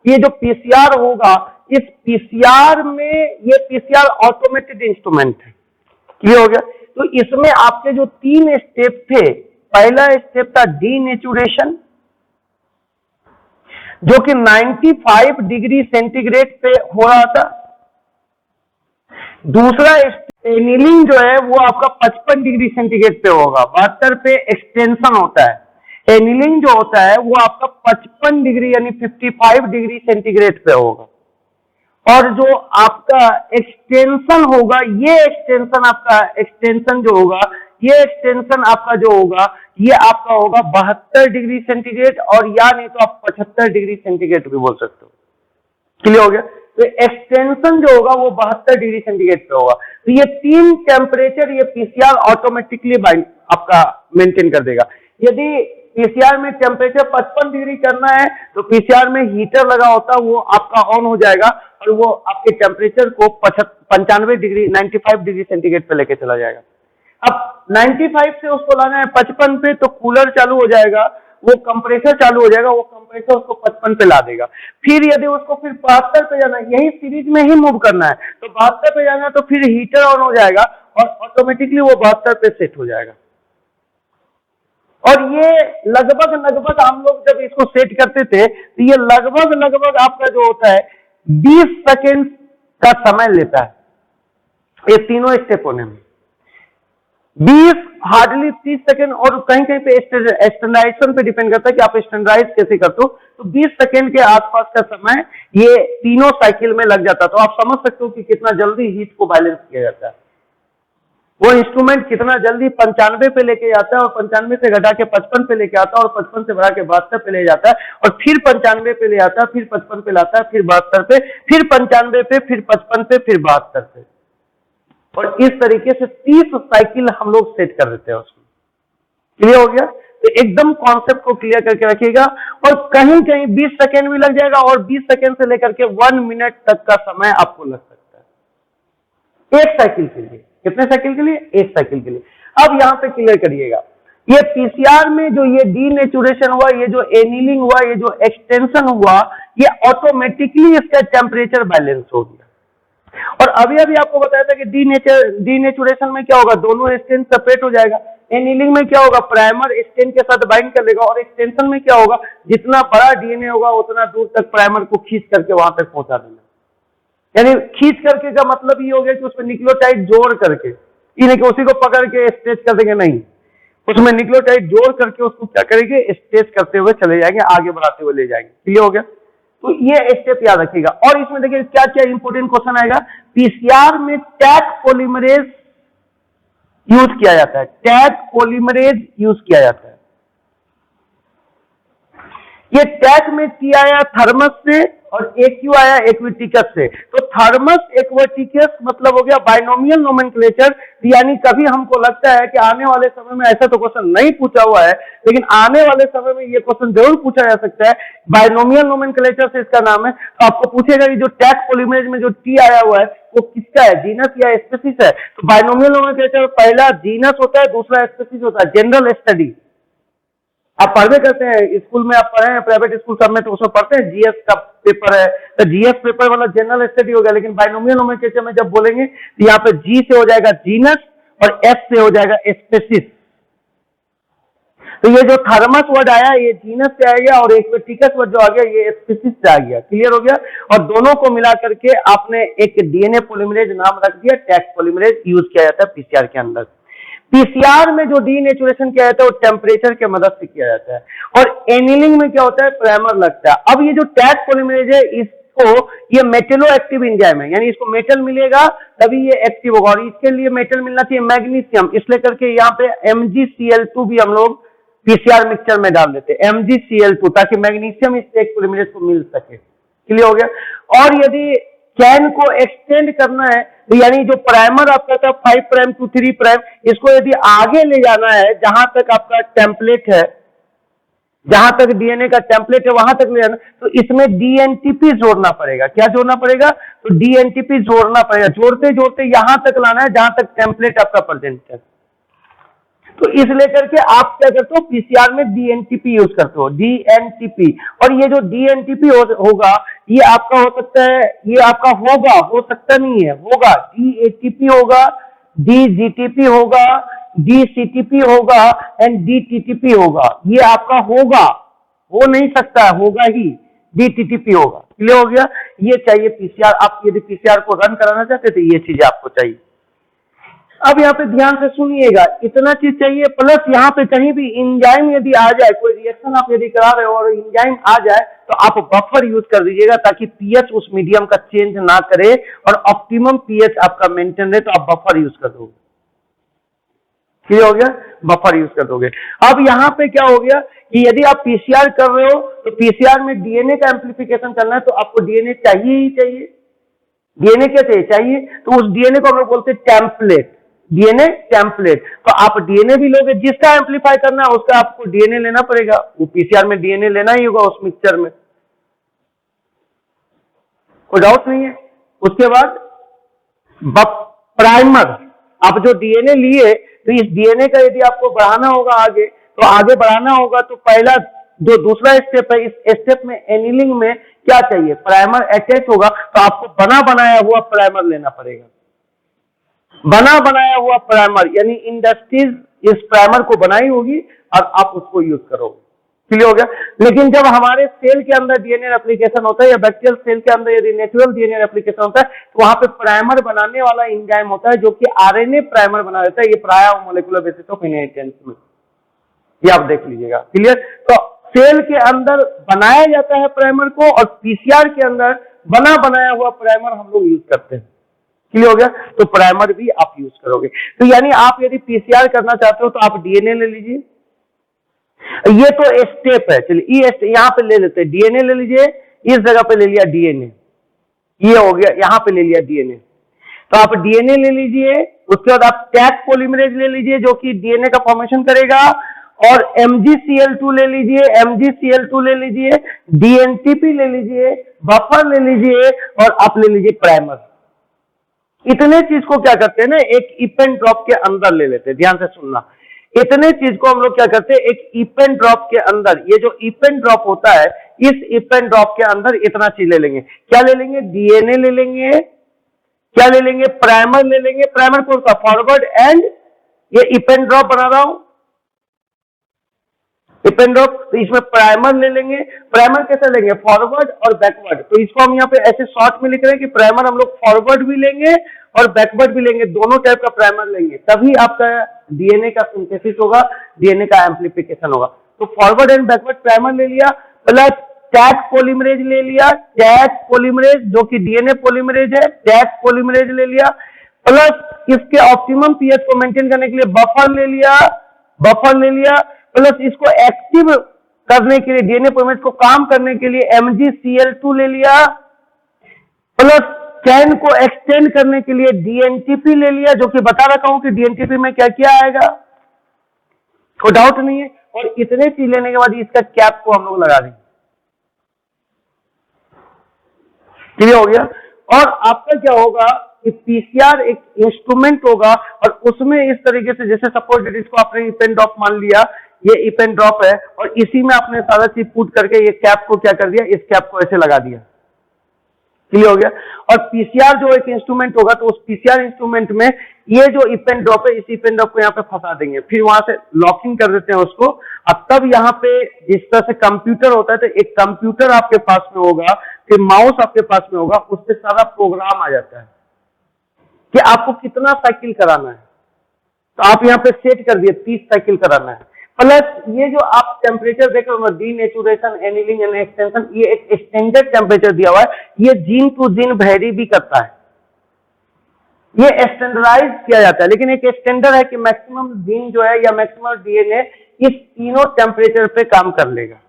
ये जो पीसीआर होगा, इस पीसीआर में, ये पीसीआर ऑटोमेटेड इंस्ट्रूमेंट है। क्लियर हो गया? तो इसमें आपके जो 3 स्टेप थे, पहला स्टेप था डीनेचुरेशन, जो कि 95 डिग्री सेंटीग्रेड पे हो रहा था। दूसरा एनिलिंग जो है वो आपका 55 डिग्री सेंटीग्रेड पे होगा, 72 पे एक्सटेंशन होता है। एनिलिंग जो होता है वो आपका 55 डिग्री यानी 55 डिग्री सेंटीग्रेड पे होगा। और जो आपका एक्सटेंशन होगा, ये एक्सटेंशन आपका, एक्सटेंशन जो होगा, ये एक्सटेंशन आपका जो होगा, ये आपका होगा 72 डिग्री सेंटीग्रेड, और या नहीं तो आप 75 डिग्री सेंटीग्रेड भी बोल सकते हो। क्लियर हो गया? तो एक्सटेंशन जो होगा वो 72 डिग्री सेंटीग्रेड पे होगा। तो ये 3 टेम्परेचर ये पीसीआर ऑटोमेटिकली आपका मेंटेन कर देगा। यदि पीसीआर में टेम्परेचर 55 डिग्री करना है तो पीसीआर में हीटर लगा होता है, वो आपका ऑन हो जाएगा और वो आपके टेम्परेचर को 95 डिग्री 95 डिग्री सेंटीग्रेड पे लेके चला जाएगा। अब 95 से उसको लाना है 55 पे, तो कूलर चालू हो जाएगा, वो कंप्रेसर चालू हो जाएगा, वो कंप्रेसर उसको 55 पे ला देगा। फिर यदि उसको फिर 72 पे जाना है, यही सीरीज में ही मूव करना है, तो 72 पे जाना है तो फिर हीटर ऑन हो जाएगा और ऑटोमेटिकली वो 72 पे सेट हो जाएगा। और ये लगभग हम लोग जब इसको सेट करते थे तो ये लगभग आपका जो होता है 20 सेकेंड का समय लेता है, ये तीनों स्टेप होने में 20 हार्डली 30 सेकेंड, और कहीं कहीं पे स्टैंडर्डाइजेशन पे डिपेंड करता है कि आप स्टैंडर्डाइज कैसे करते हो। तो 20 सेकेंड के आसपास का समय ये तीनों साइकिल में लग जाता है। तो आप समझ सकते हो कि कितना जल्दी हीट को बैलेंस किया जाता है। वो इंस्ट्रूमेंट कितना जल्दी 95 पे लेके जाता है और 95 से घटा के 55 पे लेके आता है और 55 से बढ़ा के 72 पे ले जाता है और फिर 95 पे ले आता है, फिर 55 पे लाता है, फिर 72 पे, फिर 95 पे, फिर 55 पे, फिर 72 पे, और इस तरीके से 30 साइकिल हम लोग सेट कर देते हैं उसमें। क्लियर हो गया? तो एकदम कॉन्सेप्ट को क्लियर करके रखिएगा। और कहीं कहीं 20 सेकेंड भी लग जाएगा और 20 सेकेंड से लेकर के 1 मिनट तक का समय आपको लग सकता है एक साइकिल के लिए। कितने साइकिल के लिए? एक साइकिल के लिए। अब यहां पे क्लियर करिएगा, ये पीसीआर में जो ये डीनेचुरेशन हुआ, ये जो एनिलिंग हुआ, ये जो एक्सटेंशन हुआ, ये ऑटोमेटिकली इसका टेम्परेचर बैलेंस हो गया। और अभी आपको बताया था कि डीनेचुरेशन में क्या होगा, दोनों स्टेन सेपरेट हो जाएगा। एनिलिंग में क्या होगा, प्राइमर स्टेन के साथ बाइंड कर लेगा, और एक्सटेंशन में क्या होगा, जितना बड़ा डीएनए होगा उतना दूर तक प्राइमर को खींच करके वहां तक पहुंचा देना। यानी खींच करके का मतलब ये हो गया कि उसमें न्यूक्लियोटाइड जोड़ करके, ये नहीं कि उसी को पकड़ के स्ट्रेच कर देंगे, नहीं, उसमें न्यूक्लियोटाइड जोड़ करके उसको क्या करेंगे, स्ट्रेच करते हुए चले जाएंगे, आगे बढ़ाते हुए ले जाएंगे। क्लियर हो गया? तो ये स्टेप याद रखिएगा। और इसमें देखिए क्या क्या इंपोर्टेंट क्वेश्चन आएगा। पीसीआर में टैग पॉलीमरेज यूज किया जाता है, टैग पॉलीमरेज यूज किया जाता है। ये टैग में टी आया थर्मस से और एक्यू आया एक्विटिकस से। तो थर्मस एक्विटिकस मतलब हो गया बाइनोमियल नोमेनक्लेचर। यानी कभी हमको लगता है कि आने वाले समय में, ऐसा तो क्वेश्चन नहीं पूछा हुआ है, लेकिन आने वाले समय में ये क्वेश्चन जरूर पूछा जा सकता है। बाइनोमियल नोमेनक्लेचर से इसका नाम है। तो आपको पूछेगा कि जो टैग पॉलीमरेज में जो टी आया हुआ है वो किसका है, जीनस या स्पीसीज है। तो बाइनोमियल नोमेनक्लेचर पहला जीनस होता है, दूसरा स्पीसीज होता है। जनरल स्टडी आप पढ़वे करते हैं स्कूल में, आप पढ़े हैं प्राइवेट स्कूल सब में, तो उसमें पढ़ते हैं जीएस का पेपर है, तो जीएस पेपर वाला जनरल स्टडी हो गया। लेकिन बाइनोमियल नोमेनक्लेचर में जब बोलेंगे तो यहाँ पे जी से हो जाएगा जीनस और एस से हो जाएगा स्पेसिस। तो ये जो थर्मस वर्ड आया ये जीनस से आ गया और एक्विटिकस वर्ड जो आ गया ये स्पीसीज से आ गया। क्लियर हो गया? और दोनों को मिला करके आपने एक डीएनए पॉलीमरेज नाम रख दिया, टैग पॉलीमरेज यूज किया जाता है पीसीआर के अंदर। पीसीआर में जो डीनेचुरेशन किया जाता है वो टेम्परेचर के मदद से किया जाता है। और एनिलिंग में क्या होता है, प्राइमर लगता है। अब ये जो टैग पॉलीमरेज है इसको, ये मेटलो एक्टिव एंजाइम है, यानी इसको मेटल मिलेगा तभी ये एक्टिव होगा, और इसके लिए मेटल मिलना चाहिए मैग्नीशियम। इसलिए करके यहाँ पे MgCl2 भी हम लोग पीसीआर मिक्सचर में डाल देते हैं, MgCl2, ताकि मैग्नीशियम इस टैग पॉलीमरेज को मिल सके। क्लियर हो गया? और यदि चैन को एक्सटेंड करना है तो यानी जो प्राइमर आपका था 5 प्राइम टू 3 प्राइम, इसको यदि आगे ले जाना है, जहां तक आपका टेम्पलेट है, जहां तक डीएनए का टेम्पलेट है वहां तक ले जाना, तो इसमें डीएनटीपी जोड़ना पड़ेगा। क्या जोड़ना पड़ेगा? तो डीएनटीपी जोड़ना पड़ेगा। जोड़ते जोड़ते यहां तक लाना है जहां तक टेम्पलेट आपका प्रेजेंट है। तो इस लेकर के आप क्या करते हो, पीसीआर में डीएनटीपी यूज करते हो, डीएनटीपी। और ये जो डीएनटीपी होगा, ये आपका हो सकता है, ये आपका होगा, हो सकता नहीं है, होगा, डीएटीपी होगा, डीजीटीपी होगा, डीसीटीपी होगा एंड डीटीटीपी होगा। ये आपका होगा, हो नहीं सकता, होगा ही, डीटीटीपी होगा। क्लियर हो गया? ये चाहिए पीसीआर। आप यदि पीसीआर को रन कराना चाहते थे, ये चीजें आपको चाहिए। अब यहाँ पे ध्यान से सुनिएगा, इतना चीज चाहिए, प्लस यहाँ पे कहीं भी इंजाइम यदि आ जाए, कोई रिएक्शन आप यदि करा रहे हो और इंजाइम आ जाए, तो आप बफर यूज कर दीजिएगा, ताकि पीएच उस मीडियम का चेंज ना करे और ऑप्टिमम पीएच आपका मेंटेन रहे, तो आप बफर यूज कर दोगे। क्लियर हो गया? बफर यूज कर दोगे। अब यहाँ पे क्या हो गया कि यदि आप पीसीआर कर रहे हो, तो पीसीआर में डीएनए का एम्प्लीफिकेशन करना है, तो आपको डीएनए चाहिए ही चाहिए। डीएनए क्या चाहिए? तो उस डीएनए को हम लोग बोलते हैं टेम्पलेट, डीएनए टेम्पलेट। तो आप डीएनए भी लोगे, जिसका एम्पलीफाई करना है उसका आपको डीएनए लेना पड़ेगा। वो पीसीआर में डीएनए लेना ही होगा उस मिक्सचर में, कोई डाउट नहीं है। उसके बाद प्राइमर, आप जो डीएनए लिए, तो इस डीएनए का यदि आपको बढ़ाना होगा आगे, तो आगे बढ़ाना होगा, तो पहला जो दूसरा स्टेप है, इस स्टेप में एनिलिंग में क्या चाहिए, प्राइमर अटैच होगा, तो आपको बना बनाया हुआ प्राइमर लेना पड़ेगा। बना बनाया हुआ प्राइमर, यानी इंडस्ट्रीज इस प्राइमर को बनाई होगी और आप उसको यूज करोगे। क्लियर हो गया? लेकिन जब हमारे सेल के अंदर डीएनए एप्लीकेशन होता है, या बैक्टीरियल सेल के अंदर यदि नेचुरल डीएनए एप्लीकेशन होता है, तो वहां पे प्राइमर बनाने वाला एंजाइम होता है, जो कि आरएनए प्राइमर बना देता है। ये प्राया मोलिकुलर बेसिस ऑफ इनहेरिटेंस में, ये आप देख लीजिएगा। क्लियर? तो सेल के अंदर बनाया जाता है प्राइमर को, और पीसीआर के अंदर बना बनाया हुआ प्राइमर हम लोग यूज करते हैं। क्लियर हो गया? तो प्राइमर भी आप यूज करोगे। तो यानी आप यदि पीसीआर करना चाहते हो, तो आप डीएनए ले लीजिए। ये तो स्टेप है, चलिए यहां पे ले लेते हैं, डीएनए ले लीजिए, इस जगह पे ले लिया डीएनए, ये हो गया, यहां पे ले लिया डीएनए। तो आप डीएनए ले लीजिए, उसके बाद आप टैग पॉलीमरेज ले लीजिए, जो कि डीएनए का फॉर्मेशन करेगा, और MgCl2 ले लीजिए, MgCl2 ले लीजिए, डीएनटीपी ले लीजिए, बफर ले लीजिए, और आप ले लीजिए प्राइमर। इतने चीज को क्या करते हैं ना, एक इप एंड ड्रॉप के अंदर ले लेते हैं। ध्यान से सुनना, इतने चीज को हम लोग क्या करते हैं, एक इप एंड ड्रॉप के अंदर, ये जो इप एंड ड्रॉप होता है, इस इप एंड ड्रॉप के अंदर इतना चीज ले लेंगे। क्या ले लेंगे? डीएनए ले लेंगे, क्या ले लेंगे? प्राइमर ले लेंगे। प्राइमर कौन सा? फॉरवर्ड एंड, ये इप एंड ड्रॉप बना रहा हूं, इप एंड ड्रॉप। तो इसमें प्राइमर ले लेंगे। प्राइमर कैसे लेंगे? फॉरवर्ड और बैकवर्ड। तो इसको हम यहाँ पे ऐसे शॉर्ट में लिख रहे हैं कि प्राइमर हम लोग फॉरवर्ड भी लेंगे और बैकवर्ड भी लेंगे, दोनों टाइप का प्राइमर लेंगे, तभी आपका डीएनए का सिंथेसिस होगा, डीएनए का एम्प्लीफिकेशन होगा। तो फॉरवर्ड एंड बैकवर्ड प्राइमर ले लिया, प्लस टैग पॉलीमरेज ले लिया, टैग पॉलीमरेज जो कि डीएनए पॉलीमरेज है, टैग पॉलीमरेज ले लिया, प्लस इसके ऑप्टिमम पीएच को मेंटेन करने के लिए बफर ले लिया, बफर ले लिया, प्लस इसको एक्टिव करने के लिए, डीएनए पॉलीमरेज को काम करने के लिए MgCl2 ले लिया, प्लस चैन को एक्सटेंड करने के लिए डीएनटीपी ले लिया, जो कि बता रखा हूं कि डीएनटीपी में क्या क्या आएगा, कोई डाउट नहीं है। और इतने चीज लेने के बाद इसका कैप को हम लोग लगा देंगे। क्लियर हो गया? और आपका क्या होगा कि पीसीआर एक इंस्ट्रूमेंट होगा, और उसमें इस तरीके से, जैसे सपोज इसको आपने इप एंड ड्रॉप मान लिया, ये इप एंड ड्रॉप है, और इसी में आपने सारा चीज पुट करके ये कैप को क्या कर दिया, इस कैप को ऐसे लगा दिया। क्लियर हो गया? और पीसीआर जो एक इंस्ट्रूमेंट होगा, तो उस पीसीआर इंस्ट्रूमेंट में ये जो इप एंड ड्रॉप है, इस इप एंड ड्रॉप को यहाँ पे फंसा देंगे, फिर वहां से लॉकिंग कर देते हैं उसको। अब तब यहाँ पे जिस तरह से कंप्यूटर होता है, तो एक कंप्यूटर आपके पास में होगा, फिर माउस आपके पास में होगा, उस पर सारा प्रोग्राम आ जाता है कि आपको कितना साइकिल कराना है। तो आप यहाँ पे सेट कर दिए 30 साइकिल कराना है, प्लस ये जो आप टेम्परेचर देख रहे हो, डीनेचुरेशन, एनिलिंग एंड एक्सटेंशन, ये एक स्टैंडर्ड टेम्परेचर दिया हुआ है, ये जीन टू जीन वेरी भी करता है, ये स्टैंडर्डाइज किया जाता है। लेकिन एक स्टैंडर्ड है कि मैक्सिमम जीन जो है या मैक्सिमम डीएनए इस तीनों टेम्परेचर पे काम कर लेगा,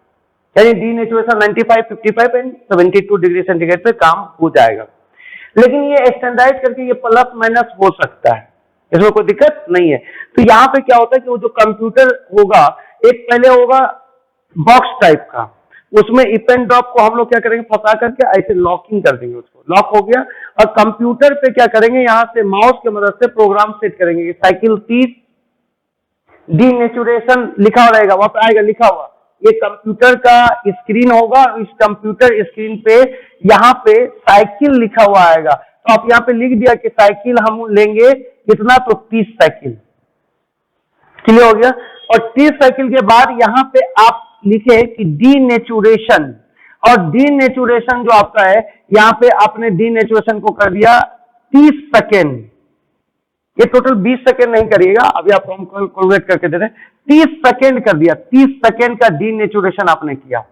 यानी डीनेचुरेशन 95, 55 एंड 72 डिग्री सेंटीग्रेड पे काम हो जाएगा। लेकिन ये स्टैंडर्डाइज करके ये प्लस माइनस हो सकता है, इसमें कोई दिक्कत नहीं है। तो यहाँ पे क्या होता है कि वो जो कंप्यूटर होगा, एक पहले होगा बॉक्स टाइप का, उसमें इप एंड ड्रॉप को हम लोग क्या करेंगे, फंसा करके ऐसे लॉकिंग कर देंगे, उसको लॉक हो गया। और कंप्यूटर पे क्या करेंगे, यहाँ से माउस की मदद से प्रोग्राम सेट करेंगे कि साइकिल 30 डीनेचुरेशन लिखा हुआ रहेगा, वहां पे आएगा लिखा हुआ, ये कंप्यूटर का स्क्रीन होगा, इस कंप्यूटर स्क्रीन पे यहाँ पे साइकिल लिखा हुआ आएगा। तो आप यहाँ पे लिख दिया कि साइकिल हम लेंगे कितना, तो 30 साइकिल। क्लियर हो गया। और 30 साइकिल के बाद यहाँ पे आप लिखे कि डीनेचुरेशन, और डीनेचुरेशन जो आपका है, यहाँ पे आपने डीनेचुरेशन को कर दिया 30 सेकेंड। ये टोटल 20 सेकेंड नहीं करिएगा, अभी आपको हम कैलकुलेट करके दे रहे हैं, 30 सेकेंड कर दिया, 30 सेकेंड का डीनेचुरेशन आपने किया।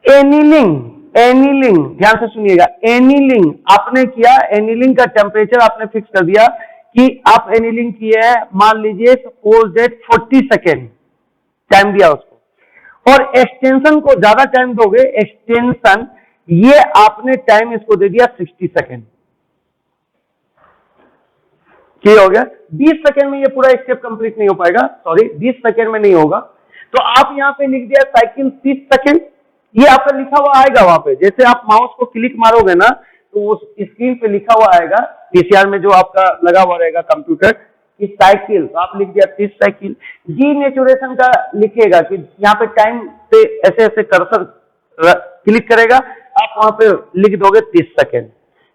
एनीलिंग, एनीलिंग ध्यान से सुनिएगा, एनीलिंग आपने किया, एनीलिंग का टेम्परेचर आपने फिक्स कर दिया कि आप एनीलिंग किए हैं, मान लीजिए सपोज दैट 40 सेकेंड टाइम दिया उसको, और एक्सटेंशन को ज्यादा टाइम दोगे, एक्सटेंशन ये आपने टाइम इसको दे दिया 60 सेकेंड। क्लियर हो गया। 20 सेकेंड में ये पूरा स्टेप कंप्लीट नहीं हो पाएगा, सॉरी 20 सेकेंड में नहीं होगा। तो आप यहां पे लिख दिया साइकिल 30 सेकेंड, ये आपका लिखा हुआ आएगा वहां पे, जैसे आप माउस को क्लिक मारोगे ना तो उस स्क्रीन पे लिखा हुआ आएगा, पीसीआर में जो आपका लगा हुआ रहेगा कंप्यूटर की साइकिल, तो आप लिख दिया 30 साइकिल। डीनेचुरेशन का लिखिएगा कि यहाँ पे टाइम पे ऐसे ऐसे कर्सर क्लिक करेगा, आप वहां पे लिख दोगे 30 सेकेंड।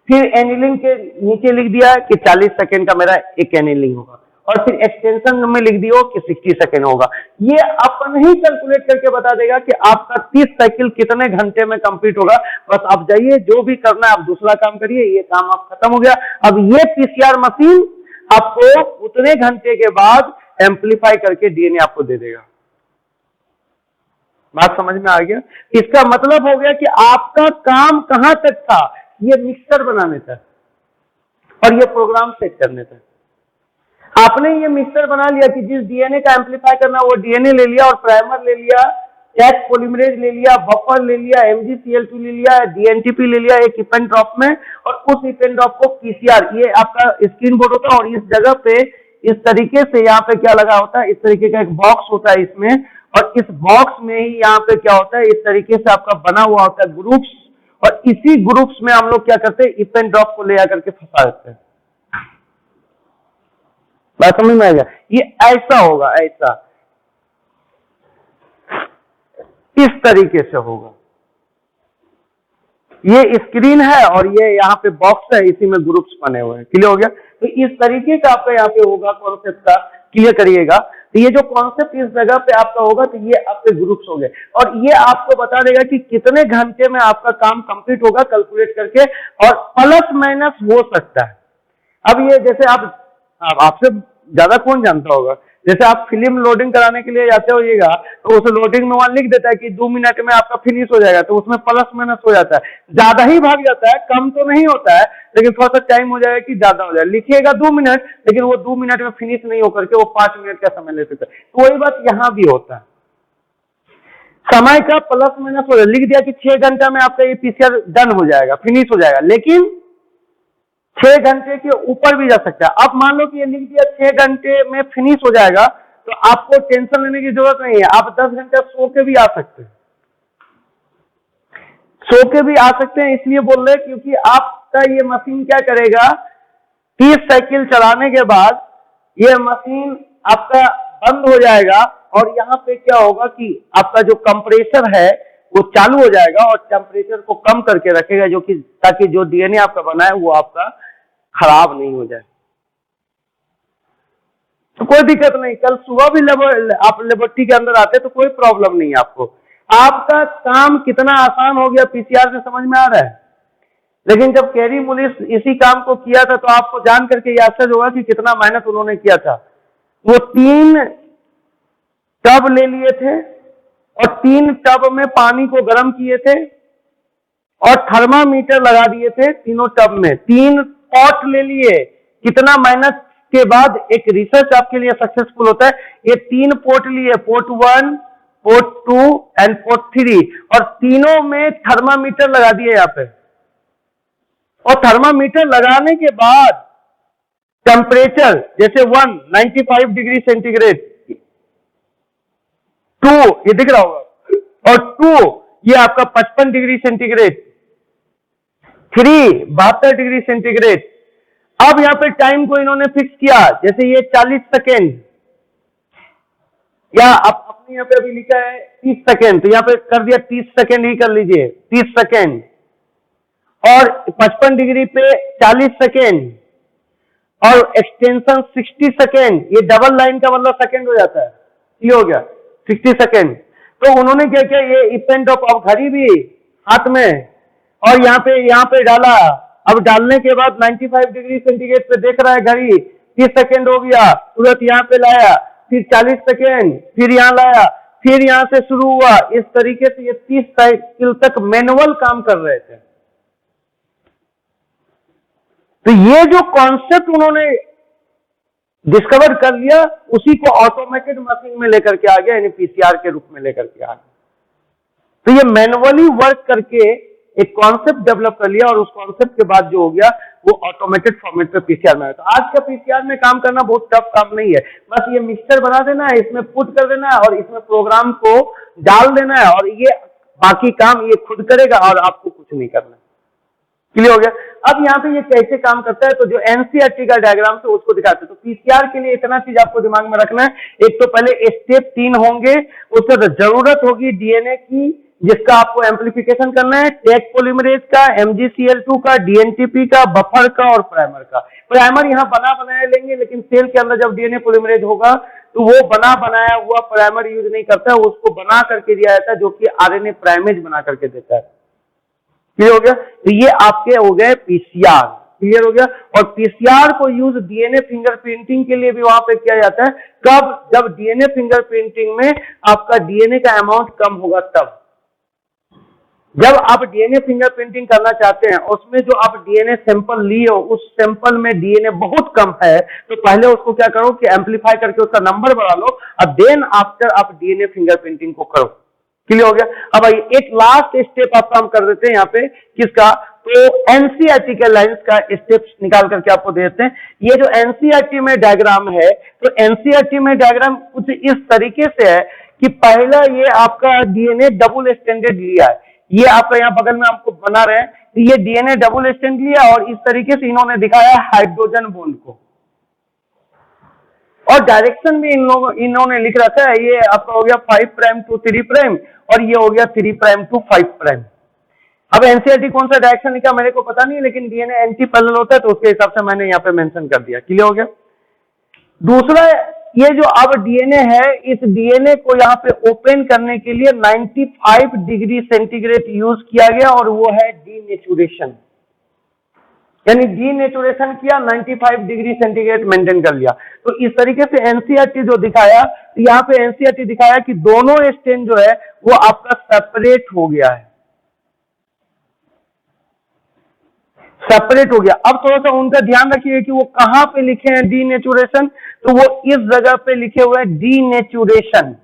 फिर एनीलिंग के नीचे लिख दिया कि 40 सेकेंड का मेरा एक एनीलिंग होगा, और फिर एक्सटेंशन में लिख दियो कि 60 सेकेंड होगा। ये अपन ही कैलकुलेट करके बता देगा कि आपका 30 साइकिल कितने घंटे में कंप्लीट होगा। बस आप जाइए, जो भी करना है आप दूसरा काम करिए, ये काम आप खत्म हो गया। अब ये पीसीआर मशीन आपको उतने घंटे के बाद एम्पलीफाई करके डीएनए आपको दे देगा। बात समझ में आ गया। इसका मतलब हो गया कि आपका काम कहां तक था, ये मिक्सर बनाने तक और ये प्रोग्राम सेट करने तक। आपने ये मिक्सर बना लिया कि जिस डीएनए का एम्पलीफाई करना वो डीएनए ले लिया, और प्राइमर ले लिया, टैग पॉलीमरेज ले लिया, बफर ले लिया, MgCl2 ले लिया, DNTP ले लिया एक इप एंड ड्रॉप में, और उस इप एंड ड्रॉप को पीसीआर, ये आपका स्क्रीन बोर्ड होता है, और इस जगह पे इस तरीके से यहाँ पे क्या लगा होता है, इस तरीके का एक बॉक्स होता है इसमें, और इस बॉक्स में ही यहाँ पे क्या होता है, इस तरीके से आपका बना हुआ होता है ग्रुप्स, और इसी ग्रुप्स में हम लोग क्या करते हैं, इप एंड ड्रॉप को ले आकर के फंसा देते हैं। बात समझ में आएगा। ये ऐसा होगा, ऐसा इस तरीके से होगा। ये स्क्रीन है और ये यहाँ पे बॉक्स है, इसी में ग्रुप्स बने हुए हैं। क्लियर हो गया। तो इस तरीके का आपका यहाँ पे होगा कॉन्सेप्ट का, क्लियर करिएगा। तो ये जो कॉन्सेप्ट इस जगह पे आपका होगा, तो ये आपके ग्रुप्स हो गए, और ये आपको बता देगा कि कितने घंटे में आपका काम कंप्लीट होगा कैलकुलेट करके, और प्लस माइनस हो सकता है। अब ये जैसे आपसे ज्यादा कौन जानता होगा, जैसे आप फिल्म लोडिंग कराने के लिए जाते होइएगा, तो उस लोडिंग में वहां लिख देता है कि 2 मिनट में आपका फिनिश हो जाएगा, तो उसमें प्लस माइनस हो जाता है, ज्यादा ही भाग जाता है, कम तो नहीं होता है, लेकिन थोड़ा सा टाइम हो जाएगा कि ज्यादा हो जाएगा। लिखिएगा 2 मिनट, लेकिन वो 2 मिनट में फिनिश नहीं होकर के वो 5 मिनट का समय ले सकता है। तो वही बात यहाँ भी होता है, समय का प्लस माइनस हो जाएगा। लिख दिया कि 6 घंटा में आपका ये पीसीआर डन हो जाएगा, फिनिश हो जाएगा, लेकिन 6 घंटे के ऊपर भी जा सकता है। अब मान लो कि ये लिख दिया 6 घंटे में फिनिश हो जाएगा, तो आपको टेंशन लेने की जरूरत नहीं है, आप 10 घंटे सो के भी आ सकते हैं, सो के भी आ सकते हैं। इसलिए बोल रहे क्योंकि आपका ये मशीन क्या करेगा, 30 साइकिल चलाने के बाद ये मशीन आपका बंद हो जाएगा, और यहाँ पे क्या होगा कि आपका जो कंप्रेसर है वो चालू हो जाएगा, और टेम्परेचर को कम करके रखेगा, जो कि ताकि जो डीएनए आपका बना है वो आपका खराब नहीं हो जाए। तो कोई दिक्कत नहीं, कल सुबह भी आप लेबोरेटरी के अंदर आते तो कोई प्रॉब्लम नहीं है आपको। आपका काम कितना आसान हो गया पीसीआर से, समझ में आ रहा है। लेकिन जब कैरी मुलिस इसी काम को किया था, तो आपको जान करके ये आश्चर्य होगा कि कितना मेहनत उन्होंने किया था। वो 3 टब ले लिए थे, और 3 टब में पानी को गर्म किए थे, और थर्मामीटर लगा दिए थे तीनों टब में। 3 पॉट ले लिए, कितना मेहनत के बाद एक रिसर्च आपके लिए सक्सेसफुल होता है। ये 3 पोर्ट लिए, पोर्ट 1, पोर्ट 2 एंड पोर्ट 3, और तीनों में थर्मामीटर लगा दिए यहाँ पे। और थर्मामीटर लगाने के बाद टेम्परेचर जैसे 1 95 डिग्री सेंटीग्रेड, 2 ये दिख रहा होगा, और 2 ये आपका 55 डिग्री सेंटीग्रेड, 3 72 डिग्री सेंटीग्रेड। अब यहाँ पे टाइम को इन्होंने फिक्स किया, जैसे ये 40 सेकेंड, या आप अपने यहाँ पे अभी लिखा है 30 सेकेंड, तो यहाँ पे कर दिया 30 सेकेंड ही कर लीजिए, 30 सेकेंड। और 55 डिग्री पे 40 सेकेंड और एक्सटेंशन 60 सेकेंड, ये डबल लाइन का मतलब सेकेंड हो जाता है, ये हो गया 60 सेकेंड। तो उन्होंने क्या किया, ये इवेंट ऑफ घड़ी भी हाथ में और यहाँ पे डाला। अब डालने के बाद 95 डिग्री सेंटीग्रेड पे देख रहा है घड़ी, 30 सेकेंड हो गया, तुरंत यहाँ पे लाया, फिर 40 सेकेंड, फिर यहाँ लाया, फिर यहाँ से शुरू हुआ। इस तरीके से ये 30 साइकिल तक मैनुअल काम कर रहे थे। तो ये जो कॉन्सेप्ट उन्होंने डिस्कवर कर लिया, उसी को ऑटोमेटेड मशीन में लेकर के आ गया, यानी पीसीआर के रूप में लेकर के आ गया। तो ये मैनुअली वर्क करके एक कॉन्सेप्ट डेवलप कर लिया और उस कॉन्सेप्ट के बाद जो हो गया वो ऑटोमेटेड फॉर्मेट पे पीसीआर में आया। तो आज का पीसीआर में काम करना बहुत टफ काम नहीं है, बस ये मिक्सचर बना देना है, इसमें पुट कर देना है और इसमें प्रोग्राम को डाल देना है और ये बाकी काम ये खुद करेगा और आपको कुछ नहीं करना। क्लियर हो गया? अब यहाँ पे ये कैसे काम करता है, तो जो एनसीईआरटी का डायग्राम से उसको दिखाते हैं। तो पीसीआर के लिए इतना चीज आपको दिमाग में रखना है, एक तो पहले स्टेप 3 होंगे, उससे जरूरत होगी डीएनए की जिसका आपको एम्प्लीफिकेशन करना है, टैग पॉलीमरेज का, MgCl2 का, डीएनटीपी का, बफर का और प्राइमर का। प्राइमर यहाँ बना बनाया लेंगे, लेकिन सेल के अंदर जब डीएनए पॉलीमरेज होगा तो वो बना बनाया हुआ प्राइमर यूज नहीं करता है, उसको बना करके दिया जाता है जो कि आरएनए प्राइमेज बना करके देता है। क्लियर हो गया? तो ये आपके हो गए पीसीआर। क्लियर हो गया? और पीसीआर को यूज डीएनए फिंगरप्रिंटिंग के लिए भी वहां पे किया जाता है। कब? जब डीएनए फिंगरप्रिंटिंग में आपका डीएनए का अमाउंट कम होगा तब। जब आप डीएनए फिंगरप्रिंटिंग करना चाहते हैं, उसमें जो आप डीएनए सैंपल लिए हो उस सैंपल में डीएनए बहुत कम है, तो पहले उसको क्या करो कि एम्पलीफाई करके उसका नंबर बढ़ा लो और देन आफ्टर आप डीएनए फिंगरप्रिंटिंग को करो। क्लियर हो गया? अब एक लास्ट स्टेप आप काम कर देते हैं यहाँ पे, किसका? तो एनसीईआरटी के लाइंस का स्टेप्स निकाल करके आपको देते हैं। ये जो एनसीईआरटी में डायग्राम है, तो एनसीईआरटी में डायग्राम कुछ इस तरीके से है कि पहला ये आपका डीएनए डबल स्टैंडर्ड लिया है, ये आपका यहाँ बगल में आपको बना रहे हैं, तो ये डीएनए डबल स्टैंड लिया और इस तरीके से इन्होंने दिखाया हाइड्रोजन बॉन्ड को, और डायरेक्शन भी इन्होंने लिख रखा है। ये आपका हो गया 5 प्राइम टू 3 प्राइम और ये हो गया 3 प्राइम टू 5 प्राइम। अब एनसीईआरटी कौन सा डायरेक्शन लिखा मेरे को पता नहीं, लेकिन डीएनए एंटी पैरेलल होता है तो उसके हिसाब से मैंने यहाँ पे मेंशन कर दिया। क्लियर हो गया? दूसरा, ये जो अब डीएनए है, इस डीएनए को यहाँ पे ओपन करने के लिए 95 डिग्री सेंटीग्रेड यूज किया गया और वो है डीनेचुरेशन, यानी डीनेचुरेशन किया, 95 डिग्री सेंटीग्रेड मेंटेन कर लिया। तो इस तरीके से एनसीईआरटी जो दिखाया, यहाँ पे एनसीईआरटी दिखाया कि दोनों स्टेन जो है वो आपका सेपरेट हो गया है, सेपरेट हो गया। अब थोड़ा सा उनका ध्यान रखिए कि वो कहां पे लिखे हैं डीनेचुरेशन, तो वो इस जगह पे लिखे हुए हैं डीनेचुरेशन।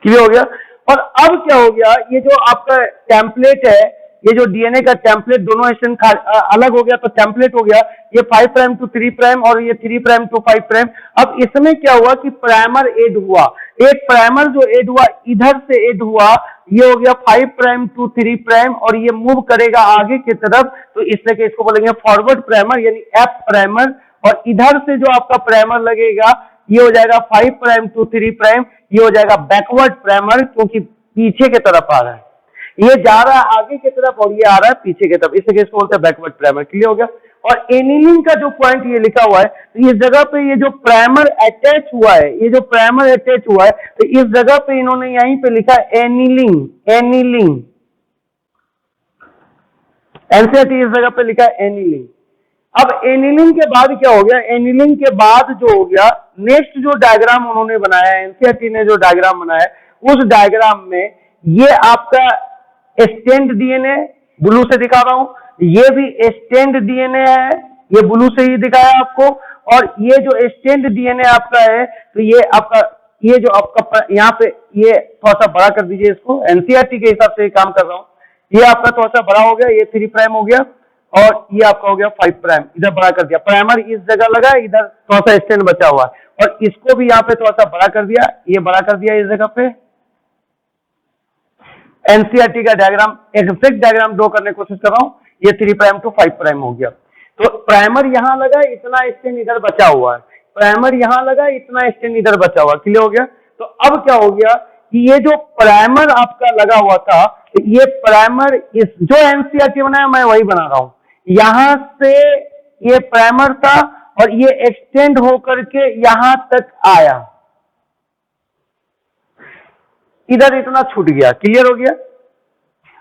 क्लियर हो गया? और अब क्या हो गया, ये जो आपका टेम्पलेट है, ये जो डीएनए का टेम्पलेट दोनों स्ट्रैंड अलग हो गया तो टेम्पलेट हो गया, ये 5 प्राइम टू 3 प्राइम और ये 3 प्राइम टू 5 प्राइम। अब इसमें क्या हुआ कि प्राइमर ऐड हुआ, एक प्राइमर जो ऐड हुआ इधर से ऐड हुआ, ये हो गया 5 प्राइम टू 3 प्राइम और ये मूव करेगा आगे की तरफ, तो इसलिए इसको बोलेंगे फॉरवर्ड प्राइमर यानी एफ प्राइमर। और इधर से जो आपका प्राइमर लगेगा ये हो जाएगा 5 प्राइम टू 3 प्राइम, ये हो जाएगा बैकवर्ड प्राइमर क्योंकि पीछे की तरफ आ रहा है, ये जा रहा है आगे की तरफ और ये आ रहा है पीछे की तरफ, इसलिए इसको बोलते हैं बैकवर्ड प्राइमर। क्लियर हो गया? और एनिलिंग का जो पॉइंट ये लिखा हुआ है, तो इस जगह पे ये जो प्राइमर अटैच हुआ है, ये जो प्राइमर अटैच हुआ है, तो इस जगह पे इन्होंने यहीं पे लिखा एनिलिंग, एनिलिंग, एनसीईआरटी इस जगह पे लिखा है एनिलिंग। अब एनिलिंग के बाद क्या हो गया, एनिलिंग के बाद जो हो गया, नेक्स्ट जो डायग्राम उन्होंने बनाया, एनसीईआरटी ने जो डायग्राम बनाया, उस डायग्राम में ये आपका स्टैंड डीएनए ब्लू से दिखा रहा हूं, ये भी स्टैंड डीएनए है, ये ब्लू से ही दिखाया आपको। और ये जो स्टैंड डीएनए आपका है, तो ये आपका, ये जो आपका यहाँ पे, ये थोड़ा सा बड़ा कर दीजिए इसको, एनसीईआरटी के हिसाब से काम कर रहा हूं, ये आपका थोड़ा सा बड़ा हो गया, ये 3 प्राइम हो गया और ये आपका हो गया 5 प्राइम, इधर बड़ा कर दिया, प्राइमर इस जगह लगा, इधर थोड़ा सा स्टैंड बचा हुआ है और इसको भी यहाँ पे थोड़ा सा बड़ा कर दिया, ये बड़ा कर दिया इस जगह पे। एनसीईआरटी का डायग्राम, एग्जैक्ट डायग्राम ड्रॉ करने की कोशिश कर रहा हूं, ये 3 प्राइम टू 5 प्राइम हो गया। तो प्राइमर यहां लगा, इतना स्ट्रेन इधर बचा हुआ है, प्राइमर यहां लगा, इतना स्ट्रेन इधर बचा हुआ, क्लियर हो गया। तो अब क्या हो गया कि ये जो प्राइमर आपका लगा हुआ था, ये प्राइमर इस जो एनसीईआरटी बनाया मैं वही बना रहा हूं, यहां से ये प्राइमर था और ये एक्सटेंड होकर के यहां तक आया, इधर इतना छूट गया, क्लियर हो गया,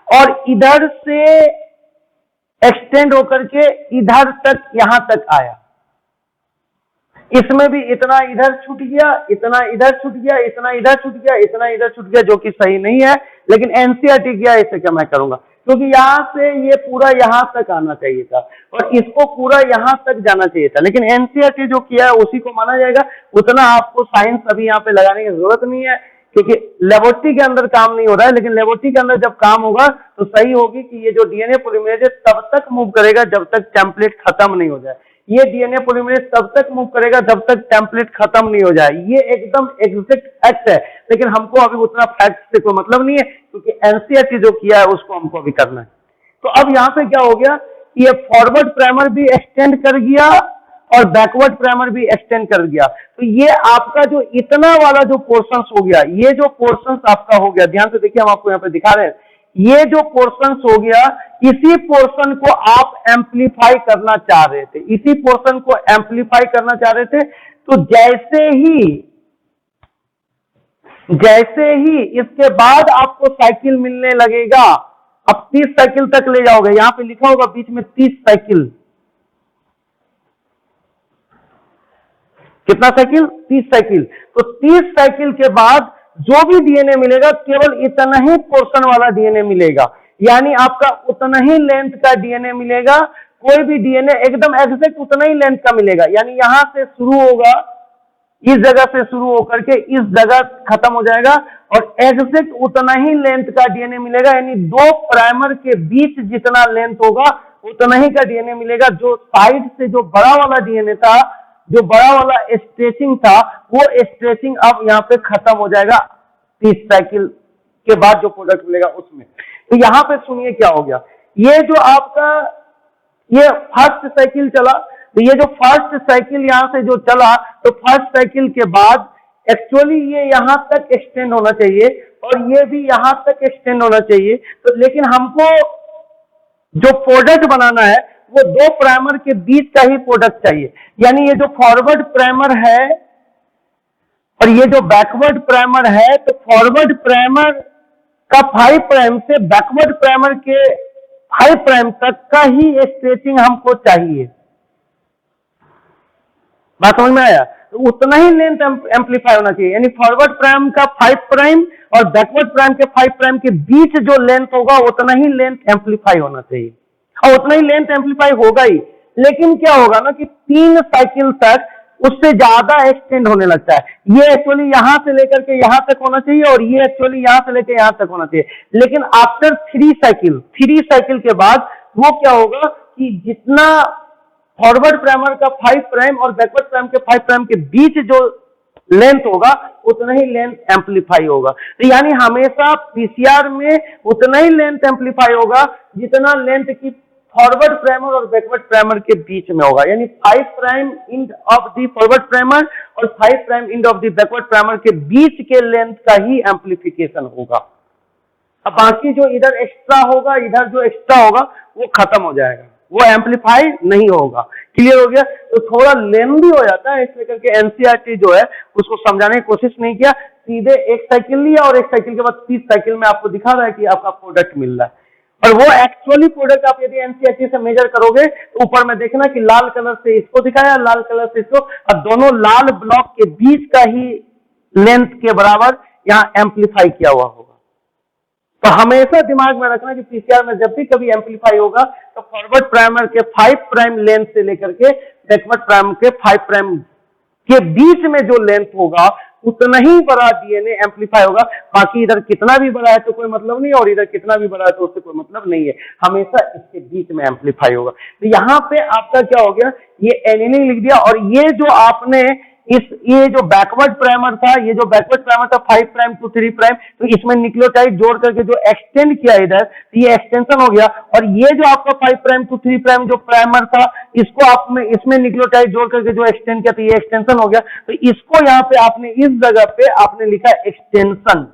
और इधर से एक्सटेंड होकर के इधर तक यहां तक आया, इसमें भी इतना इधर छूट गया, इतना इधर छूट गया, इतना इधर छूट गया, इतना इधर छूट गया, जो कि सही नहीं है, लेकिन एनसीईआरटी किया, इसे क्या मैं करूंगा, क्योंकि यहां से ये पूरा यहां तक आना चाहिए था और इसको पूरा यहां तक जाना चाहिए था, लेकिन एनसीईआरटी जो किया है उसी को माना जाएगा। उतना आपको साइंस अभी यहाँ पे लगाने की जरूरत नहीं है, क्योंकि लेबोरेटरी के अंदर काम नहीं हो रहा है, लेकिन लेबोरेटरी के अंदर जब काम होगा तो सही होगी कि ये जो डीएनए पॉलीमरेज है तब तक मूव करेगा जब तक टेम्पलेट खत्म नहीं हो जाए, ये डीएनए पॉलीमरेज तब तक मूव करेगा जब तक टेम्पलेट खत्म नहीं हो जाए। ये एकदम एग्जैक्ट फैक्ट है, लेकिन हमको अभी उतना फैक्ट से कोई मतलब नहीं है, क्योंकि एनसीईआरटी जो किया है उसको हमको अभी करना है। तो अब यहाँ पे क्या हो गया, ये फॉरवर्ड प्राइमर भी एक्सटेंड कर गया और बैकवर्ड प्राइमर भी एक्सटेंड कर गया। तो ये आपका जो इतना वाला जो पोर्शंस हो गया, ये जो पोर्शंस आपका हो गया, ध्यान से देखिए, हम आपको यहाँ पे दिखा रहे हैं, ये जो पोर्शंस हो गया, इसी पोर्शन को आप एम्पलीफाई करना चाह रहे थे, इसी पोर्शन को एम्पलीफाई करना चाह रहे थे। तो जैसे ही इसके बाद आपको साइकिल मिलने लगेगा, अब 30 साइकिल तक ले जाओगे, यहां पे लिखा होगा बीच में 30 साइकिल, कितना साइकिल, 30 साइकिल। तो 30 साइकिल के बाद जो भी डीएनए मिलेगा केवल इतना ही पोर्शन वाला डीएनए मिलेगा, यानी आपका उतना ही लेंथ का डीएनए मिलेगा, कोई भी डीएनए एकदम एग्जैक्ट उतना ही लेंथ का मिलेगा, यानी यहां से शुरू होगा, इस जगह से शुरू होकर के इस जगह खत्म हो जाएगा और एग्जैक्ट उतना ही लेंथ का डीएनए मिलेगा, यानी दो प्राइमर के बीच जितना लेंथ होगा उतना ही का डीएनए मिलेगा। जो साइड से जो बड़ा वाला डीएनए था, जो बड़ा वाला स्ट्रेचिंग था, वो स्ट्रेचिंग अब यहाँ पे खत्म हो जाएगा 30 साइकिल के बाद जो प्रोडक्ट मिलेगा उसमें। तो यहाँ पे सुनिए क्या हो गया, ये जो आपका ये फर्स्ट साइकिल चला, तो ये जो फर्स्ट साइकिल यहाँ से जो चला, तो फर्स्ट साइकिल के बाद एक्चुअली ये यहाँ तक एक्सटेंड होना चाहिए और ये भी यहाँ तक एक्सटेंड होना चाहिए। तो लेकिन हमको जो प्रोडक्ट बनाना है वो दो प्राइमर के बीच का ही प्रोडक्ट चाहिए, यानी ये जो फॉरवर्ड प्राइमर है और ये जो बैकवर्ड प्राइमर है, तो फॉरवर्ड प्राइमर का 5 प्राइम से बैकवर्ड प्राइमर के 5 प्राइम तक का ही स्ट्रेचिंग हमको चाहिए। बात समझ में आया? तो उतना ही लेंथ एम्पलीफाई होना चाहिए, यानी फॉरवर्ड प्राइम का 5 प्राइम और बैकवर्ड प्राइम के 5 प्राइम के बीच जो लेंथ होगा उतना ही लेंथ एम्पलीफाई होना चाहिए, और उतना ही लेंथ एम्पलीफाई होगा ही। लेकिन क्या होगा ना कि 3 साइकिल तक उससे ज्यादा एक्सटेंड होने लगता है, ये एक्चुअली यहां से लेकर के यहां तक होना चाहिए और ये एक्चुअली यहां से लेकर यहां तक होना चाहिए। लेकिन आफ्टर 3 साइकिल के बाद वो क्या होगा कि जितना फॉरवर्ड प्राइमर का 5 प्राइम और बैकवर्ड प्राइम के 5 प्राइम के बीच जो लेंथ होगा उतना ही लेंथ एम्पलीफाई होगा। तो यानी हमेशा पीसीआर में उतना ही लेंथ एम्पलीफाई होगा जितना लेंथ की फॉरवर्ड प्राइमर और बैकवर्ड प्राइमर के बीच में होगा, यानी 5 prime end of the forward primer और 5 prime end of the backward primer के बीच के लेंथ का ही एम्पलीफिकेशन होगा। अब बाकी जो इधर एक्स्ट्रा होगा, इधर जो एक्स्ट्रा होगा वो खत्म हो जाएगा, वो एम्पलीफाई नहीं होगा। क्लियर हो गया? तो थोड़ा लेंदी हो जाता है, इसलिए करके एनसीईआरटी जो है उसको समझाने की कोशिश नहीं किया, सीधे एक साइकिल लिया और एक साइकिल के बाद 30 साइकिल में आपको दिखा रहा है कि आपका प्रोडक्ट मिल रहा है। और वो एक्चुअली प्रोडक्ट आप यदि एनसीईआरटी से मेजर करोगे तो ऊपर में देखना कि लाल कलर से इसको दिखाया, लाल कलर से इसको, और दोनों लाल ब्लॉक के बीच का ही लेंथ के बराबर यहाँ एम्पलीफाई किया हुआ होगा। तो हमेशा दिमाग में रखना कि पीसीआर में जब भी कभी एम्पलीफाई होगा तो फॉरवर्ड प्राइमर के 5 प्राइम लेंथ से लेकर के बैकवर्ड प्राइम के 5 प्राइम के बीच में जो लेंथ होगा उतना ही बड़ा डीएनए एम्पलीफाई होगा। बाकी इधर कितना भी बड़ा है तो कोई मतलब नहीं, और इधर कितना भी बड़ा है तो उससे कोई मतलब नहीं है, हमेशा इसके बीच में एम्पलीफाई होगा। तो यहाँ पे आपका क्या हो गया, ये एनिलिंग लिख दिया, और ये जो आपने ये जो बैकवर्ड प्राइमर था, ये जो बैकवर्ड प्राइमर था 5 प्राइम टू 3 प्राइम, तो इसमें न्यूक्लियोटाइड जोड़ करके जो एक्सटेंड किया इधर, तो ये एक्सटेंशन हो गया। और ये जो आपका 5 प्राइम टू 3 प्राइम जो प्राइमर था, इसको आपने इसमें न्यूक्लियोटाइड जोड़ करके जो एक्सटेंड किया, तो ये एक्सटेंशन हो गया। तो इसको यहाँ पे आपने इस जगह पे आपने लिखा एक्सटेंशन,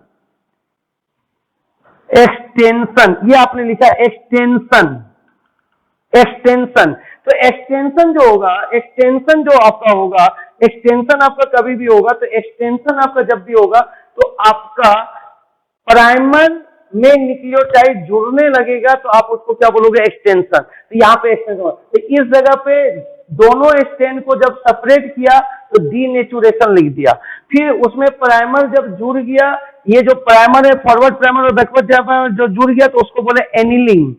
एक्सटेंशन, ये आपने लिखा एक्सटेंशन, एक्सटेंशन। तो एक्सटेंशन जो होगा, एक्सटेंशन जो आपका होगा, एक्सटेंशन आपका कभी भी होगा, तो एक्सटेंशन आपका जब भी होगा तो आपका प्राइमर में न्यूक्लियोटाइड जुड़ने लगेगा, तो आप उसको क्या बोलोगे, एक्सटेंशन। तो यहाँ पे एक्सटेंशन, तो इस जगह पे दोनों स्ट्रैंड को जब सेपरेट किया तो डीनेचुरेशन लिख दिया। फिर उसमें प्राइमर जब जुड़ गया, ये जो प्राइमर है फॉरवर्ड प्राइमर और बैकवर्ड प्राइमर जो जुड़ गया, तो उसको बोले एनिलिंग।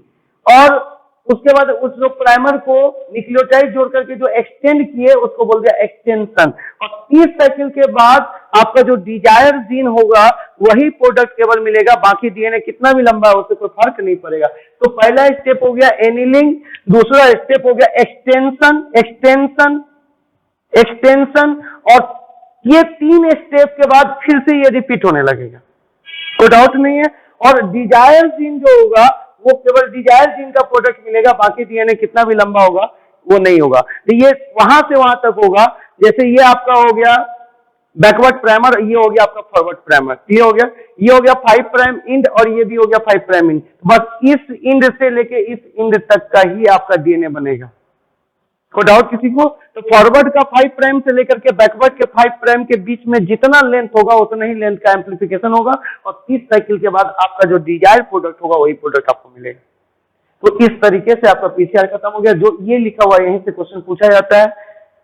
और उसके बाद उस जो प्राइमर को न्यूक्लियोटाइड जोड़ करके जो एक्सटेंड किए, उसको बोल दिया एक्सटेंशन। और 30 साइकिल के बाद आपका जो डिजायर जीन होगा वही प्रोडक्ट केवल मिलेगा, बाकी डीएनए कितना भी लंबा है उससे कोई फर्क नहीं पड़ेगा। तो पहला स्टेप हो गया एनिलिंग, दूसरा स्टेप हो गया एक्सटेंशन, एक्सटेंशन, एक्सटेंशन, और ये 3 स्टेप के बाद फिर से ये रिपीट होने लगेगा, कोई डाउट नहीं है। और डिजायर जीन जो होगा वो केवल डिजायर जीन का प्रोडक्ट मिलेगा, बाकी डीएनए कितना भी लंबा होगा वो नहीं होगा। तो ये वहां से वहां तक होगा। जैसे ये आपका हो गया बैकवर्ड प्राइमर, ये हो गया आपका फॉरवर्ड प्राइमर, ये हो गया 5 प्राइम इंड, और ये भी हो गया 5 प्राइम इंड। बस इस इंड से लेके इस इंड तक का ही आपका डीएनए बनेगा, कोई डाउट किसी को? तो फॉरवर्ड का 5 प्राइम से लेकर के बैकवर्ड के 5 प्राइम के बीच में जितना लेंथ होगा उतना ही लेंथ का एम्प्लीफिकेशन होगा, और 30 साइकिल के बाद आपका जो डिजायर प्रोडक्ट होगा वही प्रोडक्ट आपको मिलेगा। तो इस तरीके से आपका पीसीआर खत्म हो गया। जो ये लिखा हुआ है यहीं से क्वेश्चन पूछा जाता है,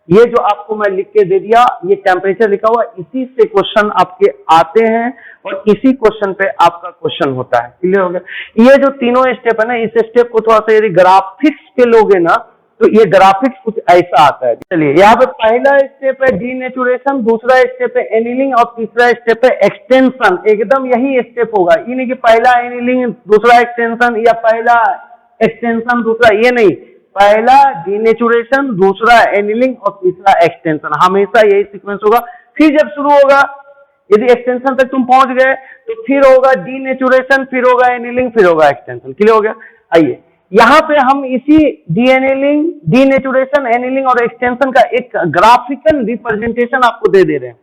ये जो आपको मैं लिख के दे दिया, ये टेम्परेचर लिखा हुआ, इसी से क्वेश्चन आपके आते हैं और इसी क्वेश्चन पे आपका क्वेश्चन होता है। क्लियर हो गया? ये जो तीनों स्टेप है ना, इस स्टेप को थोड़ा सा यदि ग्राफिक्स पे लोगे ना तो ये ग्राफिक्स कुछ ऐसा आता है। चलिए यहाँ पे पहला स्टेप है डीनेचुरेशन, दूसरा स्टेप है एनिलिंग और तीसरा स्टेप है एक्सटेंशन। एकदम यही स्टेप होगा, ये नहीं कि पहला एनिलिंग दूसरा एक्सटेंशन या पहला एक्सटेंशन दूसरा, ये नहीं, पहला डीनेचुरेशन दूसरा एनिलिंग और तीसरा एक्सटेंशन, हमेशा यही सीक्वेंस होगा। फिर जब शुरू होगा, यदि एक्सटेंशन तक तुम पहुंच गए तो फिर होगा डीनेचुरेशन, फिर होगा एनिलिंग, फिर होगा एक्सटेंशन। क्लियर हो गया? आइए यहां पे हम इसी डीएनिलिंग, डीनेचुरेशन, एनिलिंग और एक्सटेंशन का एक ग्राफिकल रिप्रेजेंटेशन आपको दे रहे हैं।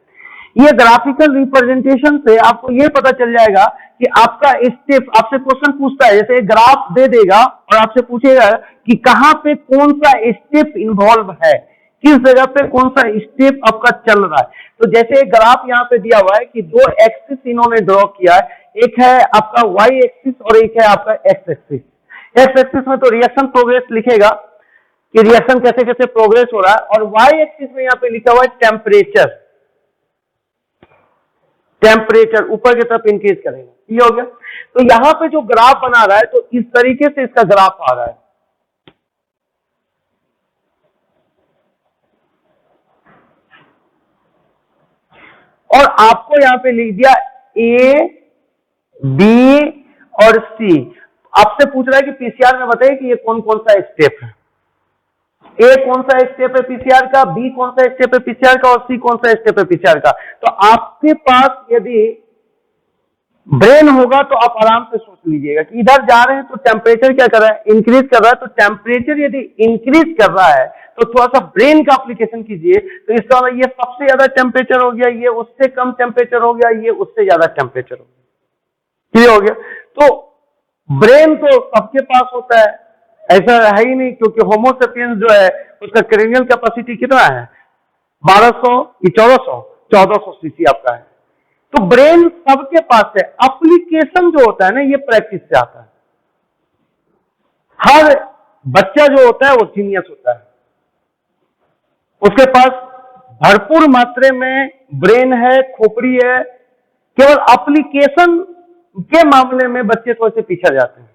ये ग्राफिकल रिप्रेजेंटेशन से आपको ये पता चल जाएगा कि आपका स्टेप, आपसे क्वेश्चन पूछता है, जैसे ग्राफ दे देगा और आपसे पूछेगा कि कहां पे कौन सा स्टेप इन्वॉल्व है, किस जगह पे कौन सा स्टेप आपका चल रहा है। तो जैसे ग्राफ यहाँ पे दिया हुआ है कि 2 एक्सिस इन्होंने ड्रॉ किया है, एक है आपका वाई एक्सिस और एक है आपका एक्स एक्सिस। एक्स एक्सिस में तो रिएक्शन प्रोग्रेस लिखेगा कि रिएक्शन कैसे कैसे प्रोग्रेस हो रहा है, और वाई एक्सिस में यहाँ पे लिखा हुआ है टेम्परेचर, टेम्परेचर ऊपर की तरफ इंक्रीज करेगा। ये हो गया। तो यहां पे जो ग्राफ बना रहा है तो इस तरीके से इसका ग्राफ आ रहा है। और आपको यहां पे लिख दिया ए, बी और सी। आपसे पूछ रहा है कि पीसीआर में बताइए कि ये कौन कौन सा स्टेप है। ए कौन सा स्टेप है पीसीआर का, बी कौन सा स्टेप है पीसीआर का और सी कौन सा स्टेप है पीसीआर का। तो आपके पास यदि ब्रेन होगा तो आप आराम से सोच लीजिएगा कि इधर जा रहे हैं तो टेम्परेचर क्या कर रहा है, इंक्रीज कर रहा है। तो टेम्परेचर यदि इंक्रीज कर रहा है तो थोड़ा सा ब्रेन का एप्लीकेशन कीजिए। तो इसका मतलब ये सबसे ज्यादा टेम्परेचर हो गया, ये उससे कम टेम्परेचर हो गया, ये उससे ज्यादा टेम्परेचर हो गया। क्लियर हो गया? तो ब्रेन तो सबके पास होता है, ऐसा है ही नहीं, क्योंकि होमो सेपियंस जो है उसका क्रेनियल कैपेसिटी कितना है, 1200 कि 1400 सीसी आपका है। तो ब्रेन सबके पास है। एप्लीकेशन जो होता है ना, ये प्रैक्टिस से आता है। हर बच्चा जो होता है वो जीनियस होता है, उसके पास भरपूर मात्रा में ब्रेन है, खोपड़ी है। केवल एप्लीकेशन के मामले में बच्चे थोड़े से पीछे जाते हैं।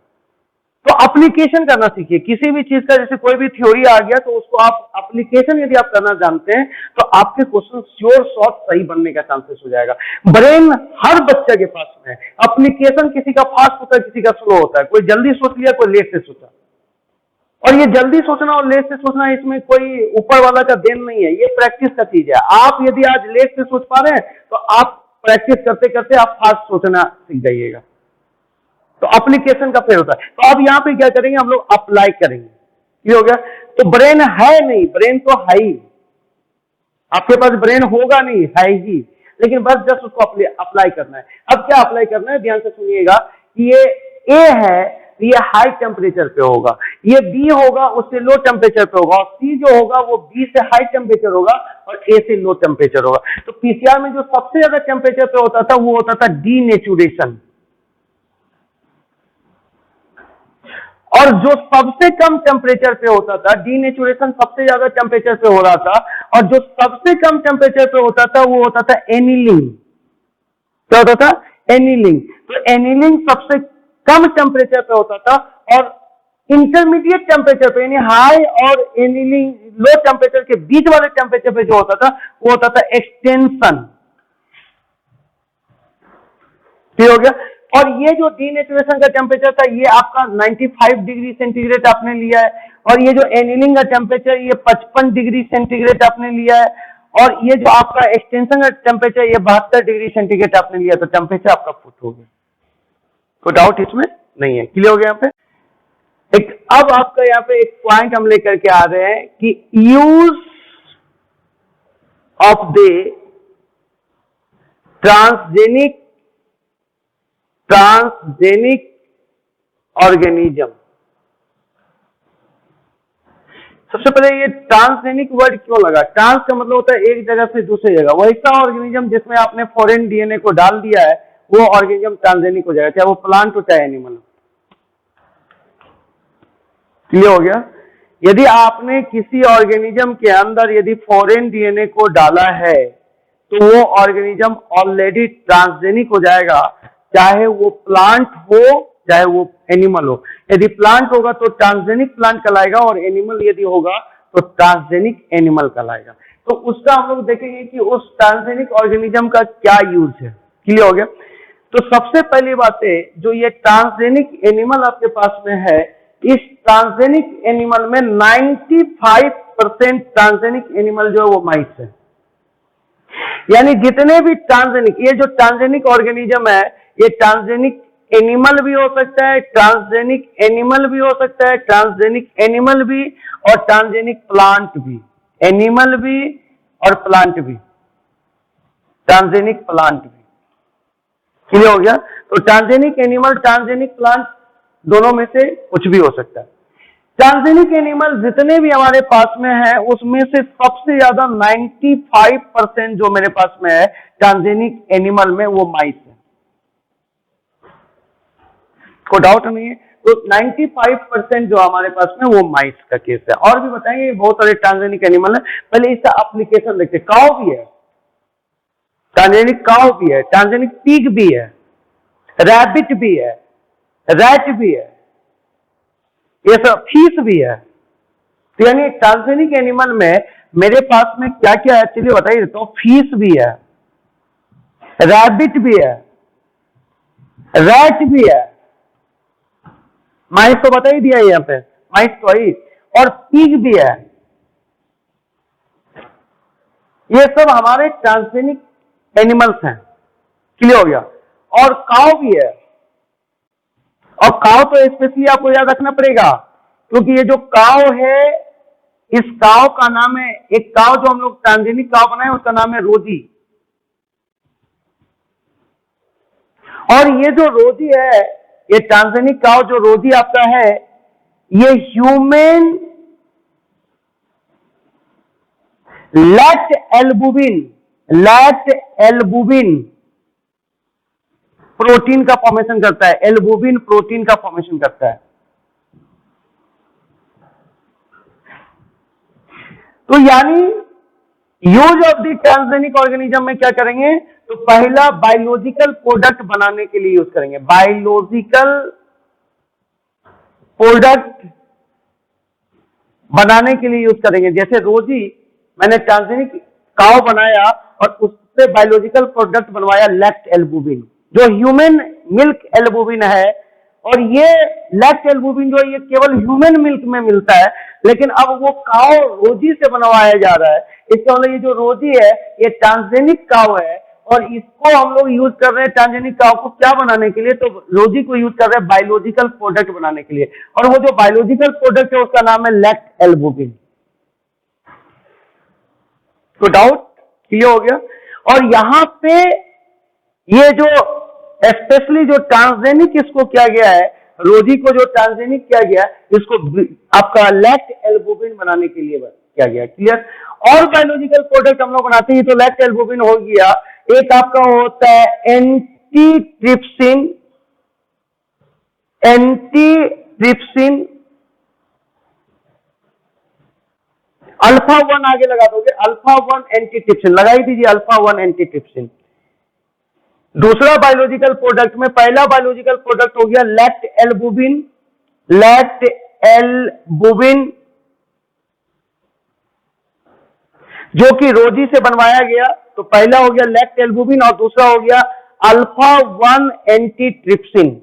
तो एप्लीकेशन करना सीखिए किसी भी चीज का। जैसे कोई भी थ्योरी आ गया तो उसको आप एप्लीकेशन यदि आप करना जानते हैं तो आपके क्वेश्चन श्योर शॉर्ट सही बनने का चांसेस हो जाएगा। ब्रेन हर बच्चे के पास में है। एप्लीकेशन किसी का फास्ट होता है, किसी का स्लो होता है, कोई जल्दी सोच लिया, कोई लेट से सोचा। और ये जल्दी सोचना और लेट से सोचना, इसमें कोई ऊपर वाला का देन नहीं है, ये प्रैक्टिस का चीज है। आप यदि आज लेट से सोच पा रहे हैं तो आप प्रैक्टिस करते करते आप फास्ट सोचना सीख जाइएगा। तो एप्लीकेशन का फेर होता है। तो अब यहाँ पे क्या करेंगे, हम लोग अप्लाई करेंगे। ये हो गया। तो ब्रेन है नहीं, ब्रेन तो है ही, आपके पास ब्रेन होगा नहीं, है ही, लेकिन बस जस्ट उसको अप्लाई करना है। अब क्या अप्लाई करना है, ध्यान से सुनिएगा कि ये ए है, ये हाई टेम्परेचर पे होगा, ये बी होगा उससे लो टेम्परेचर पे होगा, और सी जो होगा वो बी से हाई टेम्परेचर होगा और ए से लो टेम्परेचर होगा। तो पीसीआर में जो सबसे ज्यादा टेम्परेचर पे होता था वो होता था डीनेचुरेशन, और जो सबसे कम टेम्परेचर पे होता था, डीनेचुरेशन सबसे ज्यादा टेम्परेचर पे हो रहा था, और जो सबसे कम टेम्परेचर पे होता था वो होता था एनीलिंग। क्या होता था? एनीलिंग। तो एनीलिंग सबसे कम टेम्परेचर पे होता था, और इंटरमीडिएट टेम्परेचर पे यानी हाई और एनीलिंग लो टेम्परेचर के बीच वाले टेम्परेचर पे जो होता था वो होता था एक्सटेंशन। ठीक हो गया। और ये जो डीनेचुरेशन का टेम्परेचर था ये आपका 95 डिग्री सेंटीग्रेड आपने लिया है, और ये जो एनीलिंग का टेम्परेचर ये 55 डिग्री सेंटीग्रेड आपने लिया है, और ये जो आपका एक्सटेंशन का टेम्परेचर ये 72 डिग्री सेंटीग्रेड आपने लिया। तो टेम्परेचर आपका फुट हो गया, कोई डाउट इसमें नहीं है। क्लियर हो गया यहाँ पे? अब आपका यहाँ पे एक पॉइंट हम लेकर के आ रहे हैं कि use of the transgenic organism. सबसे पहले ये ट्रांसजेनिक वर्ड क्यों लगा? ट्रांस का मतलब होता है एक जगह से दूसरी जगह। वैसा ऑर्गेनिज्म जिसमें आपने फॉरेन डीएनए को डाल दिया है वो ऑर्गेनिज्म ट्रांसजेनिक हो जाएगा, चाहे वो प्लांट हो चाहे एनिमल। क्लियर हो गया? यदि आपने किसी ऑर्गेनिज्म के अंदर यदि फॉरेन डीएनए को डाला है तो वो ऑर्गेनिज्म ऑलरेडी ट्रांसजेनिक हो जाएगा, चाहे वो प्लांट हो चाहे वो एनिमल हो। यदि प्लांट होगा तो ट्रांसजेनिक प्लांट कहलाएगा, और एनिमल यदि होगा तो ट्रांसजेनिक एनिमल कहलाएगा। तो उसका हम लोग देखेंगे कि उस ट्रांसजेनिक ऑर्गेनिज्म का क्या यूज है। क्लियर हो गया? तो सबसे पहली बात है, जो ये ट्रांसजेनिक एनिमल आपके पास में है, इस ट्रांसजेनिक एनिमल में 95% ट्रांसजेनिक एनिमल जो है वो माइस है। यानी जितने भी ट्रांसजेनिक, ये जो ट्रांसजेनिक ऑर्गेनिज्म है ये ट्रांसजेनिक एनिमल भी हो सकता है, ट्रांसजेनिक एनिमल भी हो सकता है, ट्रांसजेनिक एनिमल भी और ट्रांसजेनिक प्लांट भी, एनिमल भी और प्लांट भी, ट्रांसजेनिक प्लांट भी। क्लियर हो गया? तो ट्रांसजेनिक एनिमल ट्रांसजेनिक प्लांट दोनों में से कुछ भी हो सकता है। ट्रांसजेनिक एनिमल जितने भी हमारे पास में है उसमें से सबसे ज्यादा 95% जो मेरे पास में है ट्रांसजेनिक एनिमल में वो माइस है। कोई डाउट नहीं है? तो 95% जो हमारे पास में वो माइस का केस है। और भी बताएंगे, बहुत सारे ट्रांसजेनिक एनिमल है। पहले इसका एप्लीकेशन देखते। काऊ भी है, ट्रांसजेनिक काऊ भी है, ट्रांसजेनिक पिग भी है, रैबिट भी है, रैट भी है, ये सब फीस भी है। तो यानी ट्रांसजेनिक एनिमल में मेरे पास में क्या क्या है चलिए बताइए। तो फीस भी है, रैबिट भी है, रैट भी है, माइस तो बता ही दिया है यहाँ पे, माइस तो ही, और पिग भी है। ये सब हमारे ट्रांसजेनिक एनिमल्स हैं। क्लियर हो गया? और काऊ भी है, और काऊ तो स्पेशली आपको याद रखना पड़ेगा क्योंकि ये जो काऊ है, इस काऊ का नाम है, एक काऊ जो हम लोग ट्रांसजेनिक काऊ बनाए उसका नाम है रोजी। और ये जो रोजी है, ये ट्रांसजेनिक काऊ जो रोजी आपका है, ये ह्यूमन लैक्ट एल्बुमिन प्रोटीन का फॉर्मेशन करता है, एल्बुमिन प्रोटीन का फॉर्मेशन करता है। तो यानी use of the transgenic organism में क्या करेंगे? तो पहला बायोलॉजिकल प्रोडक्ट बनाने के लिए यूज करेंगे, बायोलॉजिकल प्रोडक्ट बनाने के लिए यूज करेंगे। जैसे रोजी मैंने ट्रांसजेनिक काऊ बनाया और उससे बायोलॉजिकल प्रोडक्ट बनवाया लैक्ट एल्बुमिन। जो ह्यूमन मिल्क एल्बुमिन है और ये लैक्ट एल्बुमिन जो है ये केवल ह्यूमन मिल्क में मिलता है, लेकिन अब वो काउ रोजी से बनवाया जा रहा है। इसका मतलब ये जो रोजी है ये ट्रांसजेनिक काउ है, और इसको हम लोग यूज कर रहे हैं ट्रांसजेनिक काउ को क्या बनाने के लिए, तो रोजी को यूज कर रहे हैं बायोलॉजिकल प्रोडक्ट बनाने के लिए, और वो जो बायोलॉजिकल प्रोडक्ट है उसका नाम है लैक्ट एल्बुमिन। तो डाउट क्लियर हो गया। और यहां पे ये जो स्पेशली जो ट्रांसजेनिक इसको किया गया है, रोजी को जो ट्रांसजेनिक किया गया इसको आपका लैक्ट एल्बुमिन बनाने के लिए किया गया। क्लियर। और बायोलॉजिकल प्रोडक्ट हम लोग बनाते हैं, तो लैक्ट एल्बुमिन हो गया। एक आपका होता है एंटीट्रिप्सिन, एंटीट्रिप्सिन अल्फा 1 आगे लगा दोगे, अल्फा 1 एंटीट्रिप्सिन लगाई दीजिए, अल्फा 1 एंटीट्रिप्सिन। दूसरा बायोलॉजिकल प्रोडक्ट में पहला बायोलॉजिकल प्रोडक्ट हो गया लैक्ट एल्बुमिन, लैक्ट एल्बुमिन जो कि रोजी से बनवाया गया। तो पहला हो गया लैक्ट एल्बुमिन और दूसरा हो गया अल्फा 1 एंटीट्रिप्सिन।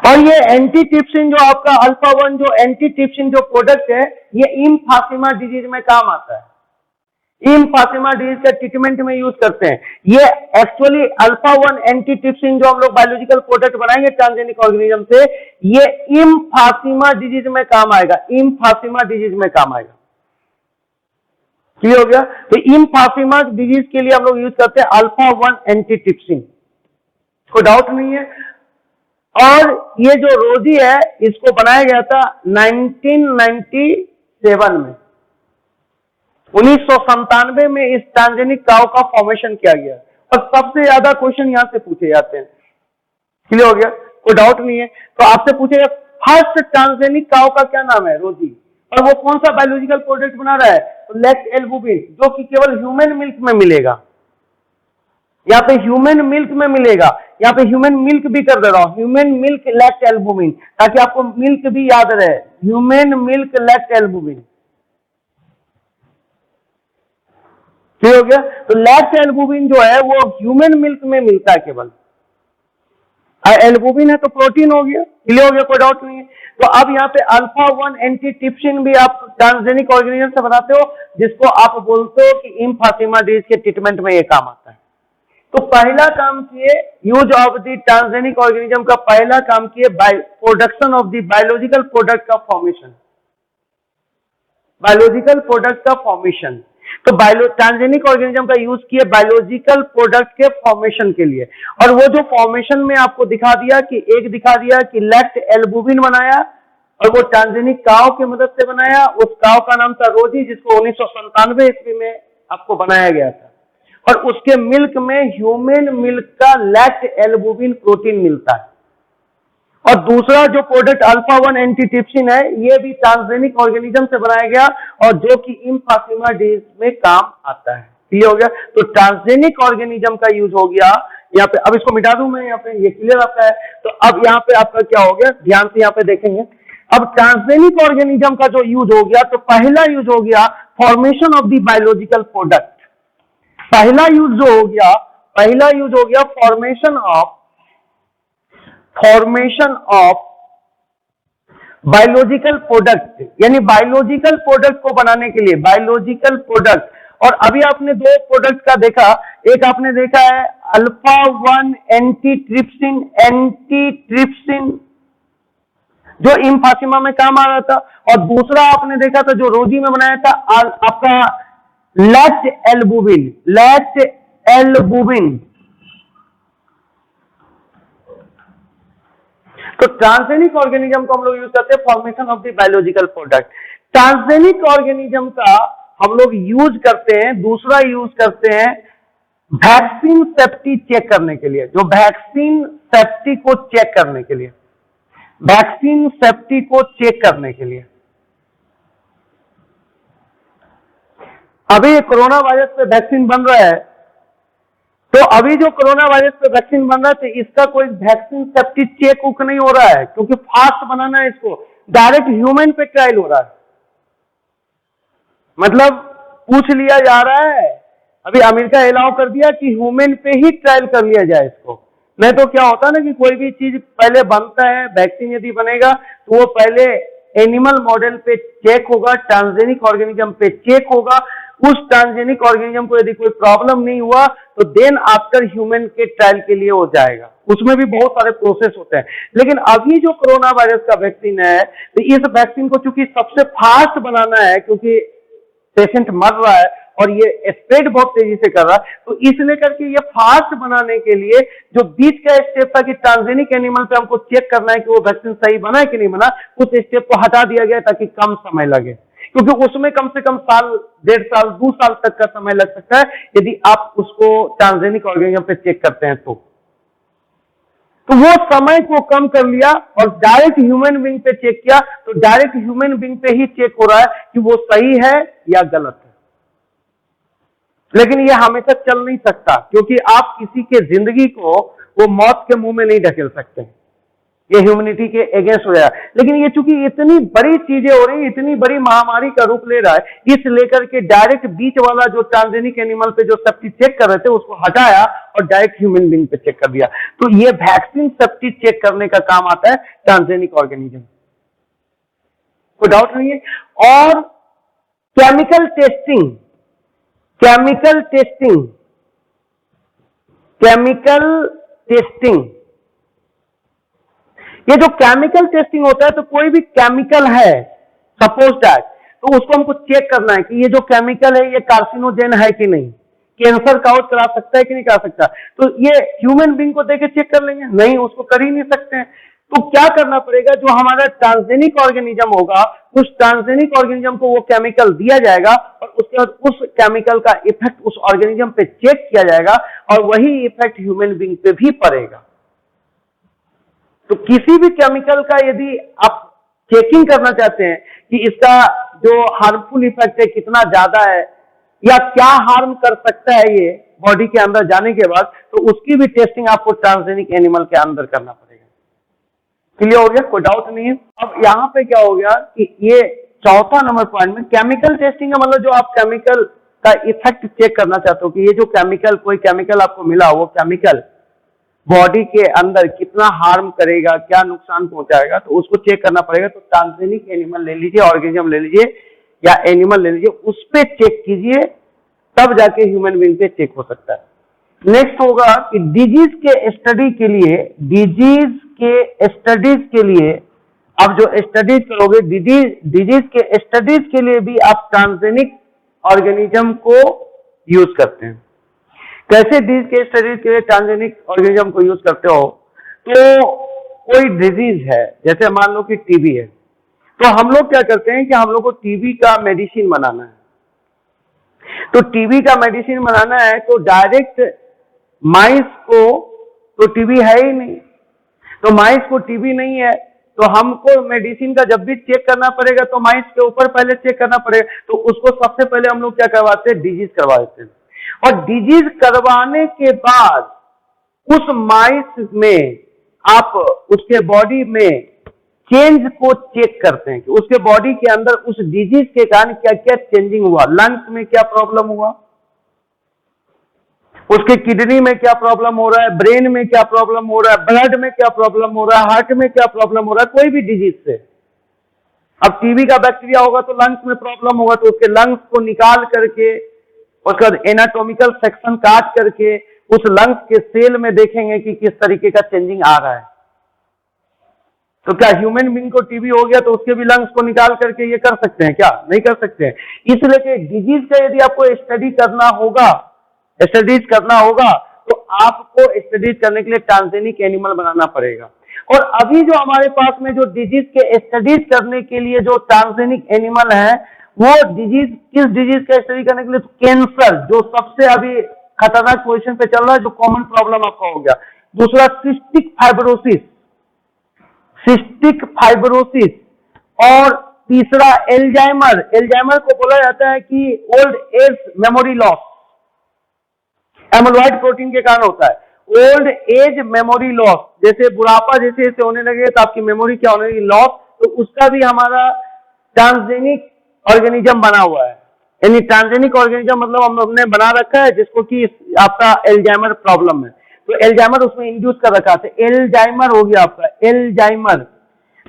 और ये एंटीट्रिप्सिन जो आपका अल्फा 1 जो एंटीट्रिप्सिन जो प्रोडक्ट है ये इम्फासिमा डिजीज में काम आता है। इम्फासिमा डिजीज का ट्रीटमेंट में यूज करते हैं। ये एक्चुअली अल्फा 1 एंटीट्रिप्सिन जो हम लोग बायोलॉजिकल प्रोडक्ट बनाएंगे ट्रांसजेनिक ऑर्गेनिज्म से, ये इम्फासिमा डिजीज में काम आएगा, इम्फासिमा डिजीज में काम आएगा। क्लियर हो गया। तो इम्फासिमा डिजीज के लिए हम लोग यूज करते हैं अल्फा 1 एंटीट्रिप्सिन, कोई डाउट नहीं है। और ये जो रोजी है इसको बनाया गया था 1997 में, 1997 में इस ट्रांसजेनिक काउ का फॉर्मेशन किया गया, और सबसे ज्यादा क्वेश्चन यहां से पूछे जाते हैं। क्लियर हो गया, कोई डाउट नहीं है। तो आपसे पूछेगा फर्स्ट ट्रांसजेनिक काउ का क्या नाम है, रोजी, और वो कौन सा बायोलॉजिकल प्रोडक्ट बना रहा है, तो लैक्ट एल्बुमिन, जो कि केवल ह्यूमन मिल्क में मिलेगा। यहाँ पे ह्यूमन मिल्क में मिलेगा, यहाँ पे ह्यूमन मिल्क भी कर दे रहा हूं, ह्यूमन मिल्क लैक्ट एल्बुमिन, ताकि आपको मिल्क भी याद रहे, ह्यूमन मिल्क लैक्ट एल्बुमिन। ठीक हो गया। तो लैक्ट एल्बुमिन जो है वो ह्यूमन मिल्क में मिलता है केवल, एल्बुमिन है तो प्रोटीन हो गया। क्लियर हो गया, कोई डाउट नहीं है। तो अब यहाँ पे अल्फा 1 एंटीट्रिप्सिन भी आप ट्रांसजेनिक ऑर्गेनिज्म से बनाते हो, जिसको आप बोलते हो कि इम्फासिमा डिजीज के ट्रीटमेंट में ये काम आता है। तो पहला काम किए use of the transgenic organism का, पहला काम किए production of the biological product का फॉर्मेशन, बायोलॉजिकल प्रोडक्ट का फॉर्मेशन। तो ट्रांसजेनिक ऑर्गेनिज्म का यूज किए बायोलॉजिकल प्रोडक्ट के फॉर्मेशन के लिए, और वो जो फॉर्मेशन में आपको दिखा दिया कि एक दिखा दिया कि लैक्ट एल्बुमिन बनाया, और वो ट्रांसजेनिक काउ की मदद से बनाया। उस काउ का नाम था रोजी, जिसको 1997 ईस्वी में आपको बनाया गया था, और उसके मिल्क में ह्यूमन मिल्क का लैक्ट एल्बुमिन प्रोटीन मिलता है। और दूसरा जो प्रोडक्ट अल्फा 1 एंटीट्रिप्सिन है, ये भी ट्रांसजेनिक ऑर्गेनिज्म से बनाया गया, और जो कि इम्फासिमा डिजीज में काम आता है। क्लियर हो गया। तो ट्रांसजेनिक ऑर्गेनिज्म का यूज हो गया यहाँ पे। अब इसको मिटा दूं मैं, यहाँ पे ये क्लियर आपका है। तो अब यहाँ पे आपका क्या हो गया, ध्यान से यहाँ पे देखेंगे। अब ट्रांसजेनिक ऑर्गेनिज्म का जो यूज हो गया, तो पहला यूज हो गया formation of the biological product. पहला यूज जो हो गया, पहला यूज हो गया फॉर्मेशन ऑफ बायोलॉजिकल प्रोडक्ट, यानी बायोलॉजिकल प्रोडक्ट को बनाने के लिए बायोलॉजिकल प्रोडक्ट। और अभी आपने दो प्रोडक्ट का देखा, एक आपने देखा है अल्फा 1 एंटीट्रिप्सिन, एंटीट्रिप्सिन जो इम्फासिमा में काम आ रहा था, और दूसरा आपने देखा था जो रोजी में बनाया था आपका लैक्ट एल्बुमिन, लैक्ट एल्बुमिन। तो ट्रांसजेनिक ऑर्गेनिज्म को हम लोग यूज करते हैं formation of the biological product. Transgenic organism का हम लोग यूज करते हैं, दूसरा यूज करते हैं वैक्सीन सेफ्टी चेक करने के लिए, जो वैक्सीन सेफ्टी को चेक करने के लिए, वैक्सीन सेफ्टी को चेक करने के लिए। अभी कोरोना वायरस पे वैक्सीन बन रहा है, तो अभी जो कोरोना वायरस पे वैक्सीन बन रहा है, इसका कोई वैक्सीन सेफ्टी चेक उक नहीं हो रहा है, क्योंकि फास्ट बनाना है इसको, डायरेक्ट ह्यूमन पे ट्रायल हो रहा है। मतलब पूछ लिया जा रहा है, अभी अमेरिका अलाउ कर दिया कि ह्यूमन पे ही ट्रायल कर लिया जाए इसको, नहीं तो क्या होता है ना कि कोई भी चीज पहले बनता है, वैक्सीन यदि बनेगा तो वो पहले एनिमल मॉडल पे चेक होगा, ट्रांसजेनिक ऑर्गेनिज्म पे चेक होगा। उस ट्रांसजेनिक ऑर्गेनिज्म को यदि कोई प्रॉब्लम नहीं हुआ तो देन आफ्टर ह्यूमन के ट्रायल के लिए हो जाएगा। उसमें भी बहुत सारे प्रोसेस होते हैं। लेकिन अभी जो कोरोना वायरस का वैक्सीन है, तो इस वैक्सीन को चूंकि सबसे फास्ट बनाना है, क्योंकि पेशेंट मर रहा है और ये स्प्रेड बहुत तेजी से कर रहा है, तो इसलिए करके ये फास्ट बनाने के लिए जो बीच का स्टेप था कि ट्रांसजेनिक एनिमल पे हमको चेक करना है कि वो वैक्सीन सही बना है कि नहीं बना, उस स्टेप को हटा दिया गया ताकि कम समय लगे, क्योंकि उसमें कम से कम साल, 1.5 साल, 2 साल तक का समय लग सकता है यदि आप उसको ट्रांसजेनिक ऑर्गेनिज्म पे चेक करते हैं तो वो समय को कम कर लिया और डायरेक्ट ह्यूमन बीइंग पे चेक किया, तो डायरेक्ट ह्यूमन बीइंग पे ही चेक हो रहा है कि वो सही है या गलत है। लेकिन ये हमेशा चल नहीं सकता, क्योंकि आप किसी के जिंदगी को वो मौत के मुंह में नहीं ढकेल सकते, ये ह्यूमैनिटी के अगेंस्ट हो जाएगा। लेकिन ये चूंकि इतनी बड़ी चीजें हो रही, इतनी बड़ी महामारी का रूप ले रहा है, इस लेकर के डायरेक्ट बीच वाला जो ट्रांसजेनिक एनिमल पे जो सेफ्टी चेक कर रहे थे उसको हटाया और डायरेक्ट ह्यूमन बीइंग पे चेक कर दिया। तो ये वैक्सीन सेफ्टी चेक करने का काम आता है ट्रांसजेनिक ऑर्गेनिज्म, कोई डाउट नहीं है। और chemical testing, chemical testing, chemical testing, ये जो केमिकल टेस्टिंग होता है, तो कोई भी केमिकल है सपोज दैट, तो उसको हमको चेक करना है कि ये जो केमिकल है ये कार्सिनोजेन है कि नहीं, कैंसर काउज करा सकता है कि नहीं करा सकता। तो ये ह्यूमन बीइंग को देके चेक कर लेंगे? नहीं, उसको कर ही नहीं सकते हैं। तो क्या करना पड़ेगा, जो हमारा ट्रांसजेनिक ऑर्गेनिज्म होगा, उस ट्रांसजेनिक ऑर्गेनिज्म को वो केमिकल दिया जाएगा और उसके बाद उस केमिकल का इफेक्ट उस ऑर्गेनिज्म पे चेक किया जाएगा और वही इफेक्ट ह्यूमन बीइंग पे भी पड़ेगा। तो किसी भी केमिकल का यदि आप चेकिंग करना चाहते हैं कि इसका जो हार्मफुल इफेक्ट है कितना ज्यादा है या क्या हार्म कर सकता है ये बॉडी के अंदर जाने के बाद, तो उसकी भी टेस्टिंग आपको ट्रांसजेनिक एनिमल के अंदर करना पड़ेगा। क्लियर हो गया? कोई डाउट नहीं है। अब यहां पे क्या हो गया कि ये चौथा नंबर पॉइंट में केमिकल टेस्टिंग है, मतलब जो आप केमिकल का इफेक्ट चेक करना चाहते हो कि ये जो केमिकल, कोई केमिकल आपको मिला, वो केमिकल बॉडी के अंदर कितना हार्म करेगा, क्या नुकसान पहुंचाएगा, तो उसको चेक करना पड़ेगा। तो ट्रांसजेनिक एनिमल ले लीजिए, ऑर्गेनिज्म ले लीजिए या एनिमल ले लीजिए, उस पे चेक कीजिए, तब जाके ह्यूमन बीइंग पे चेक हो सकता है। नेक्स्ट होगा कि डिजीज के स्टडी के लिए, डिजीज के स्टडीज के लिए आप जो स्टडीज करोगे, डिजीज के स्टडीज के लिए भी आप ट्रांसजेनिक ऑर्गेनिज्म को यूज करते हैं। कैसे डिजीज के स्टडीज के लिए ट्रांसजेनिक ऑर्गेनिज्म को यूज करते हो? तो कोई डिजीज है, जैसे मान लो कि टीबी है, तो हम लोग क्या करते हैं कि हम लोग को टीबी का मेडिसिन बनाना है। तो टीबी का मेडिसिन बनाना है तो डायरेक्ट माइस को तो टीबी है ही नहीं, तो माइस को टीबी नहीं है, तो हमको मेडिसिन का जब भी चेक करना पड़ेगा तो माइस के ऊपर पहले चेक करना पड़ेगा। तो उसको सबसे पहले हम लोग क्या करवाते हैं, डिजीज करवा देते हैं। और डिजीज करवाने के बाद उस माइस में आप उसके बॉडी में चेंज को चेक करते हैं कि उसके बॉडी के अंदर उस डिजीज के कारण क्या क्या चेंजिंग हुआ, लंग्स में क्या प्रॉब्लम हुआ, उसके किडनी में क्या प्रॉब्लम हो रहा है, ब्रेन में क्या प्रॉब्लम हो रहा है, ब्लड में क्या प्रॉब्लम हो रहा है, हार्ट में क्या प्रॉब्लम हो रहा है, कोई भी डिजीज से। अब टीबी का बैक्टीरिया होगा तो लंग्स में प्रॉब्लम होगा, तो उसके लंग्स को निकाल करके उसका एनाटॉमिकल सेक्शन काट करके उस लंग्स के सेल में देखेंगे कि किस तरीके का चेंजिंग आ रहा है। तो क्या ह्यूमन बीइंग को टीबी हो गया तो उसके भी लंग्स को निकाल करके ये कर सकते हैं क्या? नहीं कर सकते हैं। इसलिए कि डिजीज का यदि आपको स्टडी करना होगा, स्टडीज करना होगा, तो आपको स्टडीज करने के लिए ट्रांसजेनिक एनिमल बनाना पड़ेगा। और अभी जो हमारे पास में जो डिजीज के स्टडीज करने के लिए जो ट्रांसजेनिक एनिमल है, वो डिजीज, किस डिजीज का स्टडी करने के लिए? तो कैंसर, जो सबसे अभी खतरनाक पोजीशन पे चल रहा है, जो कॉमन प्रॉब्लम आपका हो गया। दूसरा सिस्टिक फाइब्रोसिस, सिस्टिक फाइब्रोसिस, और तीसरा एल्जाइमर। एल्जाइमर को बोला जाता है कि old age memory loss, amyloid protein के कारण होता है। ओल्ड एज मेमोरी लॉस, जैसे बुढ़ापा जैसे जैसे होने लगे तो आपकी मेमोरी क्या होने लगी, लॉस, तो उसका भी हमारा ट्रांसजेनिक ऑर्गेनिज्म बना हुआ है। यानी ट्रांसजेनिक ऑर्गेनिज्म मतलब हमने बना रखा है जिसको कि आपका एल्जाइमर प्रॉब्लम है। तो एल्जाइमर उसमें इंड्यूस कर रखा था, एल्जाइमर हो गया आपका, एल्जाइमर।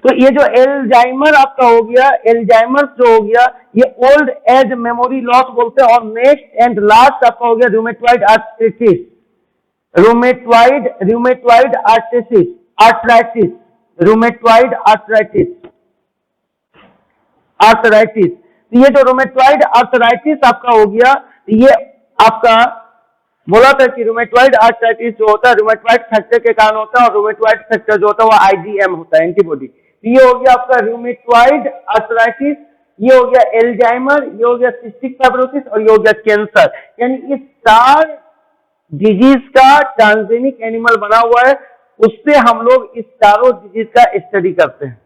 तो ये जो एल्जाइमर आपका हो गया, एल्जाइमर जो हो गया, ये ओल्ड एज मेमोरी लॉस बोलते हैं। और नेक्स्ट एंड लास्ट आपका हो गया rheumatoid arthritis, rheumatoid arthritis, rheumatoid arthritis. तो ये जो रूमेटॉइड आर्थराइटिस आपका हो गया, ये आपका बोला था कि रूमेटॉइड आर्थराइटिस जो होता है रूमेटॉइड फैक्टर के कारण होता है, और रूमेटॉइड फैक्टर जो होता है वो IgM होता है, एंटीबॉडी। ये हो गया आपका रूमेटॉइड आर्थराइटिस, ये हो गया एल्जाइमर, ये हो गया सिस्टिक फाइब्रोसिस, और ये हो गया कैंसर। यानी इस 4 डिजीज का ट्रांसजेनिक एनिमल बना हुआ है, उससे हम लोग इस चारों डिजीज का स्टडी करते हैं।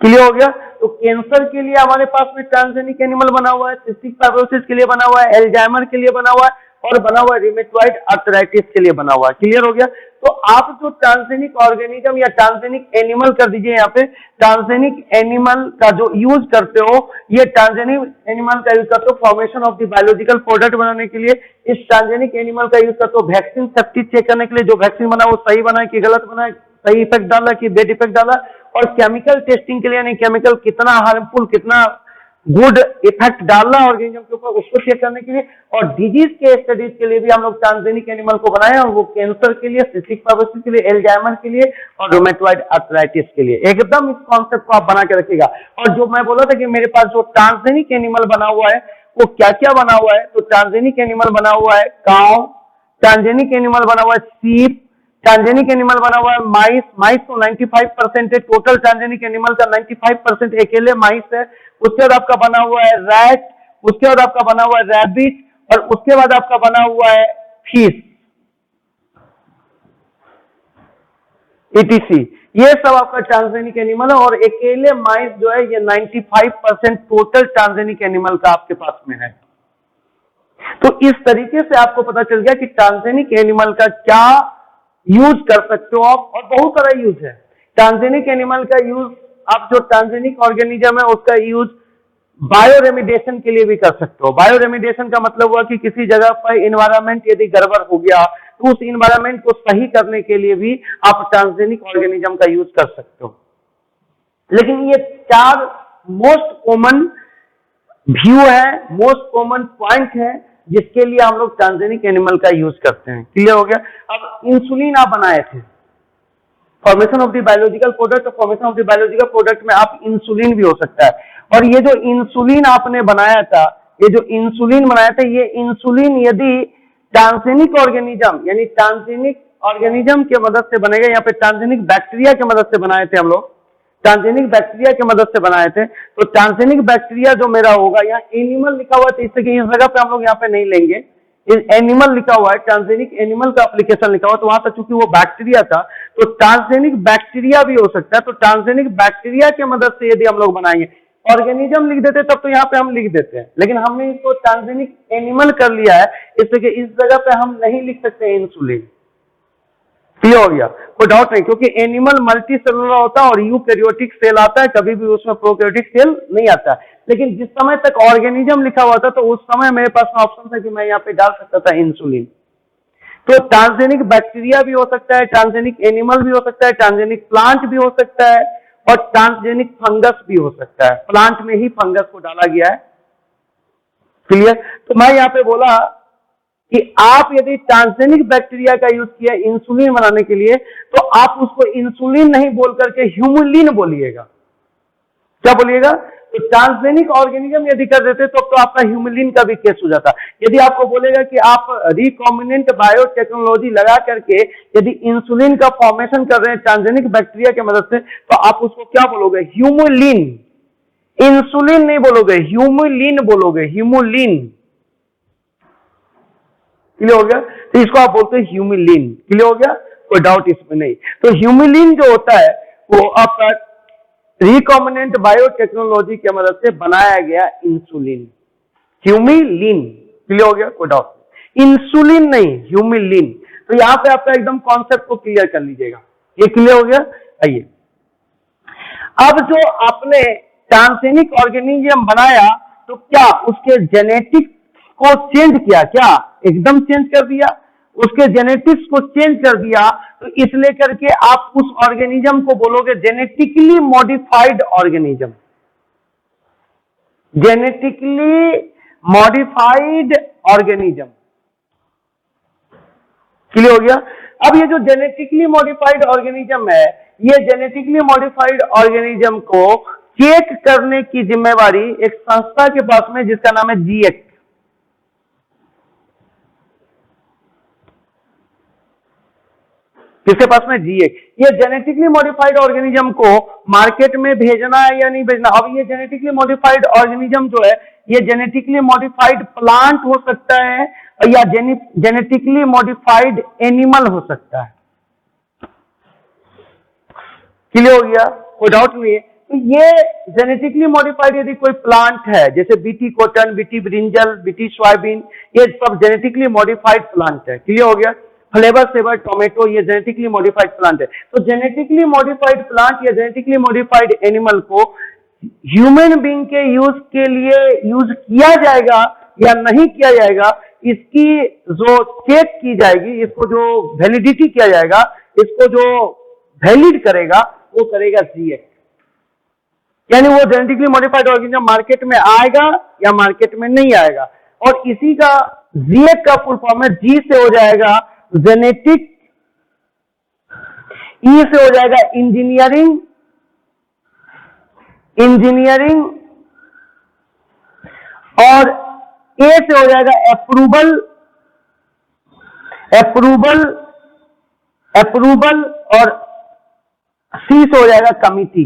क्लियर हो गया? तो कैंसर के लिए हमारे पास में ट्रांसजेनिक एनिमल बना हुआ है, सिस्टिक फाइब्रोसिस के लिए बना हुआ है, एल्जाइमर के लिए बना हुआ है, और बना हुआ है रूमेटॉइड आर्थराइटिस के लिए बना हुआ है। क्लियर हो गया? तो आप जो ट्रांसजेनिक ऑर्गेनिज्म या ट्रांसजेनिक एनिमल कर दीजिए, यहाँ पे ट्रांसजेनिक एनिमल का जो यूज करते हो, ये ट्रांसजेनिक एनिमल का यूज करते हो formation of the biological product बनाने के लिए। इस ट्रांसजेनिक एनिमल का यूज करते हो वैक्सीन सेफ्टी चेक करने के लिए, जो वैक्सीन बना वो सही बना है कि गलत बना है, सही इफेक्ट डाला कि बेड इफेक्ट डाला, और केमिकल टेस्टिंग के लिए, यानी केमिकल कितना हार्मफुल, कितना गुड इफेक्ट डालना ऑर्गेनिज्म के ऊपर, उसको चेक करने के लिए। और डिजीज के स्टडीज के लिए भी हम लोग ट्रांसजेनिक एनिमल को बनाए, और वो कैंसर के लिए, सिस्टिक फाइब्रोसिस के लिए, एल्जाइमर के लिए, और रूमेटॉइड आर्थराइटिस के लिए। एकदम इस कॉन्सेप्ट को आप बना के रखिएगा। और जो मैं बोला था कि मेरे पास जो ट्रांसजेनिक एनिमल बना हुआ है वो क्या क्या बना हुआ है, तो ट्रांसजेनिक एनिमल बना हुआ है काऊ, ट्रांसजेनिक एनिमल बना हुआ है सीप, ट्रांसजेनिक एनिमल बना हुआ है माइस। माइस तो 95% है, टोटल ट्रांसजेनिक एनिमल का 95% अकेले माइस है। उसके बाद आपका बना हुआ है रैट, उसके बाद आपका बना हुआ है रैबिट, और उसके बाद आपका बना हुआ है फिश, etc। ये सब आपका ट्रांसजेनिक एनिमल है, और अकेले माइस जो है ये 95% टोटल ट्रांसजेनिक एनिमल का आपके पास में है। तो इस तरीके से आपको पता चल गया कि ट्रांसजेनिक एनिमल का क्या यूज कर सकते हो आप, और बहुत सारा यूज है ट्रांसजेनिक एनिमल का यूज। आप जो ट्रांसजेनिक ऑर्गेनिज्म है उसका यूज बायो रेमिडिएशन के लिए भी कर सकते हो। बायो रेमिडिएशन का मतलब हुआ कि किसी जगह पर इन्वायरमेंट यदि गड़बड़ हो गया तो उस इन्वायरमेंट को सही करने के लिए भी आप ट्रांसजेनिक ऑर्गेनिज्म का यूज कर सकते हो। लेकिन ये 4 मोस्ट कॉमन व्यू है, मोस्ट कॉमन पॉइंट है जिसके लिए हम लोग ट्रांसजेनिक एनिमल का यूज करते हैं। क्लियर हो गया? अब इंसुलिन आप बनाए थे, formation of the biological product, formation of the biological product में आप इंसुलिन भी हो सकता है। और ये जो इंसुलिन आपने बनाया था, ये जो इंसुलिन बनाया था, ये इंसुलिन यदि ट्रांसजेनिक ऑर्गेनिज्म यानी ट्रांसजेनिक ऑर्गेनिज्म की मदद से बनेगा, यहाँ पे ट्रांसजेनिक बैक्टीरिया की मदद से बनाए थे हम लोग, ट्रांसजेनिक बैक्टीरिया की मदद से बनाए थे। तो ट्रांसजेनिक बैक्टीरिया जो मेरा होगा, यहाँ एनिमल लिखा हुआ है, इससे कि इस जगह पे हम लोग यहाँ पे नहीं लेंगे, एनिमल लिखा हुआ है, ट्रांसजेनिक एनिमल का एप्लीकेशन लिखा हुआ, तो वहां तक चूंकि वो बैक्टीरिया था तो ट्रांसजेनिक बैक्टीरिया भी हो सकता है। तो ट्रांसजेनिक बैक्टीरिया की मदद से यदि हम लोग बनाएंगे, ऑर्गेनिज्म लिख देते तब तो यहाँ पे हम लिख देते हैं, लेकिन हमने इसको ट्रांसजेनिक एनिमल कर लिया है, इसलिए इस जगह पे हम नहीं लिख सकते इंसुलिन। क्लियर हो गया? कोई डाउट नहीं, क्योंकि एनिमल मल्टी सेलुलर होता है और यूकैरियोटिक सेल आता है, कभी भी उसमें प्रोकैरियोटिक सेल नहीं आता है। लेकिन जिस समय तक ऑर्गेनिज्म लिखा हुआ था तो उस समय मेरे पास में ऑप्शन था कि मैं यहाँ पे डाल सकता था इंसुलिन। तो ट्रांसजेनिक बैक्टीरिया भी हो सकता है, ट्रांसजेनिक एनिमल भी हो सकता है, ट्रांसजेनिक प्लांट भी हो सकता है, और ट्रांसजेनिक फंगस भी हो सकता है। प्लांट में ही फंगस को डाला गया है। क्लियर? तो मैं यहाँ पे बोला कि आप यदि ट्रांसजेनिक बैक्टीरिया का यूज किया इंसुलिन बनाने के लिए, तो आप उसको इंसुलिन नहीं बोल करके ह्यूमुलिन बोलिएगा। क्या बोलिएगा? तो ट्रांसजेनिक ऑर्गेनिज्म यदि कर देते तो आपका ह्यूमुलिन का भी केस हो जाता। यदि आपको बोलेगा कि आप रिकॉम्बिनेंट बायोटेक्नोलॉजी लगा करके यदि इंसुलिन का फॉर्मेशन कर रहे हैं ट्रांसजेनिक बैक्टीरिया की मदद से, तो आप उसको क्या बोलोगे? ह्यूमुलिन। इंसुलिन नहीं बोलोगे, ह्यूमुलिन बोलोगे, ह्यूमुलिन। क्लियर हो गया? तो इसको आप बोलते हैं ह्यूमुलिन। क्लियर हो गया? कोई डाउट इसमें नहीं। तो ह्यूमुलिन जो होता है वो आपका रिकॉम्बिनेंट बायोटेक्नोलॉजी की मदद से बनाया गया इंसुलिन, ह्यूमुलिन। क्लियर हो गया? कोई डाउट? इंसुलिन नहीं, ह्यूमुलिन। तो यहां पे आपका एकदम कॉन्सेप्ट को क्लियर कर लीजिएगा। ये क्लियर हो गया? आइए, अब जो आपने ट्रांसजेनिक ऑर्गेनिज्म बनाया तो क्या उसके जेनेटिक्स को चेंज किया? क्या एकदम चेंज कर दिया? उसके जेनेटिक्स को चेंज कर दिया, तो इसलिए करके आप उस ऑर्गेनिज्म को बोलोगे genetically modified organism. Genetically modified organism, clear हो गया। अब ये जो जेनेटिकली मॉडिफाइड ऑर्गेनिज्म है, ये जेनेटिकली मॉडिफाइड ऑर्गेनिज्म को चेक करने की जिम्मेवारी एक संस्था के पास में जिसका नाम है जीएक। किसके पास में? जीएक। ये जेनेटिकली मॉडिफाइड ऑर्गेनिज्म को मार्केट में भेजना है या नहीं भेजना। अब ये जेनेटिकली मॉडिफाइड ऑर्गेनिज्म जो है, ये जेनेटिकली मॉडिफाइड प्लांट हो सकता है या जेनेटिकली मॉडिफाइड एनिमल हो सकता है। क्लियर हो गया? कोई डाउट नहीं है। तो ये जेनेटिकली मॉडिफाइड यदि कोई प्लांट है, जैसे BT cotton, BT brinjal, BT soybean, ये सब जेनेटिकली मॉडिफाइड प्लांट है। क्लियर हो गया? फ्लेवर सेवर टोमेटो, ये जेनेटिकली मॉडिफाइड प्लांट है। तो जेनेटिकली मॉडिफाइड प्लांट या जेनेटिकली मॉडिफाइड एनिमल को ह्यूमन बीइंग के यूज के लिए यूज किया जाएगा या नहीं किया जाएगा, इसकी जो चेक की जाएगी, इसको जो वैलिडिटी किया जाएगा, इसको जो वैलिड करेगा, वो करेगा जीएक। यानी वो जेनेटिकली मॉडिफाइड ऑर्गेनिज्म मार्केट में आएगा या मार्केट में नहीं आएगा। और इसी का जीएक का फुल फॉर्म है, जी से हो जाएगा जेनेटिक, ई से हो जाएगा इंजीनियरिंग, और ए से हो जाएगा अप्रूवल, और सी से हो जाएगा कमिटी।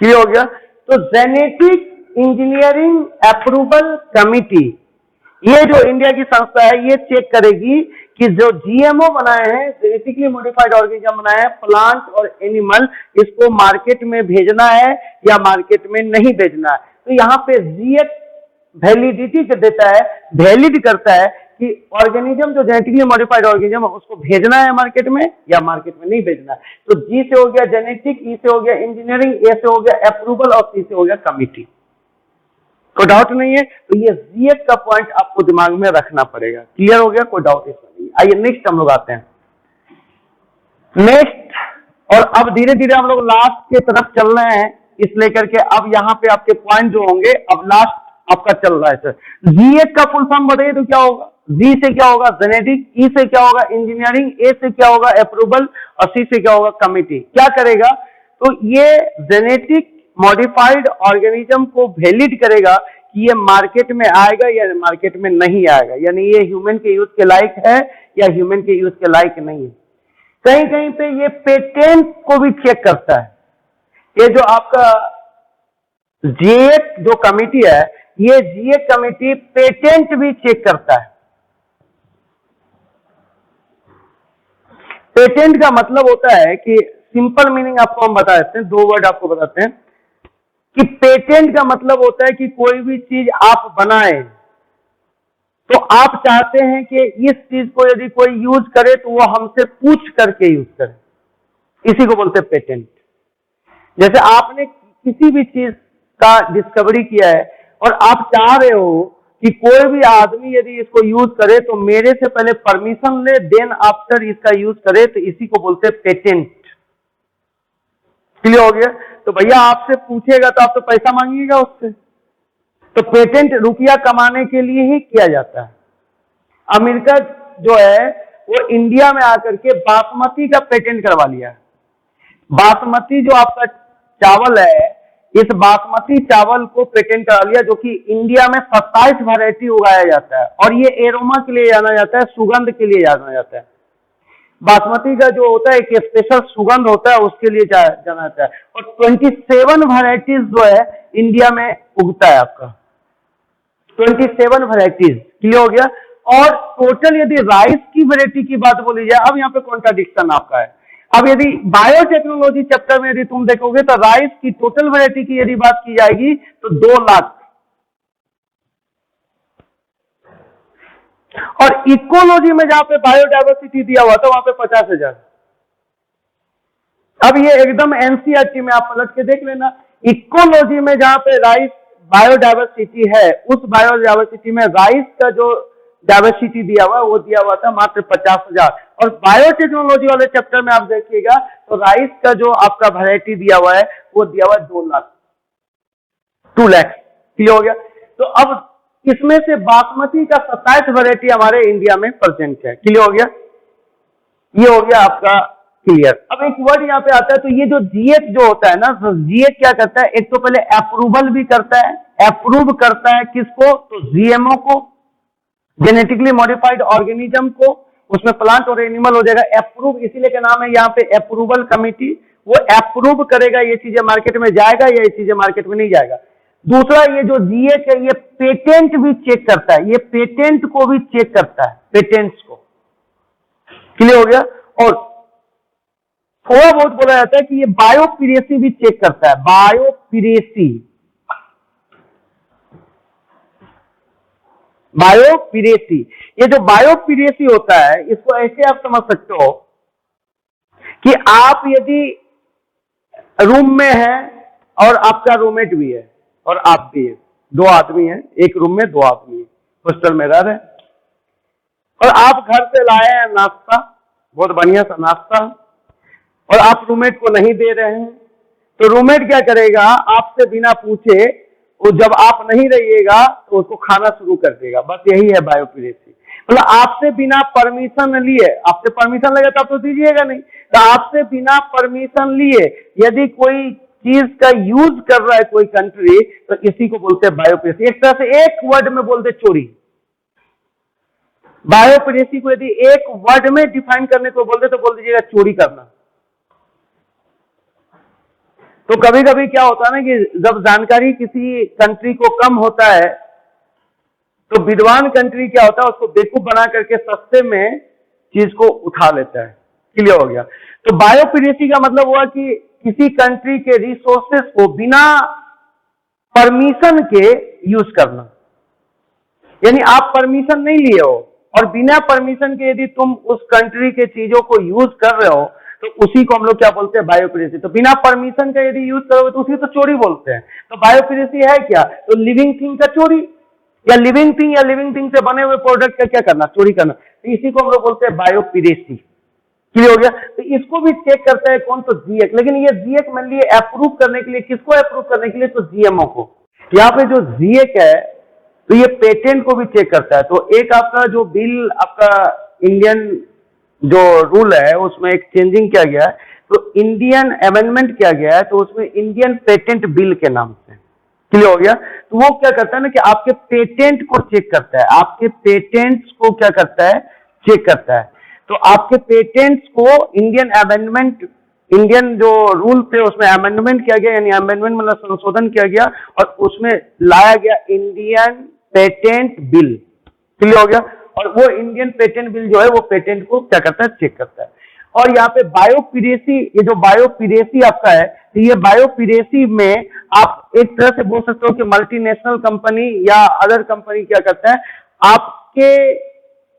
क्लियर हो गया? तो जेनेटिक इंजीनियरिंग अप्रूवल कमिटी, ये जो इंडिया की संस्था है, ये चेक करेगी कि जो जीएमओ बनाए हैं, जेनेटिकली मॉडिफाइड ऑर्गेनिज्म बनाए हैं, प्लांट और एनिमल, इसको मार्केट में भेजना है या मार्केट में नहीं भेजना है। तो यहाँ पे जीएक वैलिडिटी देता है, वैलिड करता है कि ऑर्गेनिज्म जो जेनेटिकली मॉडिफाइड ऑर्गेनिज्म है, उसको भेजना है मार्केट में या मार्केट में नहीं भेजना है। तो जी से हो गया जेनेटिक, ई से हो गया इंजीनियरिंग, ए से हो गया अप्रूवल, और सी से हो गया कमिटी। कोई डाउट नहीं है? तो ये जीएक का पॉइंट आपको दिमाग में रखना पड़ेगा। क्लियर हो गया? कोई डाउट इसमें नहीं। आइए नेक्स्ट हम लोग आते हैं। नेक्स्ट, और अब धीरे धीरे हम लोग लास्ट के तरफ चल रहे हैं, इसलिए करके अब यहाँ पे आपके पॉइंट जो होंगे, अब लास्ट आपका चल रहा है सर। जीएक का फुल फॉर्म बताइए तो क्या होगा? जी से क्या होगा? जेनेटिक, ई से क्या होगा? इंजीनियरिंग, ए से क्या होगा? अप्रूवल, और सी से क्या होगा? कमिटी। क्या करेगा? तो ये जेनेटिक मॉडिफाइड ऑर्गेनिज्म को वैलिड करेगा कि ये मार्केट में आएगा या मार्केट में नहीं आएगा, यानी ये ह्यूमन के यूज के लायक है या ह्यूमन के यूज के लायक नहीं है। कहीं कहीं पे ये पेटेंट को भी चेक करता है। ये जो आपका जीएक जो कमिटी है, ये जीएक कमिटी पेटेंट भी चेक करता है। पेटेंट का मतलब होता है कि सिंपल मीनिंग आपको हम बता देते हैं, दो वर्ड आपको बताते हैं कि पेटेंट का मतलब होता है कि कोई भी चीज आप बनाए तो आप चाहते हैं कि इस चीज को यदि कोई यूज करे तो वो हमसे पूछ करके यूज करे, इसी को बोलते हैं पेटेंट। जैसे आपने किसी भी चीज का डिस्कवरी किया है और आप चाह रहे हो कि कोई भी आदमी यदि इसको यूज करे तो मेरे से पहले परमिशन ले, देन आफ्टर इसका यूज करे, तो इसी को बोलते हैं पेटेंट। क्लियर हो गया? तो भैया आपसे पूछेगा तो आप तो पैसा मांगिएगा उससे, तो पेटेंट रुपया कमाने के लिए ही किया जाता है। अमेरिका जो है वो इंडिया में आकर के बासमती का पेटेंट करवा लिया। बासमती जो आपका चावल है, इस बासमती चावल को पेटेंट करा लिया, जो कि इंडिया में 27 वैरायटी उगाया जाता है, और ये एरोमा के लिए जाना जाता है, सुगंध के लिए जाना जाता है। बासमती का जो होता है एक स्पेशल सुगंध होता है, उसके लिए जाना जाता है। और 27 वैरायटीज जो है इंडिया में उगता है आपका, 27 वैरायटीज। क्लियर हो गया? और टोटल यदि राइस की वैरायटी की बात बोली जाए, अब यहाँ पे कॉन्ट्राडिक्शन आपका है। अब यदि बायोटेक्नोलॉजी चैप्टर में यदि तुम देखोगे तो राइस की टोटल वैरायटी की यदि बात की जाएगी तो 2 लाख, और इकोलॉजी में जहां पे बायोडाइवर्सिटी दिया हुआ था वहां पे 50,000। अब ये एकदम एनसीईआरटी में आप पलट के देख लेना, इकोलॉजी में जहां पे राइस बायोडायवर्सिटी है, उस बायोडायवर्सिटी में राइस का जो डायवर्सिटी दिया हुआ वो दिया हुआ था मात्र 50,000। और बायोटेक्नोलॉजी वाले चैप्टर में आप देखिएगा तो राइस का जो आपका वैरायटी दिया हुआ है वो दिया हुआ है 2 लाख 2 लाख। क्लियर हो गया। तो अब इसमें से बासमती का 27 वैरायटी हमारे इंडिया में प्रेजेंट है। क्लियर हो गया, ये हो गया आपका क्लियर। अब एक वर्ड यहाँ पे आता है, तो ये जो जीएच जो होता है ना, तो जीएच क्या करता है, एक तो पहले अप्रूवल भी करता है, अप्रूव करता है किसको, तो जीएमओ को, जेनेटिकली मॉडिफाइड ऑर्गेनिज्म को, उसमें प्लांट और एनिमल हो जाएगा। अप्रूव इसीलिए का नाम है यहाँ पे अप्रूवल कमिटी, वो अप्रूव करेगा ये चीजें मार्केट में जाएगा या ये चीजें मार्केट में नहीं जाएगा। दूसरा ये जो जीएच है ये पेटेंट भी चेक करता है, ये पेटेंट को भी चेक करता है, पेटेंट्स को। क्लियर हो गया। और थोड़ा बहुत बोला जाता है कि ये बायोपिरेसी भी चेक करता है, बायोपिरेसी, बायोपिरेसी। ये जो बायोपिरेसी होता है इसको ऐसे आप समझ सकते हो कि आप यदि रूम में हैं और आपका रूममेट भी है और आप भी है, 2 आदमी हैं, एक रूम में 2 आदमी हैं, हॉस्टल में रह रहे हैं, और आप घर से लाए हैं नाश्ता, बहुत बढ़िया सा नाश्ता, और आप रूममेट को नहीं दे रहे हैं, तो रूममेट क्या करेगा, आपसे बिना पूछे, वो जब आप नहीं रहिएगा तो उसको खाना शुरू कर देगा। बस यही है बायोपिरेसी। मतलब आपसे बिना परमिशन लिए, आपसे परमिशन लगे तो आप तो दीजिएगा नहीं, तो आपसे बिना परमिशन लिए यदि कोई चीज का यूज कर रहा है कोई कंट्री, तो इसी को बोलते हैं बायोपिरेसी। एक तरह से एक वर्ड में बोलते चोरी। बायोपिरेसी को यदि एक वर्ड में डिफाइन करने को बोलते तो बोल दीजिएगा चोरी करना। तो कभी कभी क्या होता है ना कि जब जानकारी किसी कंट्री को कम होता है तो विद्वान कंट्री क्या होता है, उसको बेवकूफ बना करके सस्ते में चीज को उठा लेता है। क्लियर हो गया। तो बायोपिरेसी का मतलब हुआ कि किसी कंट्री के रिसोर्सेस को बिना परमिशन के यूज करना, यानी आप परमिशन नहीं लिए हो और बिना परमिशन के यदि तुम उस कंट्री के चीजों को यूज कर रहे हो तो उसी को हम लोग क्या बोलते हैं, बायोपिरेसी। तो बिना परमिशन का यदि यूज करोगे तो उसी तो चोरी बोलते हैं। तो बायोपिरेसी है क्या, तो लिविंग थिंग का चोरी, या लिविंग थिंग से बने हुए प्रोडक्ट का क्या करना, चोरी करना। तो इसी को हम लोग बोलते हैं बायोपिरेसी। क्लियर हो गया। तो इसको भी चेक करता है कौन, तो जीएक। लेकिन ये जीएक मान लिए अप्रूव करने के लिए, किसको अप्रूव करने के लिए, तो जीएमओ को। यहाँ पे जो जीएक है तो ये पेटेंट को भी चेक करता है। तो एक आपका जो बिल, आपका इंडियन जो रूल है उसमें एक चेंजिंग किया गया है, तो इंडियन अमेंडमेंट किया गया है, तो उसमें इंडियन पेटेंट बिल के नाम से। क्लियर हो गया। तो वो क्या करता है ना कि आपके पेटेंट को चेक करता है, आपके पेटेंट्स को क्या करता है, चेक करता है। तो आपके पेटेंट्स को इंडियन अमेंडमेंट, इंडियन जो रूल थे उसमें अमेंडमेंट किया गया, यानी अमेंडमेंट मतलब संशोधन किया गया और उसमें लाया गया इंडियन पेटेंट बिल। क्लियर हो गया। और वो इंडियन पेटेंट बिल जो है वो पेटेंट को क्या करता है, चेक करता है। और यहाँ पे बायोपिरेसी, ये जो बायोपिरेसी आपका है, तो ये बायोपिरेसी में आप एक तरह से बोल सकते हो कि मल्टीनेशनल कंपनी या अदर कंपनी क्या करता है, आपके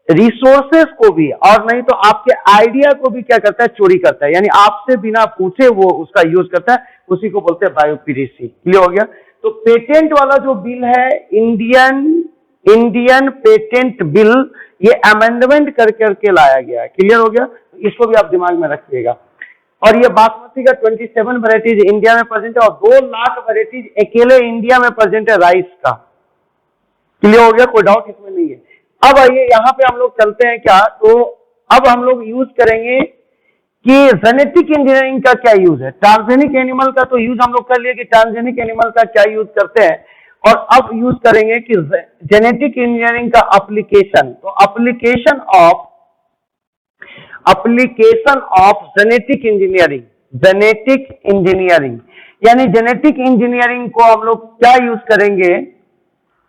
रिसोर्सेस को भी और नहीं तो आपके आइडिया को भी क्या करता है, चोरी करता है, यानी आपसे बिना पूछे वो उसका यूज करता है, उसी को बोलते हैं बायोपिरेसी। क्लियर हो गया। तो पेटेंट वाला जो बिल है, इंडियन पेटेंट बिल, ये अमेंडमेंट करके लाया गया है। क्लियर हो गया। इसको भी आप दिमाग में रखिएगा। और ये बासमती का 27 वैरायटीज इंडिया में प्रेजेंट है और 2 लाख वैरायटीज अकेले इंडिया में प्रेजेंट है राइस का। क्लियर हो गया, कोई डाउट इसमें नहीं है। अब आइए यहाँ पे हम लोग चलते हैं क्या, तो अब हम लोग यूज करेंगे कि जेनेटिक इंजीनियरिंग का क्या यूज है। ट्रांसजेनिक एनिमल का तो यूज हम लोग कर लिए कि ट्रांसजेनिक एनिमल का क्या यूज करते हैं, और अब यूज करेंगे कि जेनेटिक इंजीनियरिंग का एप्लीकेशन। तो एप्लीकेशन ऑफ जेनेटिक इंजीनियरिंग, यानी जेनेटिक इंजीनियरिंग को हम लोग क्या यूज करेंगे,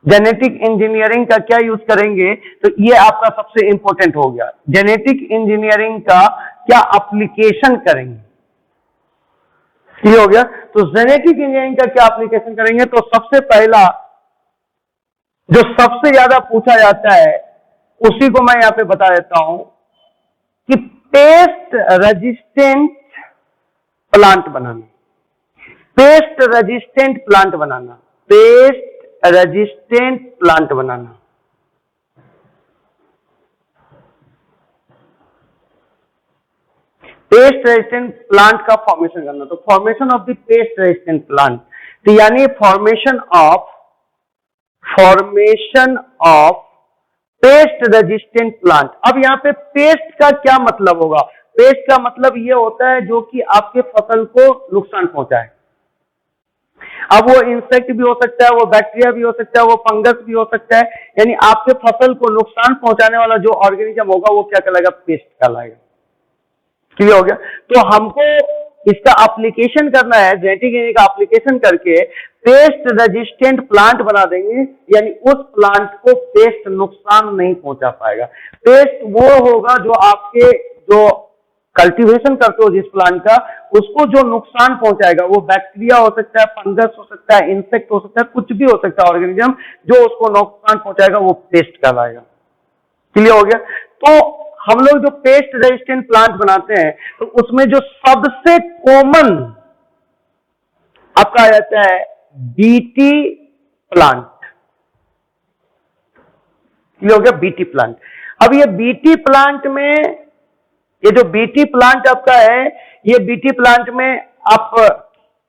जेनेटिक इंजीनियरिंग का क्या यूज करेंगे, तो ये आपका सबसे इंपॉर्टेंट हो गया। जेनेटिक इंजीनियरिंग का क्या एप्लीकेशन करेंगे, ये हो गया। तो जेनेटिक इंजीनियरिंग का क्या एप्लीकेशन करेंगे, तो सबसे पहला जो सबसे ज्यादा पूछा जाता है उसी को मैं यहां पे बता देता हूं कि पेस्ट रेजिस्टेंट प्लांट बनाना, पेस्ट रेजिस्टेंट प्लांट बनाना, पेस्ट रेजिस्टेंट प्लांट बनाना। पेस्ट रेजिस्टेंट प्लांट का फॉर्मेशन करना, तो formation of the pest resistant plant, तो यानी formation of pest resistant plant. अब यहाँ पे पेस्ट का क्या मतलब होगा? पेस्ट का मतलब ये होता है जो कि आपके फसल को नुकसान पहुंचाए। अब वो इंसेक्ट भी हो सकता है, वो बैक्टीरिया भी हो सकता है, वो फंगस भी हो सकता है, यानी आपके फसल को नुकसान पहुंचाने वाला जो ऑर्गेनिज्म होगा वो क्या कहलाएगा? पेस्ट कहलाएगा। क्लियर हो गया? तो हमको इसका एप्लीकेशन करना है, जेनेटिक इंजीनियरिंग का एप्लीकेशन करके पेस्ट रेजिस्टेंट प्लांट बना देंगे, यानी उस प्लांट को पेस्ट नुकसान नहीं पहुंचा पाएगा। पेस्ट वो होगा जो आपके जो कल्टीवेशन करते हो जिस प्लांट का, उसको जो नुकसान पहुंचाएगा, वो बैक्टीरिया हो सकता है, फंगस हो सकता है, इंसेक्ट हो सकता है, कुछ भी हो सकता है ऑर्गेनिज्म, जो उसको नुकसान पहुंचाएगा वो पेस्ट कहलाएगा। क्लियर हो गया? तो हम लोग जो पेस्ट रेजिस्टेंट प्लांट बनाते हैं तो उसमें जो सबसे कॉमन आपका आ जाता है बीटी प्लांट। क्लियर हो गया? BT plant. अब ये बीटी प्लांट में, ये जो बीटी प्लांट आपका है, ये बीटी प्लांट में आप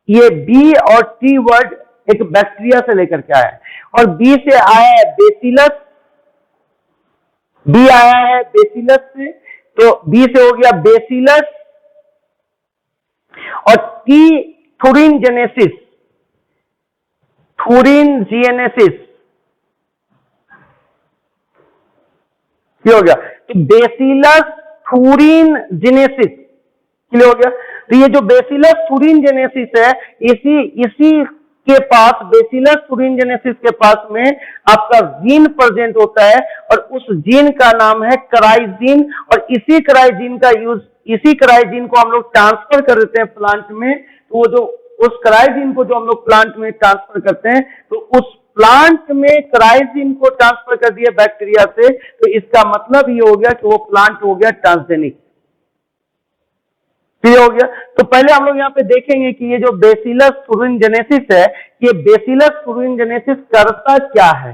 ये बी और टी वर्ड एक बैक्टीरिया से लेकर के आया है, और बी से आया है बेसिलस, बी आया है बेसिलस से, तो बी से हो गया बेसिलस, और टी थुरिनजेनेसिस, थुरिनजेनेसिस, क्लियर हो गया? तो बेसिलस थुरिनजेनेसिस, क्लियर हो गया? तो ये जो बेसिलस थुरिनजेनेसिस है, इसी के पास, बेसिलस थुरिनजेनेसिस के पास में आपका जीन प्रेजेंट होता है, और उस जीन का नाम है कराइजीन, और इसी कराइजीन का यूज, इसी कराइजीन को हम लोग ट्रांसफर कर देते हैं प्लांट में। तो वो जो उस कराइजीन को जो हम लोग प्लांट में ट्रांसफर करते हैं, तो उस प्लांट में कराइजीन को ट्रांसफर कर दिया बैक्टीरिया से, तो इसका मतलब ये हो गया कि वो प्लांट हो गया ट्रांसजेनिक। क्लियर हो गया? तो पहले हम लोग यहाँ पे देखेंगे कि ये जो बेसिलस थुरिनजेनेसिस है, ये बेसिलस थुरिनजेनेसिस करता क्या है।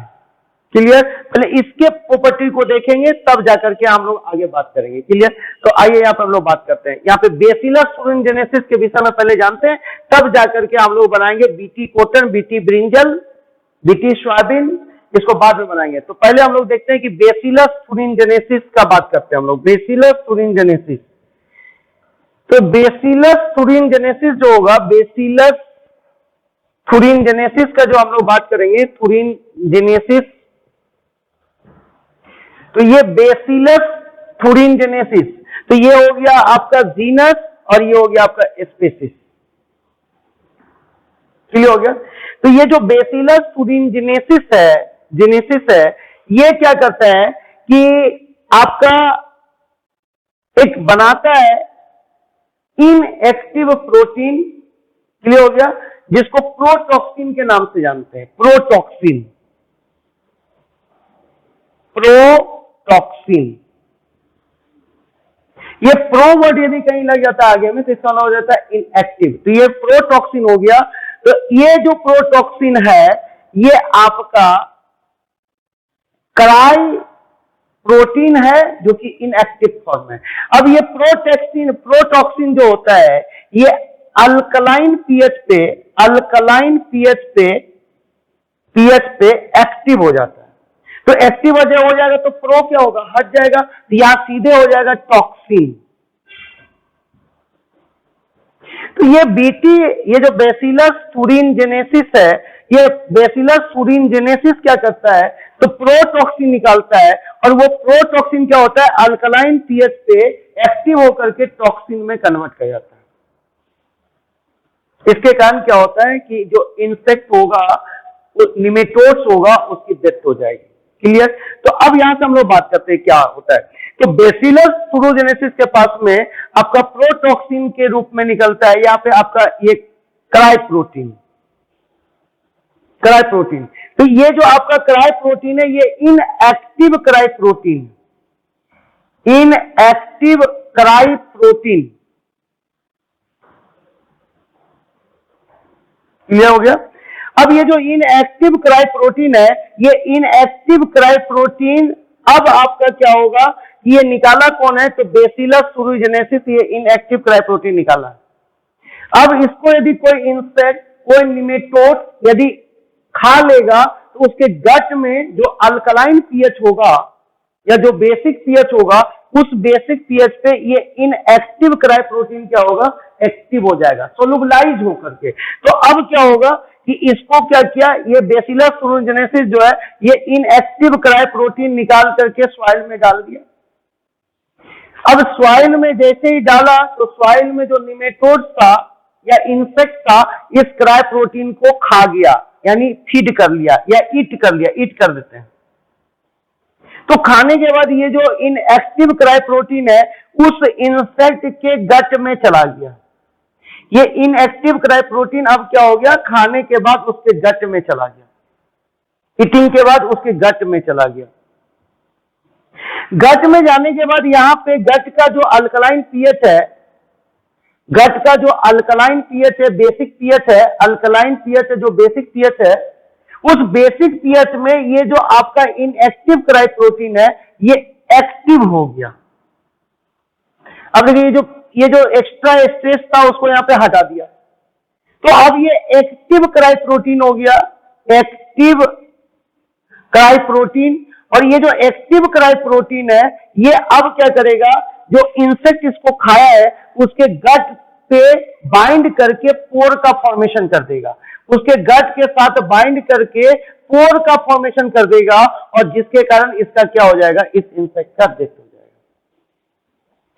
क्लियर? पहले इसके प्रॉपर्टी को देखेंगे, तब जाकर के हम लोग आगे बात करेंगे। क्लियर? तो आइए यहाँ पे हम लोग बात करते हैं। यहाँ पे बेसिलस थुरिनजेनेसिस के विषय में पहले जानते हैं, तब जाकर के हम लोग बनाएंगे BT cotton, BT brinjal, BT soybean, इसको बाद में बनाएंगे। तो पहले हम लोग देखते हैं कि बेसिलस थुरिनजेनेसिस का बात करते हैं हम लोग। बेसिलस थुरिनजेनेसिस, तो बेसिलस थुरिनजेनेसिस जो होगा, बेसिलस थुरिनजेनेसिस का जो हम लोग बात करेंगे, थुरिनजेनेसिस, तो ये बेसिलस थुरिनजेनेसिस, तो ये हो गया आपका जीनस, और ये हो गया आपका स्पीसीज। क्लियर हो गया? तो ये जो बेसिलस थुरिनजेनेसिस है, जेनेसिस है, ये क्या करता है कि आपका एक बनाता है इनएक्टिव प्रोटीन। क्लियर हो गया? जिसको प्रोटॉक्सिन के नाम से जानते हैं, प्रोटॉक्सिन, प्रोटॉक्सिन। ये प्रो वर्ड यदि कहीं लग जाता है आगे में तो इसका नाम हो जाता है इनएक्टिव। तो ये प्रोटॉक्सिन हो गया। तो ये जो प्रोटॉक्सिन है, ये आपका कराई प्रोटीन है जो कि इनएक्टिव फॉर्म है। अब ये प्रोटॉक्सिन जो होता है, ये अल्कलाइन पीएच पे, अल्कलाइन पीएच पे एक्टिव हो जाता है। तो एक्टिव हो जाएगा तो प्रो क्या होगा? हट जाएगा, या सीधे हो जाएगा टॉक्सिन। तो ये बीटी, ये जो बेसिलस थुरिनजेनेसिस है, ये बेसिलस थुरिनजेनेसिस क्या करता है? तो प्रोटॉक्सिन निकालता है, और वो प्रोटॉक्सिन क्या होता है? अल्कलाइन पीएच पे एक्टिव होकर के टॉक्सिन में कन्वर्ट कर जाता है। इसके कारण क्या होता है कि जो इंसेक्ट होगा, निमेटोड्स होगा, उसकी डेथ हो जाएगी। क्लियर? तो अब यहां से हम लोग बात करते हैं क्या होता है। तो बेसिलस थुरिनजेनेसिस के पास में आपका प्रोटॉक्सिन के रूप में निकलता है, यहाँ पे आपका ये कराई प्रोटीन, कराई प्रोटीन। तो ये जो आपका कराई प्रोटीन है, ये इनएक्टिव कराई प्रोटीन, इनएक्टिव कराई प्रोटीन। क्लियर हो गया? अब ये जो इनएक्टिव क्राई प्रोटीन है, ये इनएक्टिव क्राई प्रोटीन अब आपका क्या होगा, ये निकाला कौन है, तो बेसिलस thuringiensis ये इनएक्टिव क्राई प्रोटीन निकाला है। अब इसको यदि कोई इंसेक्ट, कोई निमेटोड यदि खा लेगा तो उसके गट में जो अल्कलाइन पीएच होगा या जो बेसिक पीएच होगा, उस बेसिक पीएच पे ये इनएक्टिव क्राई प्रोटीन क्या होगा, एक्टिव हो जाएगा, सोलुबलाइज होकर के। तो अब क्या होगा कि इसको क्या किया, ये बेसिलस thuringiensis जो है ये इनएक्टिव क्राई प्रोटीन निकाल करके सॉइल में डाल दिया। अब सॉइल में जैसे ही डाला तो सॉइल में जो निमेटोड था या इंसेक्ट था, इस क्राई प्रोटीन को खा गया, यानी फीड कर लिया या ईट कर लिया, ईट कर देते हैं। तो खाने के बाद ये जो इनएक्टिव क्राई प्रोटीन है उस इंसेक्ट के गट में चला गया। ये इनएक्टिव क्राई प्रोटीन अब क्या हो गया, खाने के बाद उसके गट में चला गया, ईटिंग के बाद उसके गट में चला गया। गट में जाने के बाद यहां पे गट का जो अल्कलाइन पीएच है, गट का जो अल्कलाइन पीएच है, बेसिक पीएच है, अल्कलाइन पीएच है जो बेसिक पीएच है, उस बेसिक पीएच में ये जो आपका इनएक्टिव क्राई प्रोटीन है ये एक्टिव हो गया। अब देखिए ये जो एक्स्ट्रा स्ट्रेस था उसको यहां पे हटा दिया, तो अब ये एक्टिव क्राई प्रोटीन हो गया, एक्टिव क्राई प्रोटीन। और ये जो एक्टिव क्राई प्रोटीन है ये अब क्या करेगा, जो इंसेक्ट इसको खाया है उसके गट पे बाइंड करके पोर का फॉर्मेशन कर देगा, उसके गट के साथ बाइंड करके पोर का फॉर्मेशन कर देगा, और जिसके कारण इसका क्या हो जाएगा, इस इंसेक्ट का डेथ हो जाएगा।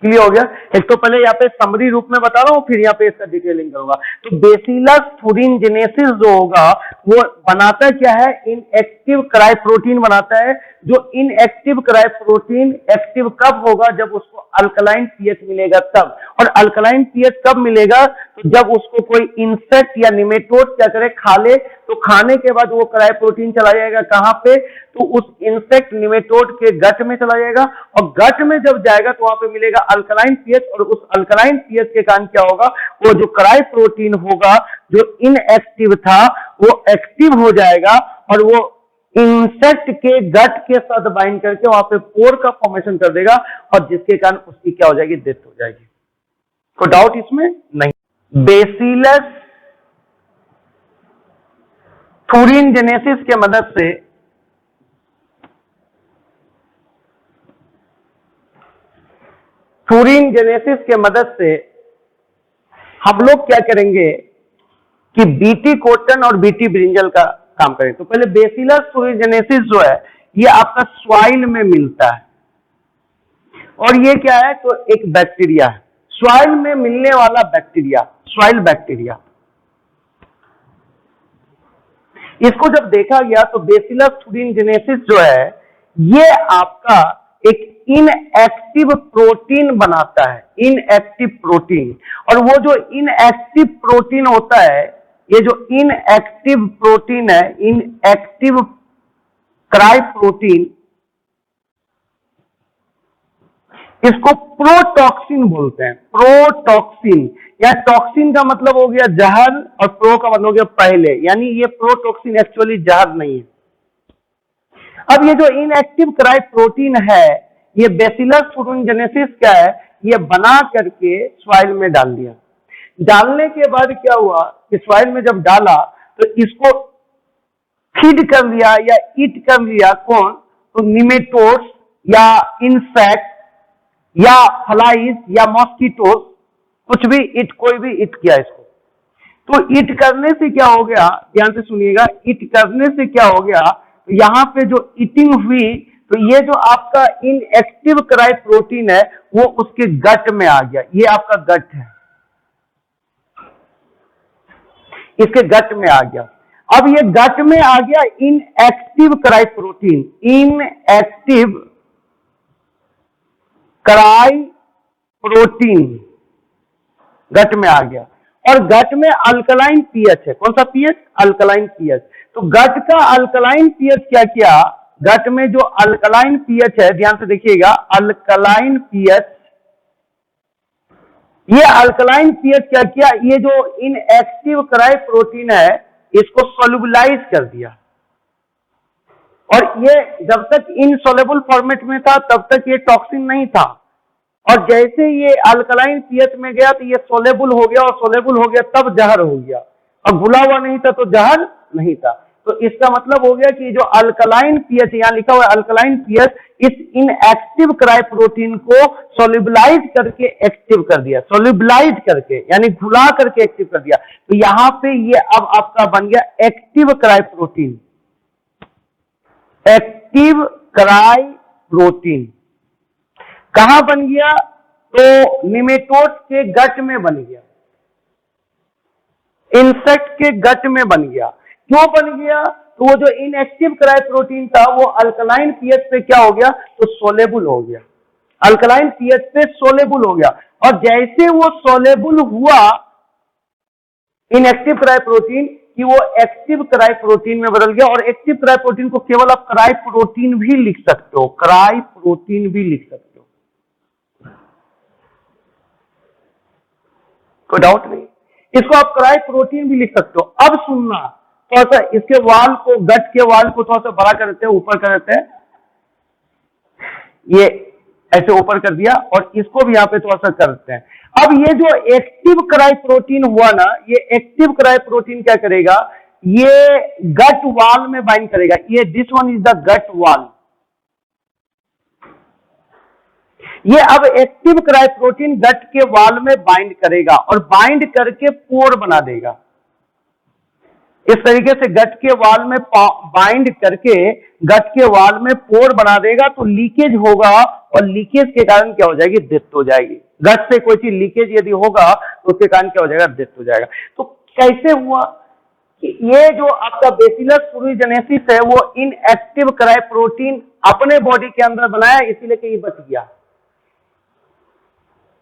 क्लियर हो गया। एक तो पहले यहाँ पे समरी रूप में बता रहा हूं, फिर यहाँ पे इसका डिटेलिंग करूंगा। तो बेसिलस thuringiensis जो होगा वो बनाता क्या है, इनएक्टिव क्राई प्रोटीन बनाता है। जो इनएक्टिव क्राई प्रोटीन एक्टिव कब होगा, जब उसको अल्कलाइन पीएच मिलेगा तब। और अल्कलाइन पीएच कब मिलेगा, तो जब उसको कोई इंसेक्ट या निमेटोड क्या करे, खा ले, तो खाने के बाद वो क्राई प्रोटीन चला जाएगा कहां पे, तो उस इंसेक्ट निमेटोड के गट में चला जाएगा, और गट में जब जाएगा तो वहां पे मिलेगा अल्कलाइन पीएच, और उस अल्कलाइन पीएच के कारण क्या होगा, वो जो क्राई प्रोटीन होगा जो इनएक्टिव था वो एक्टिव हो जाएगा, और वो इंसेक्ट के गट के साथ बाइंड करके वहां पे पोर का फॉर्मेशन कर देगा, और जिसके कारण उसकी क्या हो जाएगी, डेथ हो जाएगी। कोई डाउट इसमें नहीं। बेसिलस thuringiensis के मदद से हम लोग क्या करेंगे कि बीटी कॉटन और बीटी ब्रिंजल का काम करें। तो पहले बेसिलस thuringiensis जो है ये आपका सॉइल में मिलता है, और ये क्या है, तो एक बैक्टीरिया है, सॉइल में मिलने वाला बैक्टीरिया, सॉइल बैक्टीरिया। इसको जब देखा गया तो बेसिलस thuringiensis जो है ये आपका एक इनएक्टिव प्रोटीन बनाता है, इनएक्टिव प्रोटीन। और वो जो इनएक्टिव प्रोटीन होता है, ये जो इनएक्टिव प्रोटीन है, इनएक्टिव क्राई प्रोटीन, इसको प्रोटॉक्सिन बोलते हैं। प्रोटॉक्सिन या टॉक्सिन का मतलब हो गया जहर, और प्रो का मतलब हो गया पहले, यानी ये प्रोटॉक्सिन एक्चुअली जहर नहीं है। अब ये जो इनएक्टिव क्राई प्रोटीन है, ये बेसिलस thuringiensis क्या है, ये बना करके सॉइल में डाल दिया। डालने के बाद क्या हुआ कि सॉइल में जब डाला तो इसको फीड कर लिया या ईट कर लिया कौन, तो निमेटोड्स या इंसेक्ट या फ्लाइज या मॉस्किटोस, कुछ भी ईट, कोई भी ईट किया इसको। तो ईट करने से क्या हो गया, ध्यान से सुनिएगा, ईट करने से क्या हो गया, तो यहां पे जो ईटिंग हुई तो ये जो आपका इनएक्टिव क्राई प्रोटीन है वो उसके गट में आ गया। ये आपका गट है, इसके गट में आ गया। अब ये गट में आ गया inactive cry protein, inactive cry protein gut में आ गया, और गट में अल्कलाइन पीएच है। कौन सा पीएच, अल्कलाइन पीएच। तो गट का अल्कलाइन पीएच क्या किया, गट में जो अल्कलाइन पीएच है, ध्यान से देखिएगा, अल्कलाइन पीएच, ये अल्कलाइन पीएच क्या किया, ये जो इनएक्टिव क्राई प्रोटीन है इसको सोल्यूबलाइज कर दिया। और ये जब तक इनसोल्युबल फॉर्मेट में था तब तक ये टॉक्सिन नहीं था, और जैसे ये अल्कलाइन पीएच में गया तो ये सोलेबल हो गया, और सोलेबल हो गया तब जहर हो गया, और घुला हुआ नहीं था तो जहर नहीं था। तो इसका मतलब हो गया कि जो अल्कलाइन पीएच यहां लिखा हुआ है, अल्कलाइन पीएच इस इनएक्टिव क्राई प्रोटीन को सोल्यूबलाइज करके एक्टिव कर दिया, सोल्यूबलाइज करके यानी घुला करके एक्टिव कर दिया। तो यहां पे ये अब आपका बन गया active cry protein, active cry protein. कहां बन गया? तो निमेटोड्स के गट में बन गया, इंसेक्ट के गट में बन गया। क्यों बन गया? तो वो जो इनएक्टिव क्राई प्रोटीन था वो अल्कलाइन पीएच पे क्या हो गया? तो सोलेबल हो गया, अल्कलाइन पीएच पे सोलेबल हो गया। और जैसे वो सोलेबल हुआ इनएक्टिव क्राई प्रोटीन कि वो एक्टिव क्राई प्रोटीन में बदल गया। और एक्टिव क्राई प्रोटीन को केवल आप क्राई प्रोटीन भी लिख सकते हो, क्राई प्रोटीन भी लिख सकते हो, कोई डाउट नहीं, इसको आप क्राई प्रोटीन भी लिख सकते हो। अब सुनना, थोड़ा सा इसके वाल को, गट के वाल को थोड़ा सा बड़ा कर देते हैं, ऊपर कर देते हैं, ये ऐसे ऊपर कर दिया, और इसको भी यहां पे थोड़ा सा कर देते हैं। अब ये जो एक्टिव क्राई प्रोटीन हुआ ना, ये एक्टिव क्राई प्रोटीन क्या करेगा? ये गट वाल में बाइंड करेगा। ये this one is the gut wall. ये अब एक्टिव क्राई प्रोटीन गट के वाल में बाइंड करेगा, और बाइंड करके पोर बना देगा। इस तरीके से गट के वाल में बाइंड करके गट के वाल में पोर बना देगा, तो लीकेज होगा, और लीकेज के कारण क्या हो जाएगी? डेथ हो जाएगी। गट से कोई चीज लीकेज यदि होगा तो उसके कारण क्या हो जाएगा? डेथ हो जाएगा। तो कैसे हुआ कि ये जो आपका बैसिलस thuringiensis है वो इनएक्टिव क्राई प्रोटीन अपने बॉडी के अंदर बनाया, इसीलिए कि ये बच गया।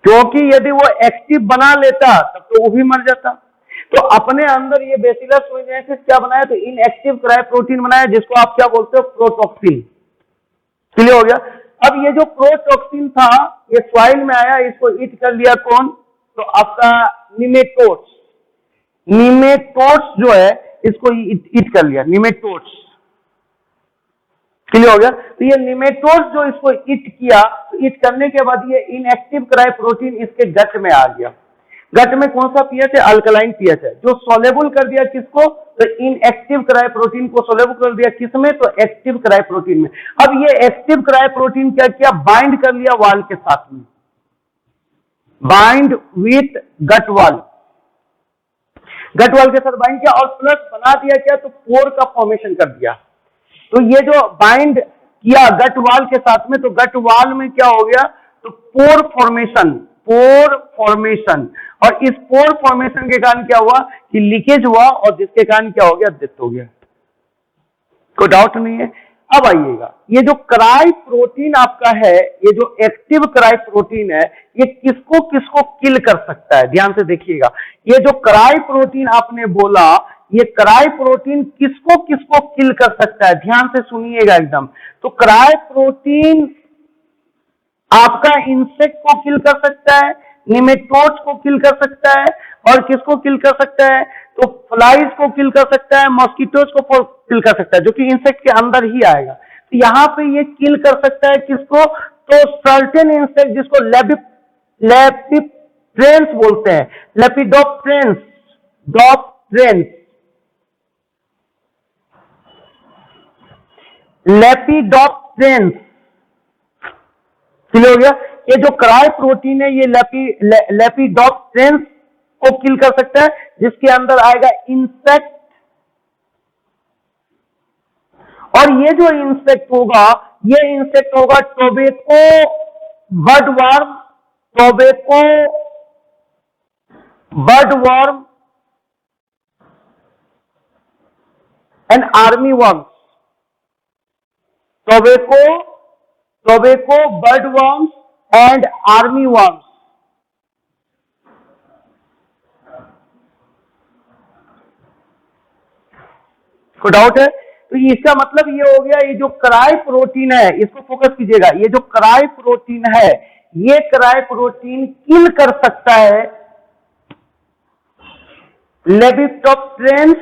क्योंकि यदि वो एक्टिव बना लेता तब तो वो भी मर जाता। तो अपने अंदर ये बैसिलस thuringiensis क्या बनाया? तो इनएक्टिव क्राई प्रोटीन बनाया, जिसको आप क्या बोलते हो? प्रोटॉक्सिन। क्लियर हो गया? अब ये जो प्रोटॉक्सिन था ये सॉइल में आया, इसको ईट कर लिया कौन? तो आपका निमेटोड्स। निमेटोड्स जो है इसको ईट कर लिया, निमेटोड्स। क्लियर हो गया? तो ये निमेटोड्स जो इसको ईट किया, तो ईट करने के बाद ये इनएक्टिव क्राई प्रोटीन इसके गट में आ गया। गट में कौन सा पीएच है? अल्कलाइन पीएच है, जो सोलेबल कर दिया किसको? तो इनएक्टिव क्राई प्रोटीन को सोलेबल कर दिया किसमें? तो एक्टिव क्राई प्रोटीन में। अब ये एक्टिव क्राई प्रोटीन क्या किया? बाइंड कर लिया वाल के साथ में, बाइंड विथ गट वाल, गट वाल के साथ बाइंड किया, और प्लस बना दिया क्या? तो पोर का फॉर्मेशन कर दिया। तो ये जो बाइंड किया गट वाल के साथ में, तो गट वाल में क्या हो गया? तो पोर फॉर्मेशन, पोर फॉर्मेशन। और इस पोर फॉर्मेशन के कारण क्या हुआ? कि लीकेज हुआ, और जिसके कारण क्या हो गया? डेथ हो गया। कोई डाउट नहीं है? अब आइएगा, ये जो क्राई प्रोटीन आपका है, ये जो एक्टिव क्राई प्रोटीन है, ये किसको किसको किल कर सकता है? ध्यान से देखिएगा, ये जो क्राई प्रोटीन आपने बोला, ये क्राई प्रोटीन किसको किसको किल कर सकता है? ध्यान से सुनिएगा एकदम। तो क्राई प्रोटीन आपका इंसेक्ट को किल कर सकता है, निमेटोड्स को किल कर सकता है, और किसको किल कर सकता है? तो फ्लाइज को किल कर सकता है, मॉस्किटोज को किल कर सकता है, जो कि इंसेक्ट के अंदर ही आएगा। तो यहां पे ये किल कर सकता है किसको? तो सर्टेन इंसेक्ट जिसको लेपिडोप्टेरेंस बोलते हैं, लेपिडोप्टेरेंस, डॉप्टेरेंस, लेपिडोप्टेरेंस। क्लियर हो गया? ये जो क्राई प्रोटीन है ये लेपिडोप्टेरेंस को किल कर सकता है, जिसके अंदर आएगा इंसेक्ट। और ये जो इंसेक्ट होगा, ये इंसेक्ट होगा tobacco budworm, tobacco budworm and army worm. Tobacco budworms and army worms. कोई डाउट है? तो इसका मतलब ये हो गया, ये जो क्राई प्रोटीन है, इसको फोकस कीजिएगा, ये जो क्राई प्रोटीन है, ये क्राई प्रोटीन किल कर सकता है लेपिडोप्टेरेंस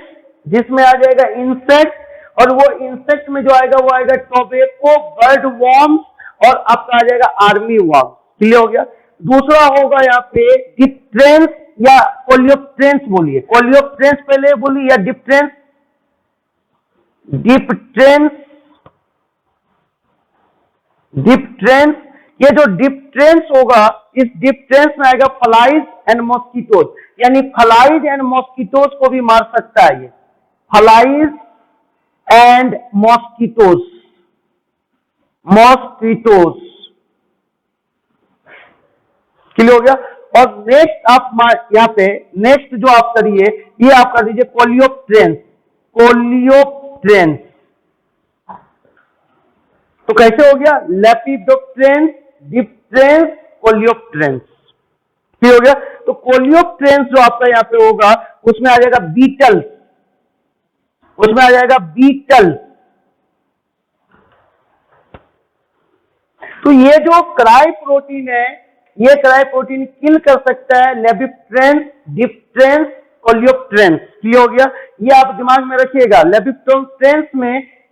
जिसमें आ जाएगा इंसेक्ट, और वो इंसेक्ट में जो आएगा वो आएगा टोबैको, बर्ड वॉर्म, और आपका आ जाएगा आर्मी वॉर्म। क्लियर हो गया। दूसरा होगा यहाँ पे डिप्टेरेंस या कोलियोप्टेरेंस। बोलिए कोलियोप्टेरेंस पहले बोलिए या डिप्टेरेंस? Dipterans, dipterans. ये जो डिप्टेरेंस होगा, इस डिप्टेरेंस में आएगा फ्लाइज एंड मॉस्किटोज, यानी फ्लाइज एंड मॉस्किटोज को भी मार सकता है ये, flies and mosquitoes, mosquitoes. Clear हो गया। और नेक्स्ट आप यहाँ पे नेक्स्ट जो आप करिए, ये आप कर दीजिए कोलियोप्टेरेंस, कोलियोप्टेरेंस। तो कैसे हो गया? Lepidopterans, dipterans, coleopterans. क्लियर हो गया। तो कोलियोप्टेरेंस जो आपका यहाँ पे होगा, उसमें आ जाएगा बीटल्स, उसमें आ जाएगा बीटल्स। तो ये जो क्राई प्रोटीन है, ये क्राई प्रोटीन किल कर सकता है लेपिडोप्टेरेंस, डिप्टेरेंस, कोलियोप्टेरेंस। क्लियर हो गया। ये आप दिमाग में रखिएगा।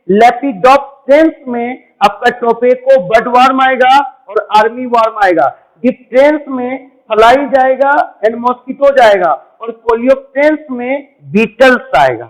लेपिडोप्टेरेंस में आपका टोबैको, बर्ड वॉर्म आएगा और आर्मी वॉर्म आएगा। डिप्टेरेंस में फ्लाइज आएगा एंड मॉस्किटोज आएगा, और कोलियोप्टेरेंस में बीटल्स आएगा।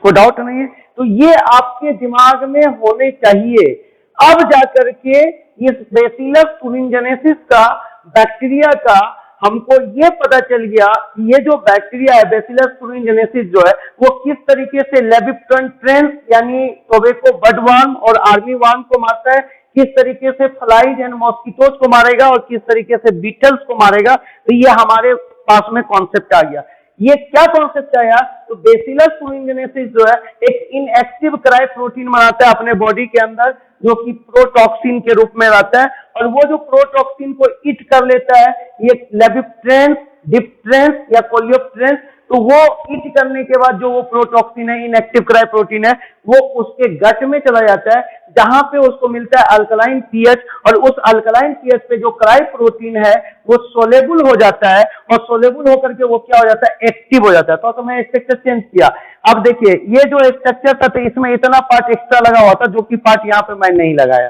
कोई डाउट नहीं है? तो ये आपके दिमाग में होने चाहिए। अब जाकर के इस बैसिलस thuringiensis का, बैक्टीरिया का, हमको ये पता चल गया कि ये जो बैक्टीरिया है बैसिलस thuringiensis जो है, वो किस तरीके से लेपिडोप्टेरेंस यानी टोबैको, बर्ड वॉर्म और आर्मी वॉर्म को मारता है, किस तरीके से फ्लाइज एंड मॉस्किटोज को मारेगा, और किस तरीके से बीटल्स को मारेगा। तो ये हमारे पास में कॉन्सेप्ट आ गया। ये क्या कॉन्सेप्ट आया? तो बैसिलस thuringiensis जो है एक इनएक्टिव क्राई प्रोटीन बनाता है अपने बॉडी के अंदर, जो कि प्रोटॉक्सिन के रूप में रहता है, और वो जो प्रोटॉक्सिन को ईट कर लेता है, ये लेपिडोप्टेरेंस, डिप्टेरेंस या कोलियोप्टेरेंस, तो वो ईट करने के बाद जो वो प्रोटॉक्सिन है, इनएक्टिव क्राई प्रोटीन है, वो उसके गट में चला जाता है, जहां पे उसको मिलता है अल्कलाइन पीएच, और उस अल्कलाइन पीएच पे जो क्राई प्रोटीन है वो सोलेबल हो जाता है, और सोलेबल होकर के वो क्या हो जाता है? एक्टिव हो जाता है। तो मैं स्ट्रक्चर चेंज किया। अब देखिए, ये जो स्ट्रक्चर था, तो इसमें इतना पार्ट एक्स्ट्रा लगा हुआ था, जो कि पार्ट यहाँ पे मैं नहीं लगाया।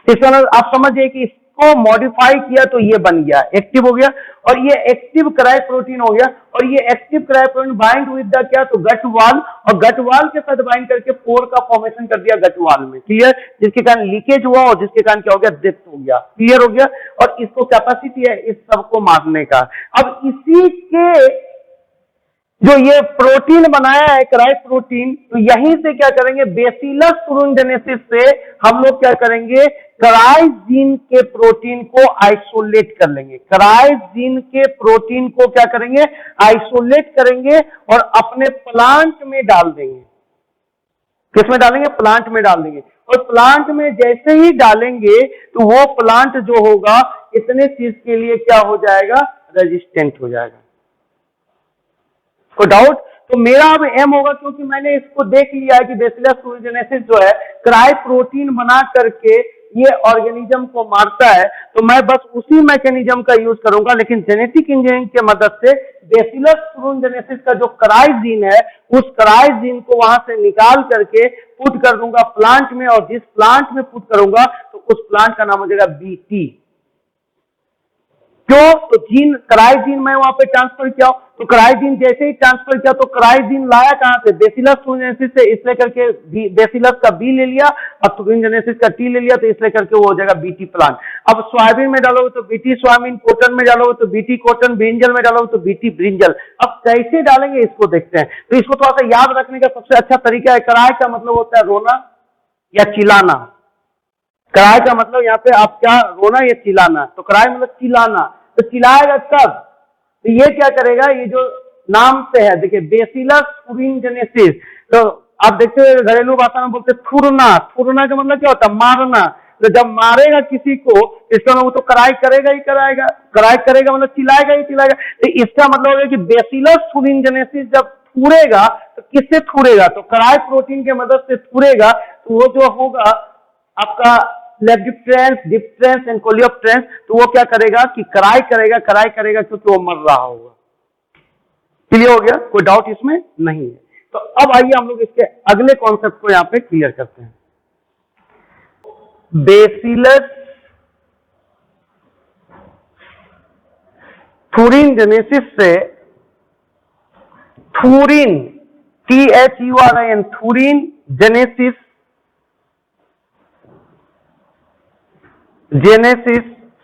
इसका आप समझिए कि इसको मॉडिफाई किया तो ये बन गया, एक्टिव हो गया, और ये एक्टिव क्राई प्रोटीन हो गया। और ये active cry protein bind with the क्या? तो गट वाल, और गट वाल के साथ बाइंड करके पोर का फॉर्मेशन कर दिया गट वाल में। क्लियर? जिसके कारण लीकेज हुआ, और जिसके कारण क्या हो गया? डेथ हो गया। क्लियर हो गया। और इसको कैपेसिटी है इस सबको मारने का। अब इसी के जो ये प्रोटीन बनाया है क्राई प्रोटीन, तो यहीं से क्या करेंगे? बैसिलस thuringiensis से हम लोग क्या करेंगे? क्राई जीन के प्रोटीन को आइसोलेट कर लेंगे। क्राई जीन के प्रोटीन को क्या करेंगे? आइसोलेट करेंगे, और अपने प्लांट में डाल देंगे। किसमें डालेंगे? प्लांट में डाल देंगे। और प्लांट में जैसे ही डालेंगे, तो वो प्लांट जो होगा इतने चीज के लिए क्या हो जाएगा? रेजिस्टेंट हो जाएगा। को डाउट? तो मेरा अब एम होगा, क्योंकि मैंने इसको देख लिया है कि बैसिलस thuringiensis जो है क्राई प्रोटीन बना करके ये ऑर्गेनिज्म को मारता है, तो मैं बस उसी मैकेनिज्म का यूज करूंगा, लेकिन जेनेटिक इंजीनियरिंग के मदद से बैसिलस thuringiensis का जो क्राई जीन है, उस क्राई जीन को वहां से निकाल करके पुट कर दूंगा प्लांट में, और जिस प्लांट में पुट करूंगा तो उस प्लांट का नाम हो जाएगा बीटी। क्यों? तो जीन, क्राई जीन मैं वहां पे ट्रांसफर किया, तो क्राई जीन जैसे ही ट्रांसफर किया, तो क्राई जीन लाया कहां से? बैसिलस thuringiensis से, इसलिए करके बैसिलस का बी ले लिया, और thuringiensis का टी ले लिया, तो इसलिए करके वो हो जाएगा बीटी प्लांट। अब सोयाबीन में डालोगे तो बीटी सोयाबीन, कॉटन में डालोगे तो बीटी कॉटन, ब्रिंजल में डालोगे तो बीटी ब्रिंजल। अब कैसे डालेंगे इसको देखते हैं। तो इसको थोड़ा सा याद रखने का सबसे अच्छा तरीका है, क्राई का मतलब होता है रोना या चिल्लाना। क्राई का मतलब यहाँ पे आप क्या? रोना या चिल्लाना। तो क्राई मतलब चिल्लाना। तो चिल्लाएगा कब? तो ये क्या करेगा? ये जो नाम से है, देखिए बैसिलस thuringiensis, तो आप देखते हैं घरेलू भाषा में बोलते थुरना। थुरना का मतलब क्या होता है? मारना। तो जब मारेगा किसी को, इसका मतलब तो क्राई करेगा ही कराएगा, क्राई करेगा मतलब चिल्लाएगा ही चिल्लाएगा। तो इसका मतलब है कि बैसिलस thuringiensis जब थूरेगा, तो किससे थूरेगा? तो क्राई प्रोटीन के मदद से थूरेगा। तो वो जो होगा आपका लेपिडोप्टेरेंस, डिप्टेरेंस एंड कोलियोप्टेरेंस, तो वो क्या करेगा कि क्राई करेगा, क्राई करेगा क्योंकि वो मर रहा होगा। क्लियर हो गया? कोई डाउट इसमें नहीं है। तो अब आइए हम लोग इसके अगले कॉन्सेप्ट को यहां पे क्लियर करते हैं। बेसिलस थूरिनजेनेसिस से थूरिन, THURIN, थूरिन जेनेसिस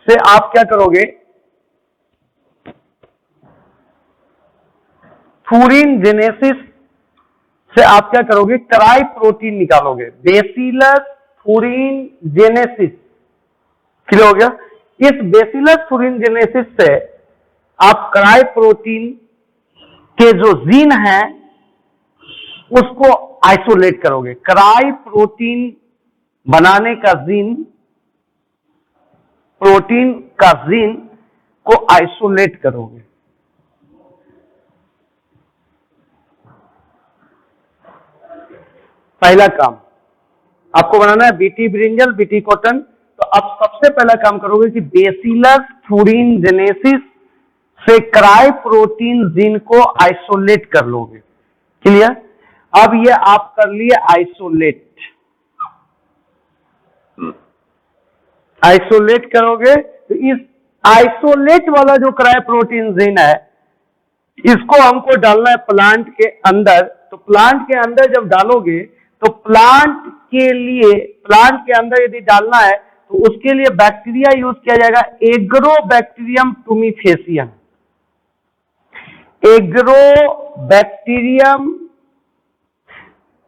से आप क्या करोगे? थूरिन जेनेसिस से आप क्या करोगे? क्राई प्रोटीन निकालोगे। बेसिलस थूरिन जेनेसिस, क्लियर हो गया? इस बेसिलस थूरिन जेनेसिस से आप क्राई प्रोटीन के जो जीन है उसको आइसोलेट करोगे। क्राई प्रोटीन बनाने का जीन, प्रोटीन का जीन को आइसोलेट करोगे। पहला काम आपको बनाना है बीटी ब्रिंजल, बीटी कॉटन। तो आप सबसे पहला काम करोगे कि बेसिलस थूरिन जेनेसिस से क्राई प्रोटीन जीन को आइसोलेट कर लोगे। क्लियर? अब ये आप कर लिए आइसोलेट। आइसोलेट करोगे तो इस आइसोलेट वाला जो क्राई प्रोटीन जीन है इसको हमको डालना है प्लांट के अंदर। तो प्लांट के अंदर जब डालोगे तो प्लांट के अंदर यदि डालना है तो उसके लिए बैक्टीरिया यूज किया जाएगा, एग्रोबैक्टीरियम टूमीफेसियन।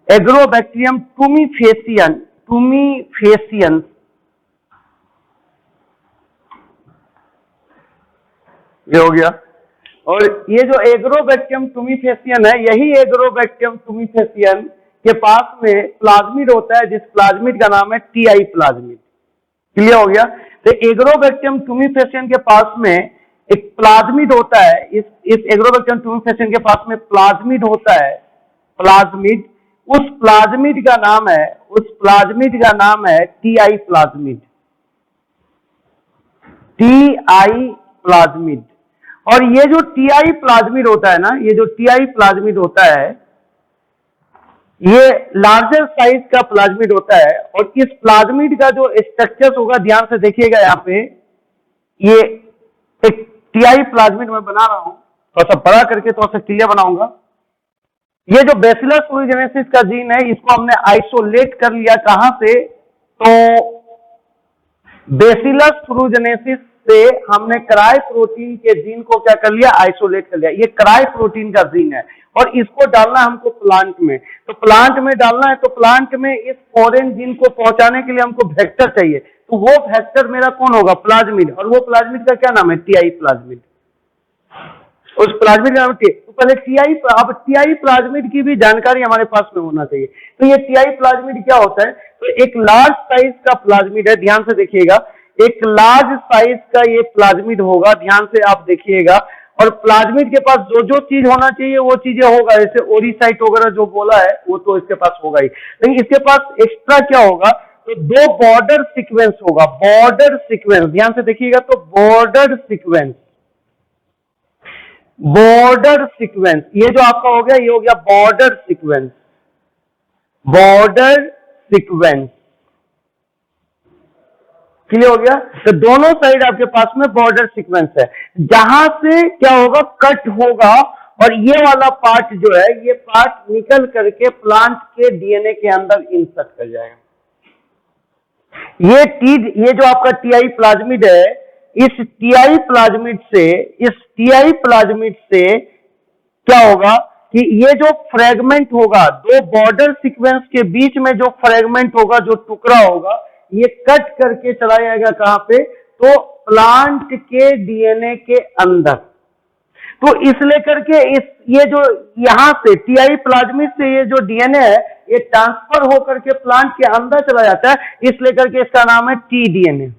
एग्रोबैक्टीरियम टूमीफेसियन ये हो गया। और ये जो एग्रोबैक्टीरियम टूमीफेसियन है, यही एग्रोबैक्टीरियम टूमीफेसियन के पास में प्लाज्मिड होता है, जिस प्लाज्मिड का नाम है TI प्लाज्मिड। क्लियर हो गया? तो एग्रोबैक्टीरियम टूमीफेसियन के पास में एक प्लाज्मिड होता है। इस एग्रोबैक्टीरियम टूमीफेसियन के पास में प्लाज्मिड होता है, प्लाज्मिड। उस प्लाज्मिड का नाम है TI प्लाज्मिड। TI plasmid. और ये जो TI प्लाज्मिड होता है ना, ये जो TI प्लाज्मिड होता है ये लार्जर साइज का प्लाज्मिड होता है। और इस प्लाज्मिड का जो स्ट्रक्चर होगा, ध्यान से देखिएगा यहां पे, ये एक TI प्लाज्मिड मैं बना रहा हूं, थोड़ा सा बड़ा करके थोड़ा सा क्लियर बनाऊंगा। ये जो बेसिलस थूरिनजेनेसिस का जीन है इसको हमने आइसोलेट कर लिया। कहां से? तो बेसिलस थूरिनजेनेसिस से हमने क्राई प्रोटीन के जीन को क्या कर लिया? आइसोलेट कर लिया। ये क्राई प्रोटीन का जीन है और इसको डालना हमको प्लांट में। तो प्लांट में डालना है तो प्लांट में इस फॉरेन जीन को पहुंचाने के लिए हमको वेक्टर चाहिए। तो वो वेक्टर मेरा कौन होगा? प्लाज्मिड। और वो प्लाज्मिड का क्या नाम है? TI plasmid. उस प्लाज्मिड का नाम तो पहले TI प्लाज्मिड की भी जानकारी हमारे पास में होना चाहिए। तो ये TI प्लाज्मिड क्या होता है? तो एक लार्ज साइज का प्लाज्मिड है, ध्यान से देखिएगा। एक लार्ज साइज का ये प्लाज्मिड होगा, ध्यान से आप देखिएगा। और प्लाज्मिड के पास जो जो चीज होना चाहिए वो चीजें होगा, जैसे ओरिसाइट वगैरह जो बोला है वो तो इसके पास होगा ही। लेकिन इसके पास एक्स्ट्रा क्या होगा? तो 2 बॉर्डर सीक्वेंस होगा। बॉर्डर सीक्वेंस, ध्यान से देखिएगा। तो बॉर्डर सीक्वेंस, ये जो आपका हो गया, ये हो गया बॉर्डर सीक्वेंस। क्लियर हो गया? तो दोनों साइड आपके पास में बॉर्डर सीक्वेंस है, जहां से क्या होगा? कट होगा। और ये वाला पार्ट जो है, ये पार्ट निकल करके प्लांट के DNA के अंदर इंसर्ट कर जाएगा। ये जो आपका TI प्लाज्मिड है, इस TI प्लाज्मिड से क्या होगा कि ये जो फ्रेगमेंट होगा, 2 बॉर्डर सीक्वेंस के बीच में जो फ्रेगमेंट होगा, जो टुकड़ा होगा, ये कट करके चला जाएगा कहां पे? तो प्लांट के DNA के अंदर। तो इस लेकर के ये जो यहां से TI प्लाज्मिड से ये जो DNA है ये ट्रांसफर होकर के प्लांट के अंदर चला जाता है, इस लेकर के इसका नाम है tDNA,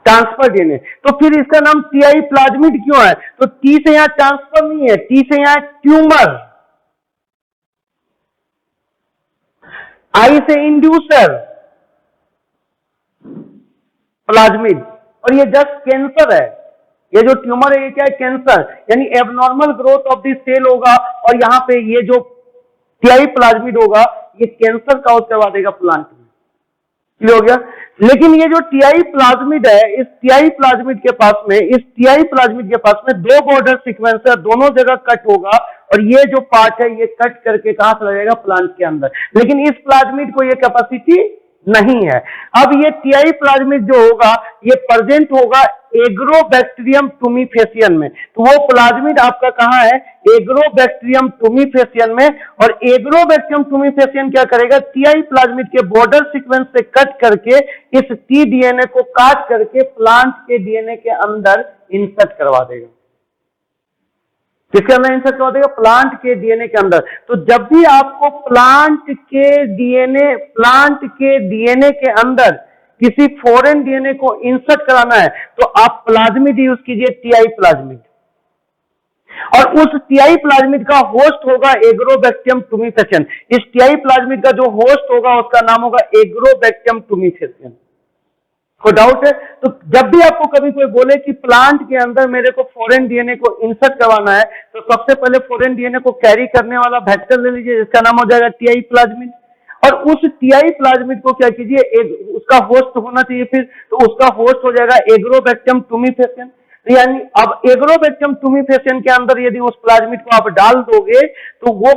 ट्रांसफर DNA। तो फिर इसका नाम TI प्लाज्मिड क्यों है? तो T से यहां ट्रांसफर नहीं है, T से यहां ट्यूमर, I से इंड्यूसर प्लाज्मिड, और ये जस्ट कैंसर है। ये जो ट्यूमर है ये क्या है? कैंसर, यानी abnormal growth of the cell होगा और यहाँ पे ये जो टीआई प्लाज्मिड होगा ये कैंसर काउज करवा देगा प्लांट में। क्लियर हो गया? लेकिन ये जो टीआई प्लाज्मिड है, इस टीआई प्लाज्मिड के पास में दो बॉर्डर सीक्वेंस है, दोनों जगह कट होगा और ये जो पार्ट है ये कट करके कहां चला जाएगा? प्लांट के अंदर। लेकिन इस प्लाज्मिड को ये कैपेसिटी नहीं है। अब ये टीआई प्लाज्मिड जो होगा ये प्रेजेंट होगा एग्रोबैक्टीरियम टूमीफेसियन में। तो वो प्लाज्मिड आपका कहां है? एग्रोबैक्टीरियम टूमीफेसियन में। और एग्रोबैक्टीरियम टूमीफेसियन क्या करेगा? टीआई प्लाज्मिड के बॉर्डर सीक्वेंस से कट करके इस टी डीएनए को काट करके प्लांट के डीएनए के अंदर इंसर्ट करवा देगा। किसके अंदर इंसर्ट करवा देगा? प्लांट के डीएनए के अंदर। तो जब भी आपको प्लांट के डीएनए के अंदर किसी फॉरेन डीएनए को इंसर्ट कराना है तो आप प्लाज्मिड यूज कीजिए, टीआई प्लाज्मिड। और उस टीआई प्लाज्मिड का होस्ट होगा एग्रोबैक्टीरियम टूमीफेसियन। इस टीआई प्लाज्मिड का जो होस्ट होगा उसका नाम होगा एग्रोबैक्टीरियम टूमीफेसियन। कोई डाउट है? तो जब भी आपको कभी कोई बोले कि प्लांट के अंदर मेरे को फॉरेन डीएनए को इंसर्ट करवाना है तो सबसे पहले फॉरेन डीएनए को कैरी करने वाला वेक्टर ले लीजिए जिसका नाम हो जाएगा टीआई प्लाज्मिड। और उस टीआई प्लाज्मिड को क्या कीजिए? उसका होस्ट होना चाहिए, फिर तो उसका होस्ट हो जाएगा एग्रोबैक्टीरियम टूमीफेसियन। यानी अब एग्रोबैक्टीरियम टूमीफेसियन के अंदर यदि उस प्लाज्मिड को आप डाल दोगे तो वो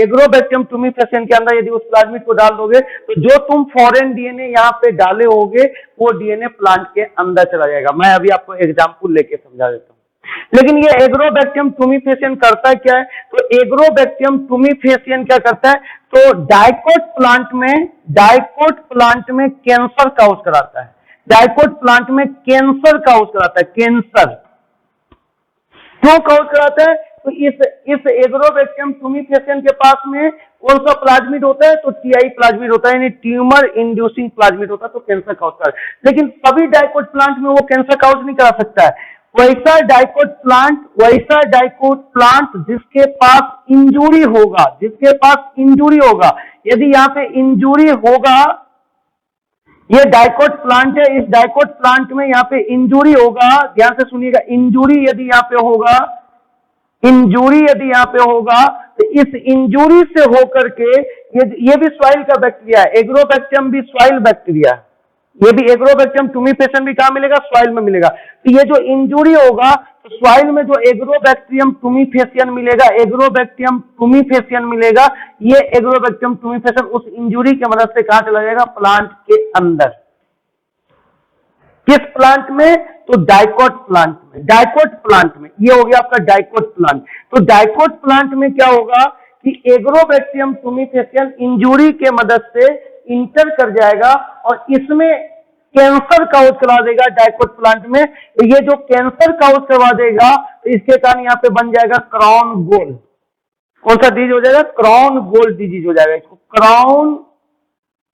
एग्रोबैक्टीरियम टूमीफेसियन के अंदर यदि उस प्लाज्मिड को डाल दोगे तो जो तुम फॉरेन डीएनए यहाँ पे डाले होगे वो डीएनए प्लांट के अंदर चला जाएगा। मैं अभी आपको एग्जांपल लेके समझा देता हूँ। लेकिन ये एग्रोबैक्टीरियम टूमीफेसियन करता क्या है? तो एग्रोबैक्टीरियम टूमीफेसियन क्या करता है? तो डाइकोट प्लांट में कैंसर काउज कराता है। डाइकोट प्लांट में कैंसर काउज कराता है। कैंसर क्यों काउज कराता है? तो इस एग्रोबैक्टीरियम टूमीफेसियन के पास में कौन सा प्लाज्मिड होता है? तो टीआई प्लाज्मिड होता है, यानी ट्यूमर इंड्यूसिंग प्लाज्मिड होता है, तो कैंसर काउज कराता है। लेकिन सभी डाइकोट प्लांट में वो कैंसर काउज नहीं करा सकता है। वैसा डाइकोट प्लांट जिसके पास इंजुरी होगा, यदि यहाँ पे इंजुरी होगा, ये डाइकोट प्लांट है, इस डाइकोट प्लांट में यहाँ पे इंजुरी होगा, ध्यान से सुनिएगा, इंजुरी यदि यहाँ पे होगा तो इस इंजुरी से होकर के ये भी सॉइल का बैक्टीरिया है, एग्रोबैक्टीरियम भी सॉइल बैक्टीरिया है, ये भी एग्रोबैक्टीरियम टूमीफेसियन भी कहां मिलेगा? सॉइल में मिलेगा। तो ये जो इंजुरी होगा तो सॉइल में जो एग्रोबैक्टीरियम टूमीफेसियन मिलेगा, ये एग्रोबैक्टीरियम टूमीफेसियन उस इंजुरी की मदद से कहां चला जाएगा? प्लांट के अंदर। किस प्लांट में? तो डाइकोट प्लांट में। ये हो गया आपका डाइकोट प्लांट। तो डाइकोट प्लांट में क्या होगा कि एग्रोबैक्टीरियम टूमीफेसियन इंजुरी के मदद से इंटर कर जाएगा और इसमें कैंसर काउज करा देगा डाइकोट प्लांट में। तो ये जो कैंसर काउज करवा देगा तो इसके कारण यहाँ पे बन जाएगा क्राउन गोल। कौन सा डिजीज हो जाएगा? क्राउन गोल डिजीज हो जाएगा। इसको क्राउन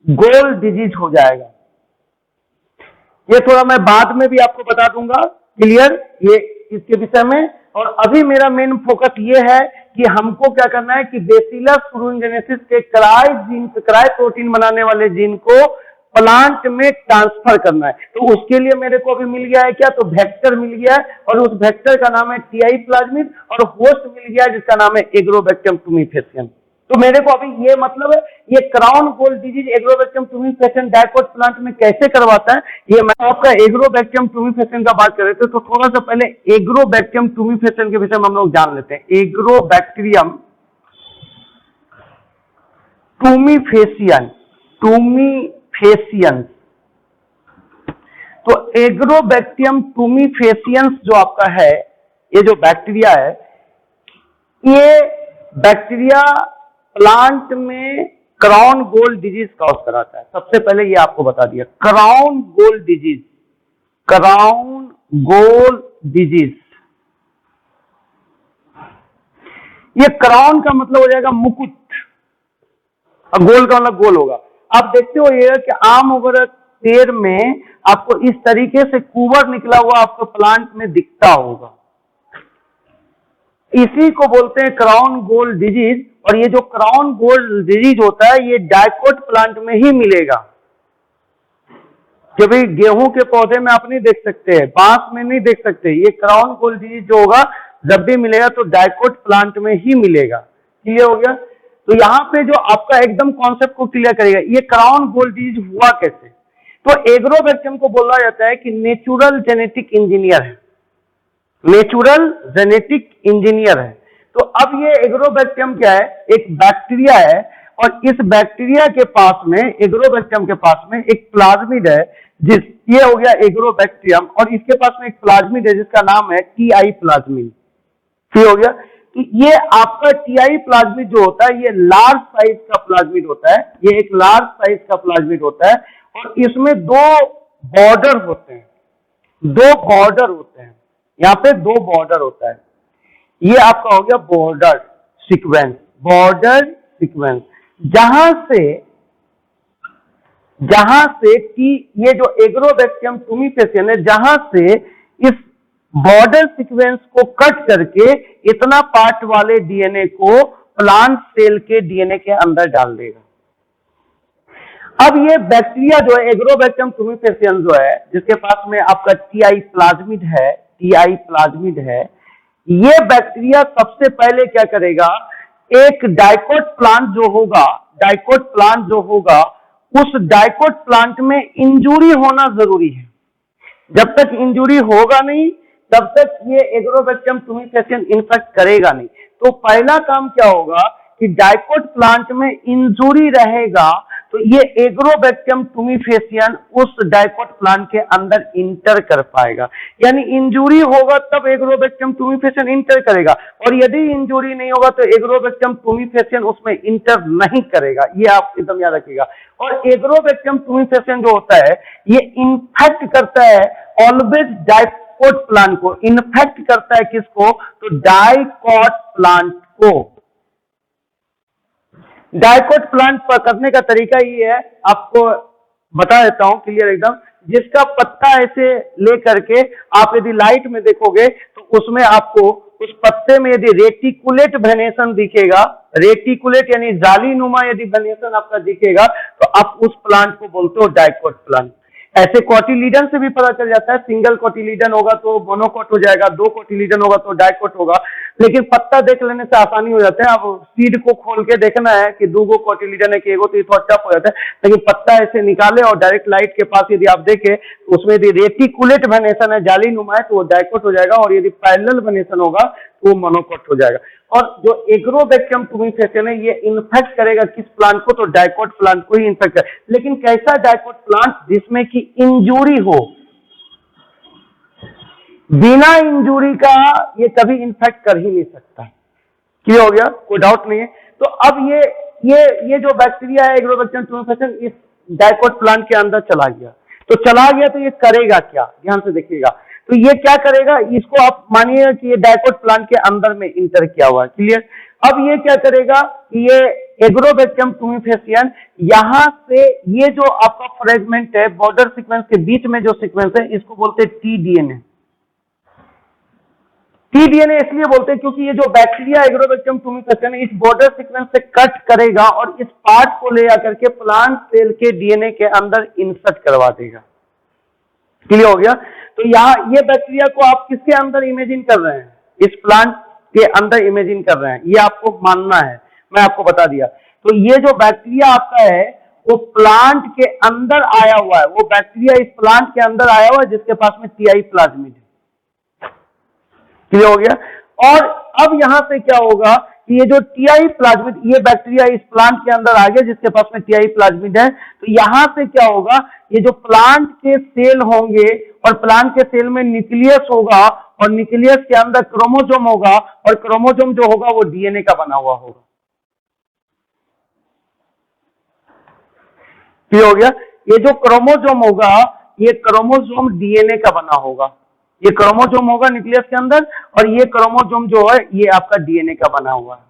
गोल डिजीज हो जाएगा। ये थोड़ा मैं बाद में भी आपको बता दूंगा क्लियर ये इसके विषय में। और अभी मेरा मेन फोकस ये है कि हमको क्या करना है कि बेसिलस thuringiensis के क्राई प्रोटीन बनाने वाले जीन को प्लांट में ट्रांसफर करना है। तो उसके लिए मेरे को अभी मिल गया है क्या? तो वेक्टर मिल गया है और उस वेक्टर का नाम है टीआई प्लाज्मिड और होस्ट मिल गया है जिसका नाम है एग्रोबैक्टीरियम टूमीफेसियन। तो मेरे को अभी ये मतलब है ये क्राउन गोल डिजीज एग्रोबैक्टीरियम टूमीफेसियन डाइकोट प्लांट में कैसे करवाता है, ये मैं आपका एग्रोबैक्टीरियम टूमीफेसियन का बात कर रहे थे। तो थोड़ा सा पहले एग्रोबैक्टीरियम टूमीफेसियन के विषय में हम लोग जान लेते हैं। एग्रोबैक्टीरियम टूमीफेसियन तो एग्रोबैक्टीरियम टूमीफेसियंस जो आपका है, ये जो बैक्टीरिया है, ये बैक्टीरिया प्लांट में क्राउन गोल डिजीज काउज कराता है। सबसे पहले ये आपको बता दिया क्राउन गोल डिजीज। ये क्राउन का मतलब हो जाएगा मुकुट और गोल का मतलब गोल होगा। आप देखते हो ये कि आम वगैरह पेड़ में आपको इस तरीके से कुवर निकला हुआ आपको प्लांट में दिखता होगा, इसी को बोलते हैं क्राउन गोल डिजीज। और ये जो क्राउन गोल डिजीज होता है ये डाइकोट प्लांट में ही मिलेगा। कि भाई गेहूं के पौधे में आप नहीं देख सकते हैं, बांस में नहीं देख सकते। ये क्राउन गोल डिजीज जो होगा जब भी मिलेगा तो डाइकोट प्लांट में ही मिलेगा। क्लियर हो गया? तो यहाँ पे जो आपका एकदम कॉन्सेप्ट को क्लियर करेगा, ये क्राउन गोल डिजीज हुआ कैसे। तो एग्रोबैक्टीरियम को बोला जाता है कि नेचुरल जेनेटिक इंजीनियर है, नेचुरल जेनेटिक इंजीनियर है। तो अब ये एग्रोबैक्टीरियम क्या है, एक बैक्टीरिया है, और इस बैक्टीरिया के पास में, एग्रोबैक्टीरियम के पास में एक प्लाज्मिड है, ये हो गया एग्रोबैक्टीरियम, और इसके पास में एक प्लाज्मिड है जिसका नाम है टीआई प्लाज्मिड। ठीक हो गया? कि ये आपका टीआई प्लाज्मिड जो होता है ये लार्ज साइज का प्लाज्मिड होता है, ये एक लार्ज साइज का प्लाज्मिड होता है, और इसमें दो बॉर्डर होते हैं, दो बॉर्डर होते हैं, यहाँ पे दो बॉर्डर होता है। ये आपका हो गया बॉर्डर सीक्वेंस, बॉर्डर सीक्वेंस, जहां से कि ये जो एग्रोबैक्टीरियम टुमिफेसियन है, जहां से इस बॉर्डर सीक्वेंस को कट करके इतना पार्ट वाले डीएनए को प्लांट सेल के डीएनए के अंदर डाल देगा। अब ये बैक्टीरिया जो है एग्रोबैक्टीरियम टुमिफेसियन जो है, जिसके पास में आपका टीआई प्लाज्मिड है, टीआई प्लाज्मिड है, ये बैक्टीरिया सबसे पहले क्या करेगा, एक डाइकोट प्लांट जो होगा, डाइकोट प्लांट जो होगा, उस डाइकोट प्लांट में इंजुरी होना जरूरी है। जब तक इंजुरी होगा नहीं तब तक ये एग्रोबैक्टीरियम टुमिफेसियन इन्फेक्ट करेगा नहीं। तो पहला काम क्या होगा कि डाइकोट प्लांट में इंजुरी रहेगा तो ये एग्रोबैक्टीरियम टुमिफेसियन उस डाइकोट प्लांट के अंदर इंटर कर पाएगा। यानी इंजुरी होगा तब एग्रोबैक्टीरियम टुमिफेसियन इंटर करेगा, और यदि इंजुरी नहीं होगा तो एग्रोबैक्टीरियम टुमिफेसियन उसमें इंटर नहीं करेगा। ये आप एकदम याद रखिएगा। और एग्रोबैक्टीरियम टुमिफेसियन जो होता है ये इन्फेक्ट करता है ऑलवेज डाइकोट प्लांट को, इन्फेक्ट करता है किसको, तो डाइकोट प्लांट को। डाइकोट प्लांट पकड़ने का तरीका ये है, आपको बता देता हूं क्लियर एकदम। जिसका पत्ता ऐसे ले करके आप यदि लाइट में देखोगे तो उसमें आपको उस पत्ते में यदि रेटिकुलेट वेनेशन दिखेगा, रेटिकुलेट यानी जाली नुमा यदि वेनेशन आपका दिखेगा तो आप उस प्लांट को बोलते हो डाइकोट प्लांट। ऐसे कोटिलीडन से भी पता चल जाता है, सिंगल कोटिलीडन होगा तो मोनोकोट हो जाएगा, दो कोटिलीडन होगा तो डाइकोट होगा। लेकिन पत्ता देख लेने से आसानी हो जाता है। अब सीड को खोल के देखना है कि दो कोटिलीडन है कि एगो, तो ये थोड़ा टफ हो जाता है। लेकिन पत्ता ऐसे निकाले और डायरेक्ट लाइट के पास यदि आप देखें तो उसमें यदि रेटिकुलेट वेनेशन है, जाली नुमा है, तो वो डाइकोट हो जाएगा, और यदि पैरेलल वेनेशन होगा तो वो मोनोकोट हो जाएगा। और जो एग्रोबैक्टीरियम टुमिफेसियन है ये इन्फेक्ट करेगा किस प्लांट को, तो डाइकोट प्लांट को ही इन्फेक्ट करे। लेकिन कैसा डाइकोट प्लांट, जिसमें कि इंजुरी हो, बिना इंजुरी का ये कभी इन्फेक्ट कर ही नहीं सकता। क्लियर हो गया? कोई डाउट नहीं है। तो अब ये जो बैक्टीरिया है एग्रोबैक्टीरियम टुमिफेसियन इस डाइकोट प्लांट के अंदर चला गया, तो ये करेगा क्या, ध्यान से देखिएगा। तो ये क्या करेगा, इसको आप मानिए कि ये डाइकोट प्लांट के अंदर में इंटर किया हुआ है। क्लियर? अब ये क्या करेगा कि ये एग्रोबैक्टीरियम टुमिफेसियन यहां से ये जो आपका फ्रेगमेंट है बॉर्डर सीक्वेंस के बीच में जो सीक्वेंस है इसको बोलते हैं टीडीएनए। टीडीएनए इसलिए बोलते हैं क्योंकि ये जो बैक्टीरिया एग्रोबैक्टीरियम टुमिफेसियन इस बॉर्डर सीक्वेंस से कट करेगा और इस पार्ट को ले आकर के प्लांट सेल के डीएनए के अंदर इंसर्ट करवा देगा। क्लियर हो गया? तो यहाँ ये बैक्टीरिया को आप किसके अंदर इमेजिन कर रहे हैं, इस प्लांट के अंदर इमेजिन कर रहे हैं, ये आपको मानना है, मैं आपको बता दिया। तो ये जो बैक्टीरिया आपका है वो प्लांट के अंदर आया हुआ है, वो बैक्टीरिया इस प्लांट के अंदर आया हुआ है जिसके पास में टीआई प्लाज्मिड है। क्लियर हो गया? और अब यहां से क्या होगा कि ये जो टीआई प्लाज्मिड, ये बैक्टीरिया इस प्लांट के अंदर आ गया जिसके पास में टीआई प्लाज्मिड है, तो यहां से क्या होगा, ये जो प्लांट के सेल होंगे और प्लांट के सेल में न्यूक्लियस होगा और न्यूक्लियस के अंदर क्रोमोसोम होगा और क्रोमोसोम जो होगा वो डीएनए का बना हुआ होगा। क्लियर हो गया? ये जो क्रोमोसोम होगा ये क्रोमोसोम डीएनए का बना होगा, ये क्रोमोसोम होगा न्यूक्लियस के अंदर और ये क्रोमोसोम जो है ये आपका डीएनए का बना हुआ है।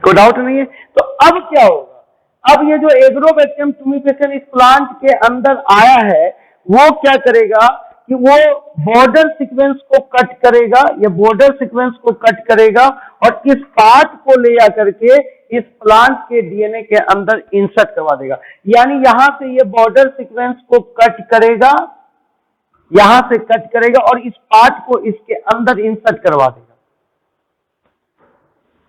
कोई डाउट नहीं है? तो अब क्या होगा, अब ये जो एग्रोबैक्टीरियम टुमिफेसियन इस प्लांट के अंदर आया है वो क्या करेगा कि वो बॉर्डर सीक्वेंस को कट करेगा, ये बॉर्डर सीक्वेंस को कट करेगा और इस पार्ट को ले आकर के इस प्लांट के डीएनए के अंदर इंसर्ट करवा देगा। यानी यहां से ये बॉर्डर सीक्वेंस को कट करेगा, यहां से कट करेगा और इस पार्ट को इसके अंदर इंसर्ट करवा देगा।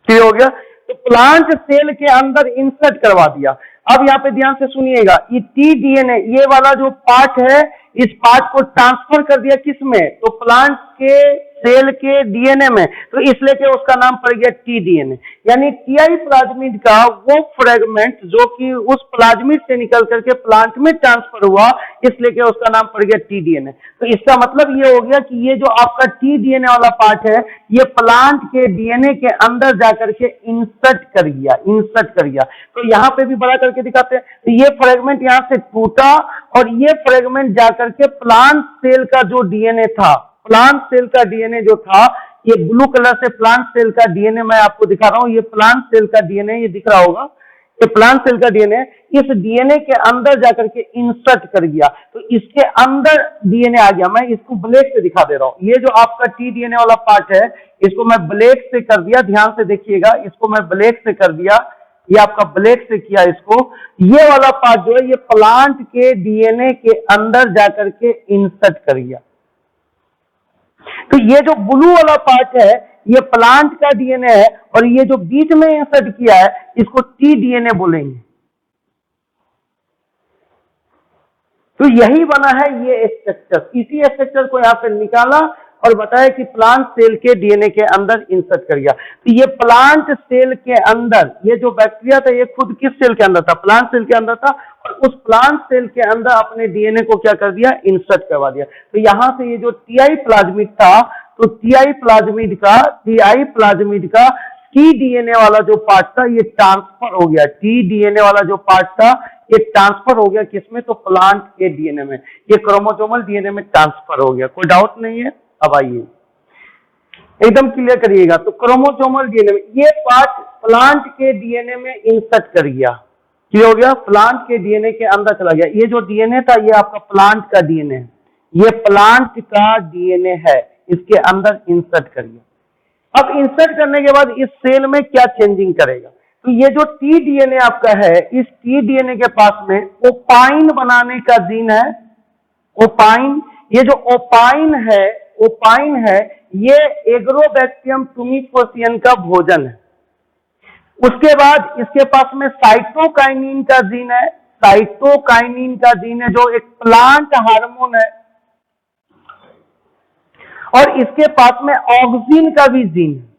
क्लियर हो गया? तो प्लांट सेल के अंदर इंसर्ट करवा दिया। अब यहाँ पे ध्यान से सुनिएगा, ये टी डीएनए ये वाला जो पार्ट है, इस पार्ट को ट्रांसफर कर दिया किस में? तो प्लांट के सेल के डीएनए में, तो इसलिए कि उसका नाम पड़ गया टी डीएनए। यानी टीआई प्लाज्मिड का वो फ्रेगमेंट जो कि उस प्लाज्मिड से निकल करके प्लांट में ट्रांसफर हुआ, इसलिए कि उसका नाम पड़ गया टी डीएनए। तो इसका मतलब ये हो गया कि ये जो आपका टी डीएनए वाला पार्ट है, ये प्लांट के डीएनए के अंदर जाकर के इंसर्ट कर गया। तो यहाँ पे भी बड़ा करके दिखाते हैं। तो ये फ्रेगमेंट यहाँ से टूटा और ये फ्रेगमेंट जाकर के प्लांट सेल का जो डीएनए था, प्लांट सेल का डीएनए जो था, ये ब्लू कलर से प्लांट सेल का डीएनए मैं आपको दिखा रहा हूं, ये प्लांट सेल का डीएनए, ये दिख रहा होगा, ये प्लांट सेल का डीएनए इस डीएनए के अंदर जाकर के इंसर्ट कर गया। तो इसके अंदर डीएनए आ गया। मैं इसको ब्लैक से दिखा दे रहा हूं। ये जो आपका टी डीएनए वाला पार्ट है, इसको मैं ब्लैक से कर दिया, ध्यान से देखिएगा, इसको मैं ब्लैक से कर दिया, ये आपका ब्लैक से किया इसको। ये वाला पार्ट जो है, ये प्लांट के डीएनए के अंदर जाकर के इंसर्ट कर गया। तो ये जो ब्लू वाला पार्ट है, ये प्लांट का डीएनए है और ये जो बीच में इंसर्ट किया है, इसको टी डीएनए बोलेंगे। तो यही बना है ये स्ट्रक्चर। इसी स्ट्रक्चर को यहां पे निकाला और बताया कि प्लांट सेल के डीएनए के अंदर इंसर्ट कर गया। तो ये प्लांट सेल के अंदर, ये जो बैक्टीरिया था, ये खुद किस सेल के अंदर था? प्लांट सेल के अंदर था और उस प्लांट सेल के अंदर अपने डीएनए को क्या कर दिया? इंसर्ट करवा दिया। तो यहां से ये जो टीआई प्लाज्मिड था, तो टीआई प्लाज्मिड का टी डीएनए वाला जो पार्ट था, ये ट्रांसफर हो गया। टी डीएनए वाला जो पार्ट था, ये ट्रांसफर हो गया किसमें? तो प्लांट के डीएनए में, ये क्रोमोसोमल डीएनए में ट्रांसफर हो गया। कोई डाउट नहीं है? अब आइए एकदम क्लियर करिएगा। तो क्रोमोसोमल डीएनए में ये पार्ट प्लांट के डीएनए में इंसर्ट कर गया। क्लियर हो गया? प्लांट के डीएनए के अंदर चला गया। ये जो डीएनए था, ये आपका प्लांट का डीएनए है, ये प्लांट का डीएनए है, इसके अंदर इंसर्ट कर गया। अब इंसर्ट करने के बाद इस सेल में क्या चेंजिंग करेगा? तो ये जो टी डीएनए आपका है, इस टी डीएनए के पास में ओपाइन बनाने का जीन है। ओपाइन, ये जो ओपाइन है, ये एग्रोबैक्टीरियम टुमिफोसियन का भोजन है। उसके बाद इसके पास में साइटोकाइनिन का जीन है। साइटोकाइनिन का जीन है जो एक प्लांट हार्मोन है, और इसके पास में ऑक्सिन का भी जीन है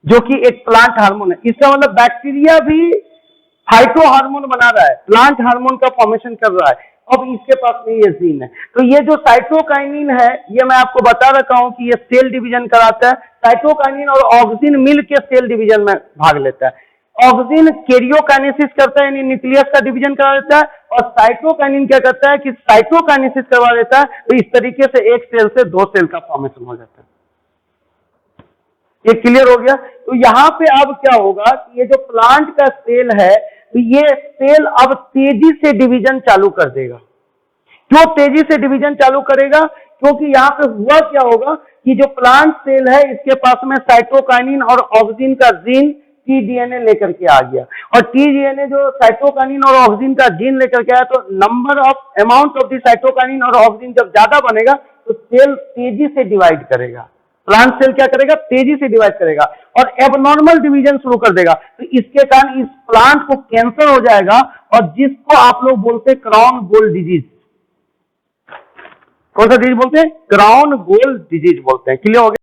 जो कि एक प्लांट हार्मोन है। इसका मतलब बैक्टीरिया भी फाइटो हार्मोन बना रहा है, प्लांट हार्मोन का फॉर्मेशन कर रहा है। अब इसके पास में ये जीन है। तो ये जो साइटोकाइनिन है, ये मैं आपको बता रखा हूं कि ये सेल डिवीजन कराता है। साइटोकाइनिन और ऑक्सिन मिल के सेल डिवीजन में भाग लेता है। ऑक्सिन कैरियोकाइनेसिस करता है, यानी न्यूक्लियस का डिवीजन करा देता है, और साइटोकाइनिन क्या करता है कि साइटोकाइनेसिस करवा देता है। तो इस तरीके से एक सेल से दो सेल का फॉर्मेशन हो जाता है। ये क्लियर हो गया? तो यहां पे अब क्या होगा कि ये जो प्लांट का सेल है, तो ये सेल अब तेजी से डिवीजन चालू कर देगा। क्यों तेजी से डिवीजन चालू करेगा? क्योंकि यहाँ पे हुआ क्या होगा कि जो प्लांट सेल है, इसके पास में साइटोकाइनिन और ऑक्सिन का जीन टी डीएनए लेकर के आ गया। और टी डीएनए जो साइटोकाइनिन और ऑक्सिन का जीन लेकर के आया, तो अमाउंट ऑफ द साइटोकाइनिन और ऑक्सिन जब ज्यादा बनेगा तो सेल तेजी से डिवाइड करेगा। प्लांट सेल क्या करेगा? तेजी से डिवाइड करेगा और एबनॉर्मल डिवीजन शुरू कर देगा। तो इसके कारण इस प्लांट को कैंसर हो जाएगा, और जिसको आप लोग बोलते हैं क्राउन गोल डिजीज। कौन सा डिजीज बोलते हैं? क्राउन गोल डिजीज बोलते हैं। क्लियर हो गया?